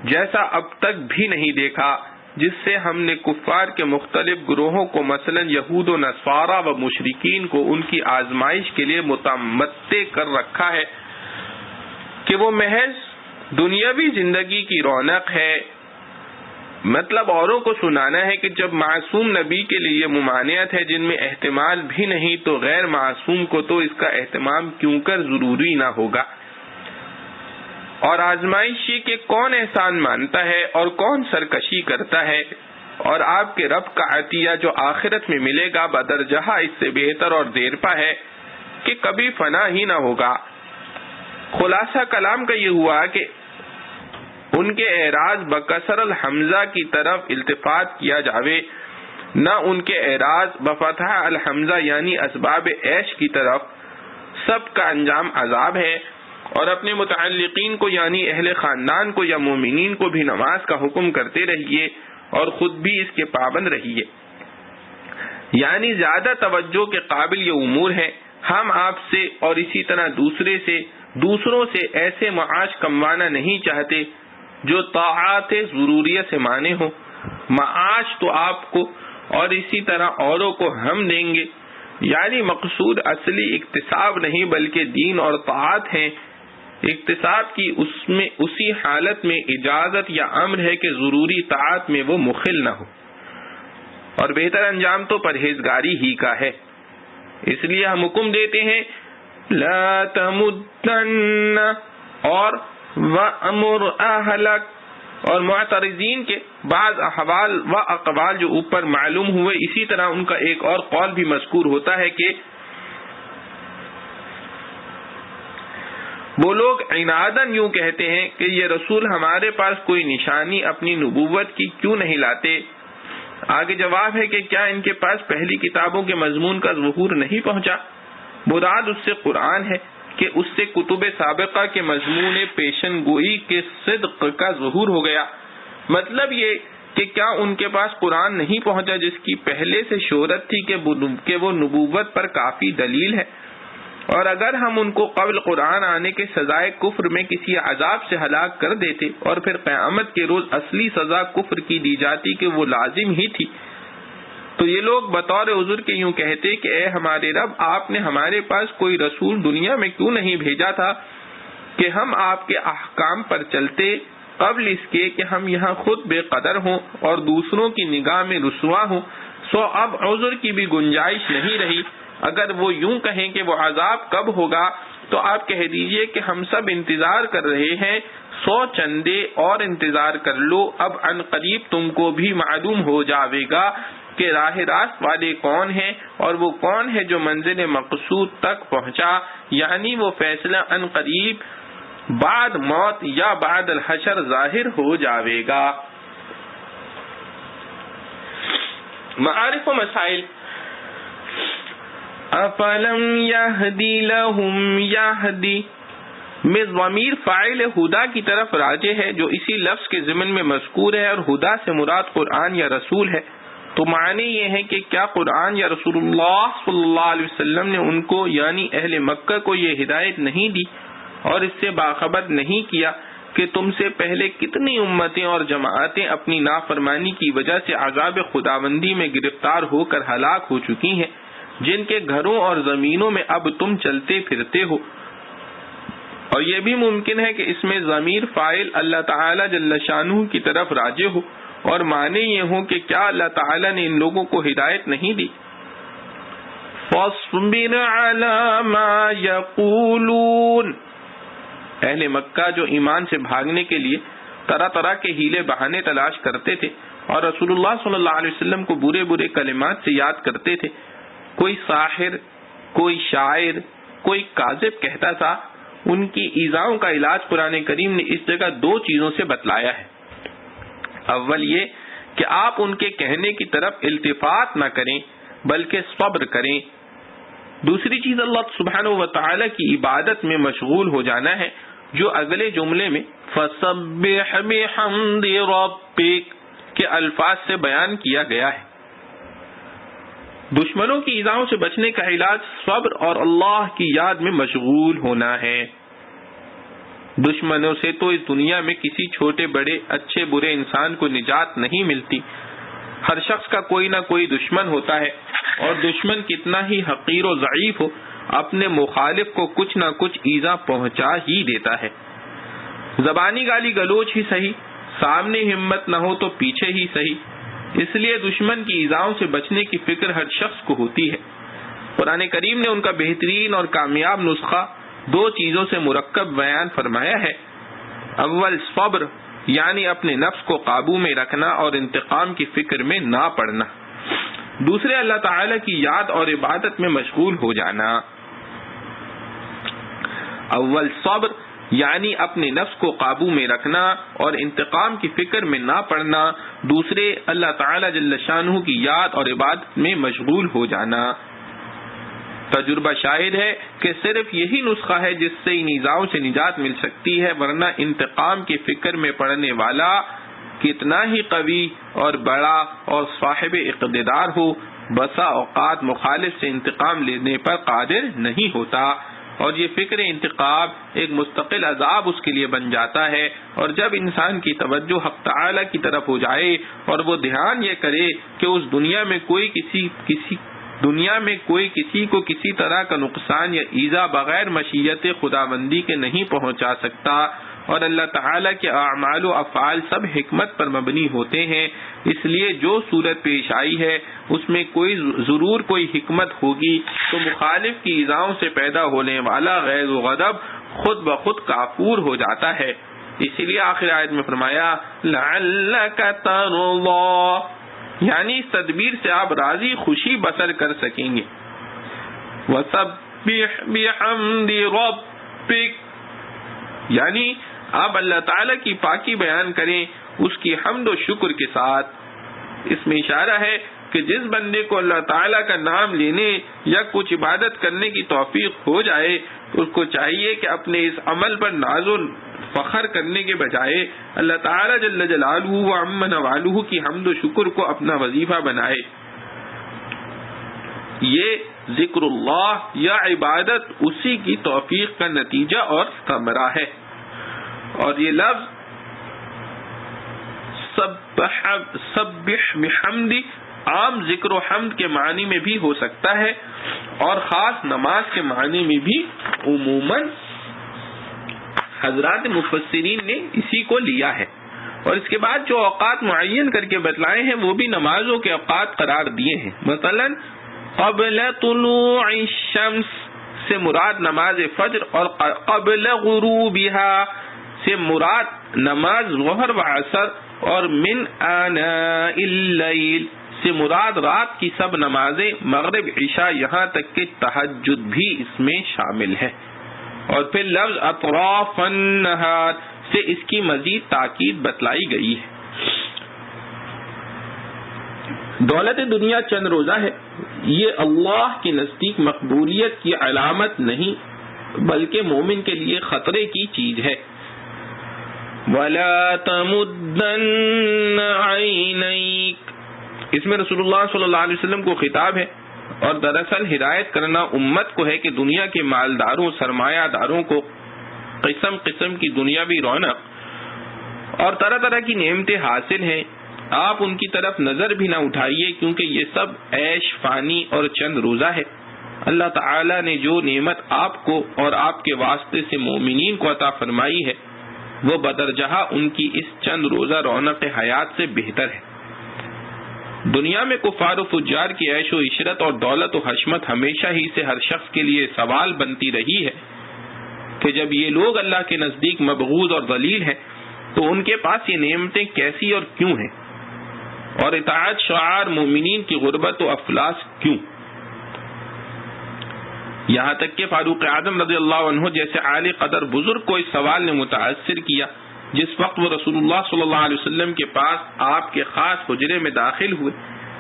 جیسا اب تک بھی نہیں دیکھا جس سے ہم نے کفار کے مختلف گروہوں کو مثلا یہود و نصارا و مشرکین کو ان کی آزمائش کے لیے متمتع کر رکھا ہے کہ وہ محض دنیاوی زندگی کی رونق ہے. مطلب اوروں کو سنانا ہے کہ جب معصوم نبی کے لیے ممانعت ہے جن میں احتمال بھی نہیں تو غیر معصوم کو تو اس کا اہتمام کیوں کر ضروری نہ ہوگا. اور آزمائش یہ کہ کون احسان مانتا ہے اور کون سرکشی کرتا ہے، اور آپ کے رب کا عطیہ جو آخرت میں ملے گا بدرجہ اس سے بہتر اور دیرپا ہے کہ کبھی فنا ہی نہ ہوگا. خلاصہ کلام کا یہ ہوا کہ ان کے اعراض بکسر الحمزہ کی طرف التفات کیا جاوے، نہ ان کے اعراض بفتح الحمزہ یعنی اسباب عیش کی طرف. سب کا انجام عذاب ہے، اور اپنے متعلقین کو یعنی اہل خاندان کو یا مومنین کو بھی نماز کا حکم کرتے رہیے اور خود بھی اس کے پابند رہیے. یعنی زیادہ توجہ کے قابل یہ امور ہیں. ہم آپ سے اور اسی طرح دوسروں سے ایسے معاش کموانا نہیں چاہتے جو طاعات ضروریہ سے مانے ہوں. معاش تو آپ کو اور اسی طرح اوروں کو ہم دیں گے. یعنی مقصود اصلی اکتساب نہیں بلکہ دین اور طاعت ہیں. اکتساب کی اسی حالت میں اجازت یا امر ہے کہ ضروری طاعت میں وہ مخل نہ ہو، اور بہتر انجام تو پرہیزگاری ہی کا ہے. اس لیے ہم حکم دیتے ہیں لا تمدن اور وَأْمُرْ أَهْلَكَ، اور معترضین کے بعض احوال و اقوال جو اوپر معلوم ہوئے اسی طرح ان کا ایک اور قول بھی مذکور ہوتا ہے کہ وہ لوگ عناداً یوں کہتے ہیں کہ یہ رسول ہمارے پاس کوئی نشانی اپنی نبوت کی کیوں نہیں لاتے. آگے جواب ہے کہ کیا ان کے پاس پہلی کتابوں کے مضمون کا ظہور نہیں پہنچا؟ مراد اس سے قرآن ہے کہ اس سے کتب سابقہ کے مضمون پیشن گوئی کے صدق کا ظہور ہو گیا. مطلب یہ کہ کیا ان کے پاس قرآن نہیں پہنچا جس کی پہلے سے شہرت تھی کہ وہ نبوت پر کافی دلیل ہے. اور اگر ہم ان کو قبل قرآن آنے کے سزائے کفر میں کسی عذاب سے ہلاک کر دیتے اور پھر قیامت کے روز اصلی سزا کفر کی دی جاتی کہ وہ لازم ہی تھی، تو یہ لوگ بطور عذر کے یوں کہتے کہ اے ہمارے رب، آپ نے ہمارے پاس کوئی رسول دنیا میں کیوں نہیں بھیجا تھا کہ ہم آپ کے احکام پر چلتے قبل اس کے کہ ہم یہاں خود بے قدر ہوں اور دوسروں کی نگاہ میں رسوا ہوں. سو اب عذر کی بھی گنجائش نہیں رہی. اگر وہ یوں کہیں کہ وہ عذاب کب ہوگا تو آپ کہہ دیجئے کہ ہم سب انتظار کر رہے ہیں، 100 چندے اور انتظار کر لو. اب ان قریب تم کو بھی معلوم ہو جاوے گا کہ راہ راست والے کون ہیں اور وہ کون ہے جو منزل مقصود تک پہنچا. یعنی وہ فیصلہ ان قریب بعد موت یا بعد الحشر ظاہر ہو جاوے گا. معارف و مسائل. افلم یہدی لہم یہدی میں ضمیر فاعل ہدا کی طرف راجع ہے جو اسی لفظ کے ضمن میں مذکور ہے، اور ہدا سے مراد قرآن یا رسول ہے. تو معنی یہ ہے کہ کیا قرآن یا رسول اللہ صلی اللہ علیہ وسلم نے ان کو یعنی اہل مکہ کو یہ ہدایت نہیں دی اور اس سے باخبر نہیں کیا کہ تم سے پہلے کتنی امتیں اور جماعتیں اپنی نافرمانی کی وجہ سے عذاب خداوندی میں گرفتار ہو کر ہلاک ہو چکی ہیں، جن کے گھروں اور زمینوں میں اب تم چلتے پھرتے ہو. اور یہ بھی ممکن ہے کہ اس میں ضمیر فاعل اللہ تعالی جل شانہ کی طرف راجع ہو اور معنی یہ ہوں کہ کیا اللہ تعالی نے ان لوگوں کو ہدایت نہیں دی. فاصبر علی ما یقولون، اہل مکہ جو ایمان سے بھاگنے کے لیے طرح طرح کے ہیلے بہانے تلاش کرتے تھے اور رسول اللہ صلی اللہ علیہ وسلم کو برے برے کلمات سے یاد کرتے تھے. کوئی ساحر، کوئی شاعر، کوئی کاذب کہتا تھا. ان کی ایذاؤں کا علاج قرآن کریم نے اس جگہ 2 چیزوں سے بتلایا ہے. اول یہ کہ آپ ان کے کہنے کی طرف التفات نہ کریں بلکہ صبر کریں. دوسری چیز اللہ سبحانہ و تعالی کی عبادت میں مشغول ہو جانا ہے جو اگلے جملے میں فَسَبِّحْ بِحَمْدِ رَبِّكَ کے الفاظ سے بیان کیا گیا ہے. دشمنوں کی ایذاؤں سے بچنے کا علاج صبر اور اللہ کی یاد میں مشغول ہونا ہے۔ دشمنوں سے تو اس دنیا میں کسی چھوٹے بڑے اچھے برے انسان کو نجات نہیں ملتی، ہر شخص کا کوئی نہ کوئی دشمن ہوتا ہے، اور دشمن کتنا ہی حقیر و ضعیف ہو اپنے مخالف کو کچھ نہ کچھ ایذا پہنچا ہی دیتا ہے، زبانی گالی گلوچ ہی صحیح، سامنے ہمت نہ ہو تو پیچھے ہی صحیح۔ اس لیے دشمن کی ایذاؤں سے بچنے کی فکر ہر شخص کو ہوتی ہے۔ قرآن کریم نے ان کا بہترین اور کامیاب نسخہ دو چیزوں سے مرکب بیان فرمایا ہے۔ اول صبر، یعنی اپنے نفس کو قابو میں رکھنا اور انتقام کی فکر میں نہ پڑنا، دوسرے اللہ تعالی کی یاد اور عبادت میں مشغول ہو جانا۔ اول صبر یعنی اپنے نفس کو قابو میں رکھنا اور انتقام کی فکر میں نہ پڑنا، دوسرے اللہ تعالی جل شانہ کی یاد اور عبادت میں مشغول ہو جانا۔ تجربہ شاہد ہے کہ صرف یہی نسخہ ہے جس سے ان ایذاؤں سے نجات مل سکتی ہے، ورنہ انتقام کی فکر میں پڑنے والا کتنا ہی قوی اور بڑا اور صاحب اقتدار ہو، بسا اوقات مخالف سے انتقام لینے پر قادر نہیں ہوتا، اور یہ فکر انتقام ایک مستقل عذاب اس کے لیے بن جاتا ہے۔ اور جب انسان کی توجہ حق تعالی کی طرف ہو جائے اور وہ دھیان یہ کرے کہ اس دنیا میں کوئی کسی کو کسی طرح کا نقصان یا ایذا بغیر مشیت خداوندی کے نہیں پہنچا سکتا، اور اللہ تعالیٰ کے اعمال و افعال سب حکمت پر مبنی ہوتے ہیں، اس لیے جو صورت پیش آئی ہے اس میں ضرور کوئی حکمت ہوگی، تو مخالف کی ایذاؤں سے پیدا ہونے والا غیظ و غضب خود بخود کافور ہو جاتا ہے۔ اسی لیے آخر آیت میں فرمایا لعلک ترضی، یعنی اس تدبیر سے آپ راضی خوشی بسر کر سکیں گے۔ وسبح بحمد ربک، یعنی آپ اللہ تعالیٰ کی پاکی بیان کریں اس کی حمد و شکر کے ساتھ۔ اس میں اشارہ ہے کہ جس بندے کو اللہ تعالیٰ کا نام لینے یا کچھ عبادت کرنے کی توفیق ہو جائے، اس کو چاہیے کہ اپنے اس عمل پر ناز و فخر کرنے کے بجائے اللہ تعالیٰ جل جلالہ و عم نوالہ کی حمد و شکر کو اپنا وظیفہ بنائے۔ یہ ذکر اللہ یا عبادت اسی کی توفیق کا نتیجہ اور ثمرہ ہے۔ اور یہ لفظ سبح بحمد عام ذکر و حمد کے معنی میں بھی ہو سکتا ہے، اور خاص نماز کے معنی میں بھی عموماً حضرات مفسرین نے اسی کو لیا ہے۔ اور اس کے بعد جو اوقات معین کر کے بتلائے ہیں وہ بھی نمازوں کے اوقات قرار دیے ہیں۔ مثلا قبل طلوع الشمس سے مراد نماز فجر، اور قبل غروبها سے مراد نماز ظہر و عصر، اور من آناء اللیل سے مراد رات کی سب نمازیں، مغرب عشاء یہاں تک کہ تہجد بھی اس میں شامل ہے۔ اور پھر لفظ اطراف النہار سے اس کی مزید تاکید بتلائی گئی ہے۔ دولت دنیا چند روزہ ہے، یہ اللہ کے نزدیک مقبولیت کی علامت نہیں بلکہ مومن کے لیے خطرے کی چیز ہے۔ وَلَا تَمُدَّنَّ عَيْنَيْكَ، اس میں رسول اللہ صلی اللہ علیہ وسلم کو خطاب ہے، اور دراصل ہدایت کرنا امت کو ہے کہ دنیا کے مالداروں سرمایہ داروں کو قسم قسم کی دنیاوی رونق اور طرح طرح کی نعمتیں حاصل ہیں، آپ ان کی طرف نظر بھی نہ اٹھائیے، کیونکہ یہ سب عیش فانی اور چند روزہ ہے۔ اللہ تعالی نے جو نعمت آپ کو اور آپ کے واسطے سے مومنین کو عطا فرمائی ہے وہ بدرجہ ان کی اس چند روزہ رونق حیات سے بہتر ہے۔ دنیا میں کفار و فجار کی عیش و عشرت اور دولت و حشمت ہمیشہ ہی سے ہر شخص کے لیے سوال بنتی رہی ہے کہ جب یہ لوگ اللہ کے نزدیک مبغوض اور ذلیل ہیں تو ان کے پاس یہ نعمتیں کیسی اور کیوں ہیں، اور اطاعت شعار مومنین کی غربت و افلاس کیوں؟ یہاں تک کہ فاروق اعظم رضی اللہ عنہ جیسے عالی قدر بزرگ کو اس سوال نے متاثر کیا جس وقت وہ رسول اللہ صلی اللہ علیہ وسلم کے پاس آپ کے خاص حجرے میں داخل ہوئے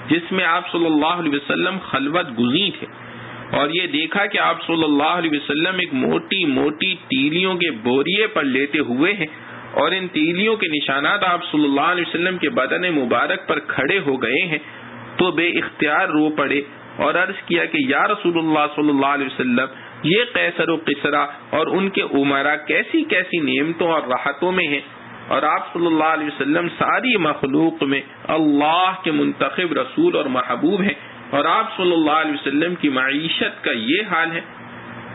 جس میں آپ صلی اللہ علیہ وسلم خلوت گزین تھے، اور یہ دیکھا کہ آپ صلی اللہ علیہ وسلم ایک موٹی موٹی تیلیوں کے بوریے پر لیٹے ہوئے ہیں، اور ان تیلیوں کے نشانات آپ صلی اللہ علیہ وسلم کے بدن مبارک پر کھڑے ہو گئے ہیں، تو بے اختیار رو پڑے اور عرض کیا کہ یا رسول اللہ صلی اللہ علیہ وسلم، یہ قیصر و قسرا اور ان کے امراء کیسی کیسی نعمتوں اور راحتوں میں ہیں، اور آپ صلی اللہ علیہ وسلم ساری مخلوق میں اللہ کے منتخب رسول اور محبوب ہیں، اور آپ صلی اللہ علیہ وسلم کی معیشت کا یہ حال ہے۔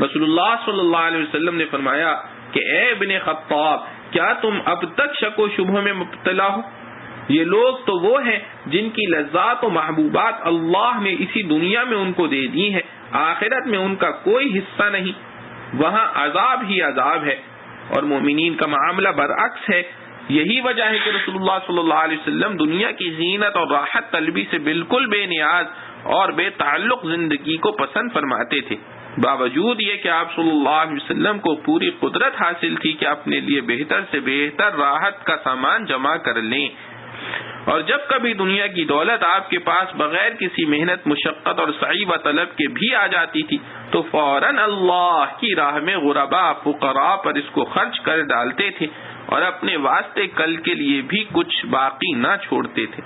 رسول اللہ صلی اللہ علیہ وسلم نے فرمایا کہ اے ابن خطاب، کیا تم اب تک شک و شبہ میں مبتلا ہو؟ یہ لوگ تو وہ ہیں جن کی لذات و محبوبات اللہ نے اسی دنیا میں ان کو دے دی ہیں، آخرت میں ان کا کوئی حصہ نہیں، وہاں عذاب ہی عذاب ہے، اور مومنین کا معاملہ برعکس ہے۔ یہی وجہ ہے کہ رسول اللہ صلی اللہ علیہ وسلم دنیا کی زینت اور راحت طلبی سے بالکل بے نیاز اور بے تعلق زندگی کو پسند فرماتے تھے، باوجود یہ کہ آپ صلی اللہ علیہ وسلم کو پوری قدرت حاصل تھی کہ اپنے لیے بہتر سے بہتر راحت کا سامان جمع کر لیں، اور جب کبھی دنیا کی دولت آپ کے پاس بغیر کسی محنت، مشقت اور سعی و طلب کے بھی آ جاتی تھی تو فوراً اللہ کی راہ میں غربا، فقراء پر اس کو خرچ کر ڈالتے تھے اور اپنے واسطے کل کے لیے بھی کچھ باقی نہ چھوڑتے تھے۔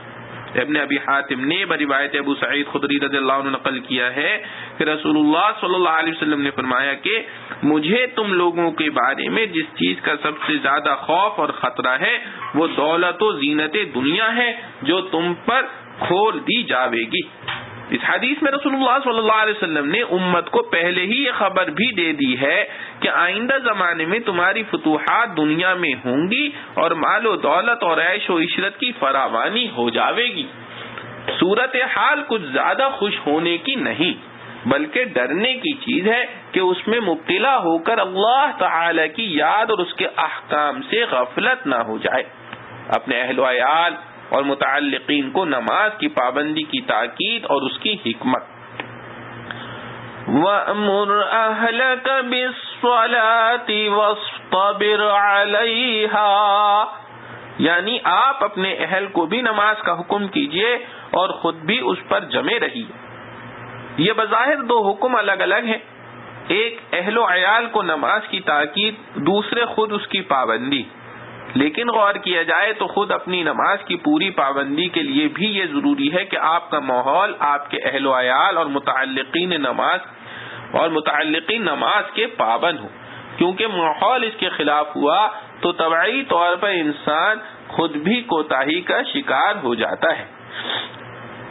ابن ابی حاتم نے بروایت ابو سعید خدری رضی اللہ عنہ نقل کیا ہے کہ رسول اللہ صلی اللہ علیہ وسلم نے فرمایا کہ مجھے تم لوگوں کے بارے میں جس چیز کا سب سے زیادہ خوف اور خطرہ ہے وہ دولت و زینت دنیا ہے جو تم پر کھول دی جاوے گی۔ اس حدیث میں رسول اللہ صلی اللہ علیہ وسلم نے امت کو پہلے ہی یہ خبر بھی دے دی ہے کہ آئندہ زمانے میں تمہاری فتوحات دنیا میں ہوں گی اور مال و دولت اور عیش و عشرت کی فراوانی ہو جاوے گی۔ صورتحال کچھ زیادہ خوش ہونے کی نہیں بلکہ ڈرنے کی چیز ہے کہ اس میں مبتلا ہو کر اللہ تعالی کی یاد اور اس کے احکام سے غفلت نہ ہو جائے۔ اپنے اہل و عیال اور متعلقین کو نماز کی پابندی کی تاکید اور اس کی حکمت۔ وَأْمُرْ أَهْلَكَ بِالصَّلَاةِ وَاصْطَبِرْ عَلَيْهَا، یعنی آپ اپنے اہل کو بھی نماز کا حکم کیجئے اور خود بھی اس پر جمے رہیے۔ یہ بظاہر دو حکم الگ الگ ہیں، ایک اہل و عیال کو نماز کی تاکید، دوسرے خود اس کی پابندی۔ لیکن غور کیا جائے تو خود اپنی نماز کی پوری پابندی کے لیے بھی یہ ضروری ہے کہ آپ کا ماحول آپ کے اہل و عیال اور متعلقین نماز کے پابند ہو، کیونکہ ماحول اس کے خلاف ہوا تو طبعی طور پر انسان خود بھی کوتاہی کا شکار ہو جاتا ہے۔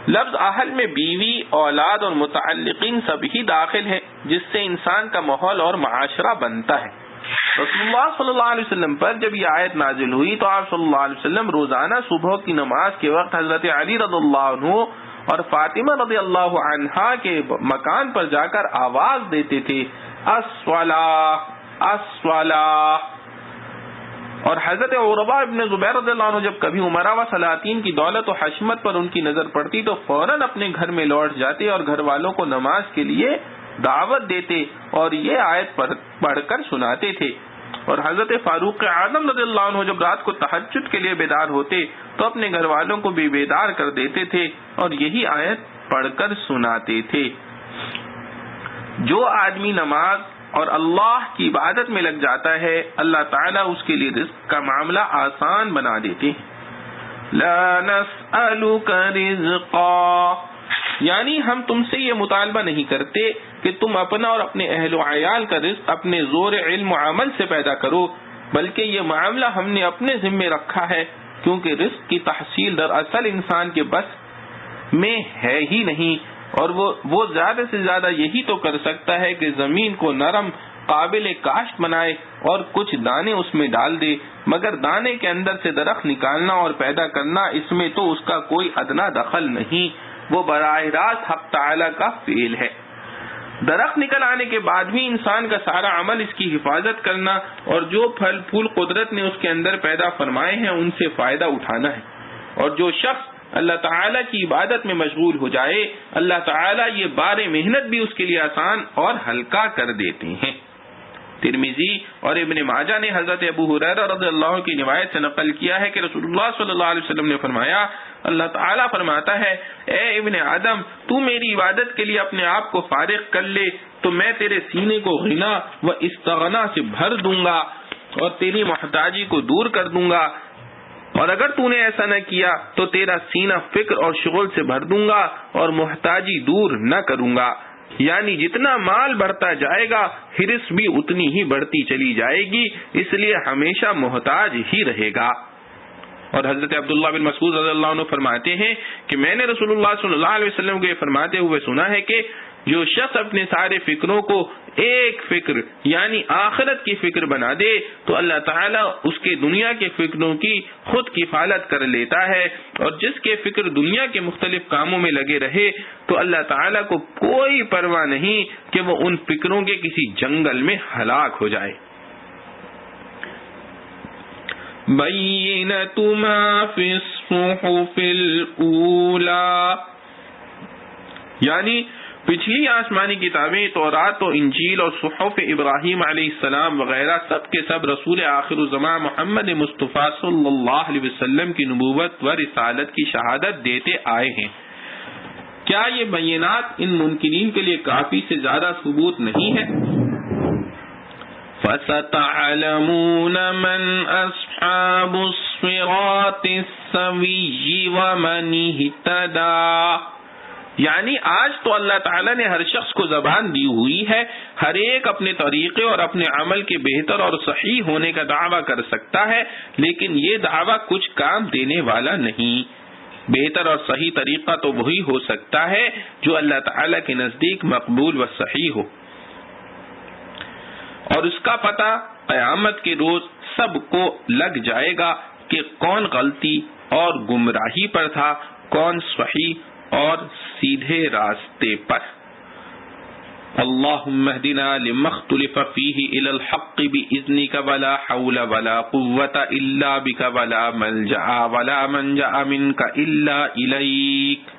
لفظ اہل میں بیوی، اولاد اور متعلقین سبھی داخل ہیں، جس سے انسان کا ماحول اور معاشرہ بنتا ہے۔ رسول اللہ صلی اللہ علیہ وسلم پر جب یہ آیت نازل ہوئی تو آپ صلی اللہ علیہ وسلم روزانہ صبح کی نماز کے وقت حضرت علی رضی اللہ عنہ اور فاطمہ رضی اللہ عنہا کے مکان پر جا کر آواز دیتے تھے، الصلاۃ الصلاۃ۔ اور حضرت عروہ ابن زبیر رضی اللہ عنہ جب کبھی امراء و سلاطین کی دولت و حشمت پر ان کی نظر پڑتی تو فوراً اپنے گھر میں لوٹ جاتے اور گھر والوں کو نماز کے لیے دعوت دیتے اور یہ آیت پڑھ کر سناتے تھے۔ اور حضرت فاروق اعظم رضی اللہ عنہ جب رات کو تہجد کے لیے بیدار ہوتے تو اپنے گھر والوں کو بھی بیدار کر دیتے تھے اور یہی آیت پڑھ کر سناتے تھے۔ جو آدمی نماز اور اللہ کی عبادت میں لگ جاتا ہے اللہ تعالیٰ اس کے لیے رزق کا معاملہ آسان بنا دیتے ہیں۔ لا نسألک رزقا، یعنی ہم تم سے یہ مطالبہ نہیں کرتے کہ تم اپنا اور اپنے اہل و عیال کا رزق اپنے زور علم و عمل سے پیدا کرو، بلکہ یہ معاملہ ہم نے اپنے ذمے رکھا ہے، کیونکہ رزق کی تحصیل دراصل انسان کے بس میں ہے ہی نہیں، اور وہ زیادہ سے زیادہ یہی تو کر سکتا ہے کہ زمین کو نرم قابل کاشت بنائے اور کچھ دانے اس میں ڈال دے، مگر دانے کے اندر سے درخت نکالنا اور پیدا کرنا اس میں تو اس کا کوئی ادنا دخل نہیں، وہ براہ راست حق تعالی کا فعل ہے۔ درخت نکل آنے کے بعد بھی انسان کا سارا عمل اس کی حفاظت کرنا اور جو پھل پھول قدرت نے اس کے اندر پیدا فرمائے ہیں ان سے فائدہ اٹھانا ہے، اور جو شخص اللہ تعالیٰ کی عبادت میں مشغول ہو جائے اللہ تعالیٰ یہ بار محنت بھی اس کے لیے آسان اور ہلکا کر دیتے ہیں۔ ترمذی اور ابن ماجہ نے حضرت ابو ہریرہ رضی اللہ عنہ کی روایت سے نقل کیا ہے کہ رسول اللہ صلی اللہ علیہ وسلم نے فرمایا، اللہ تعالیٰ فرماتا ہے، اے ابن آدم تو میری عبادت کے لیے اپنے آپ کو فارغ کر لے تو میں تیرے سینے کو غنا و استغنا سے بھر دوں گا اور تیری محتاجی کو دور کر دوں گا۔ اور اگر تو نے ایسا نہ کیا تو تیرا سینہ فکر اور شغل سے بھر دوں گا اور محتاجی دور نہ کروں گا. یعنی جتنا مال بڑھتا جائے گا ہرس بھی اتنی ہی بڑھتی چلی جائے گی، اس لیے ہمیشہ محتاج ہی رہے گا. اور حضرت عبداللہ بن مسعود رضی اللہ عنہ فرماتے ہیں کہ میں نے رسول اللہ صلی اللہ علیہ وسلم کو یہ فرماتے ہوئے سنا ہے کہ جو شخص اپنے سارے فکروں کو ایک فکر یعنی آخرت کی فکر بنا دے تو اللہ تعالیٰ اس کے دنیا کے فکروں کی خود کفالت کر لیتا ہے، اور جس کے فکر دنیا کے مختلف کاموں میں لگے رہے تو اللہ تعالیٰ کو کوئی پرواہ نہیں کہ وہ ان فکروں کے کسی جنگل میں ہلاک ہو جائے. بینۃ ما فی الصحف الاولی، یعنی پچھلی آسمانی کتابیں تورات و انجیل اور صحف ابراہیم علیہ السلام وغیرہ سب کے سب رسول آخر الزمان محمد مصطفیٰ صلی اللہ علیہ وسلم کی نبوت و رسالت کی شہادت دیتے آئے ہیں. کیا یہ بینات ان منکرین کے لیے کافی سے زیادہ ثبوت نہیں ہے؟ فَسَتَعْلَمُونَ مَنْ أَصْحَابُ الصِّرَاطِ السَّوِيِّ وَمَنِ اهْتَدَىٰ، یعنی آج تو اللہ تعالیٰ نے ہر شخص کو زبان دی ہوئی ہے، ہر ایک اپنے طریقے اور اپنے عمل کے بہتر اور صحیح ہونے کا دعویٰ کر سکتا ہے، لیکن یہ دعویٰ کچھ کام دینے والا نہیں. بہتر اور صحیح طریقہ تو وہی ہو سکتا ہے جو اللہ تعالیٰ کے نزدیک مقبول و صحیح ہو، اور اس کا پتہ قیامت کے روز سب کو لگ جائے گا کہ کون غلطی اور گمراہی پر تھا، کون صحیح اور سیدھے راستے پر. اللہم اہدنا لما اختلف فیہ الی الحق باذنک ولا حول ولا قوة الا بک ولا ملجأ ولا منجأ منک الا الیک.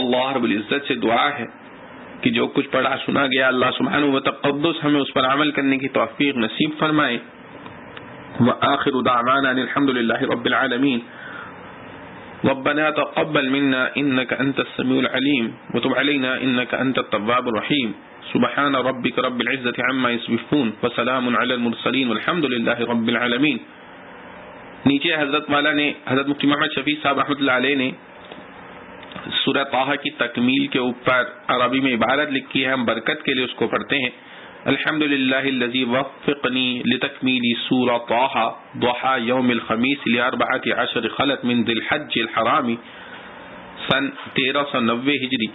اللہ رب العزت سے دعا ہے کہ جو کچھ پڑھا سنا گیا اللہ سبحانہ و تقدس ہمیں اس پر عمل کرنے کی توفیق نصیب فرمائے. وآخر دعوانا الحمد للہ رب العالمین. ربنا تقبل منا انك انت السميع العليم وتب علينا انك انت التواب الرحيم. سبحان ربك رب العزة عما يصفون وسلام على المرسلين والحمد لله رب العالمين. نیچے حضرت والا نے حضرت مفتی محمد شفیع صاحب رحمۃ اللہ علیہ نے سورہ طٰہٰ کی تکمیل کے اوپر عربی میں عبارت لکھی ہے، ہم برکت کے لیے اس کو پڑھتے ہیں. الحمد للہ الذی وفقنی لتکمیل سورہ طٰہٰ ضحیٰ یوم الخمیس ل14 خلت من ذی الحج الحرام سن 1390 ہجری.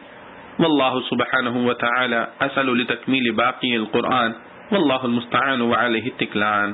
واللہ سبحانہ وتعالی اسأل لتکمیل باقی القرآن واللہ المستعان وعلیہ التکلان.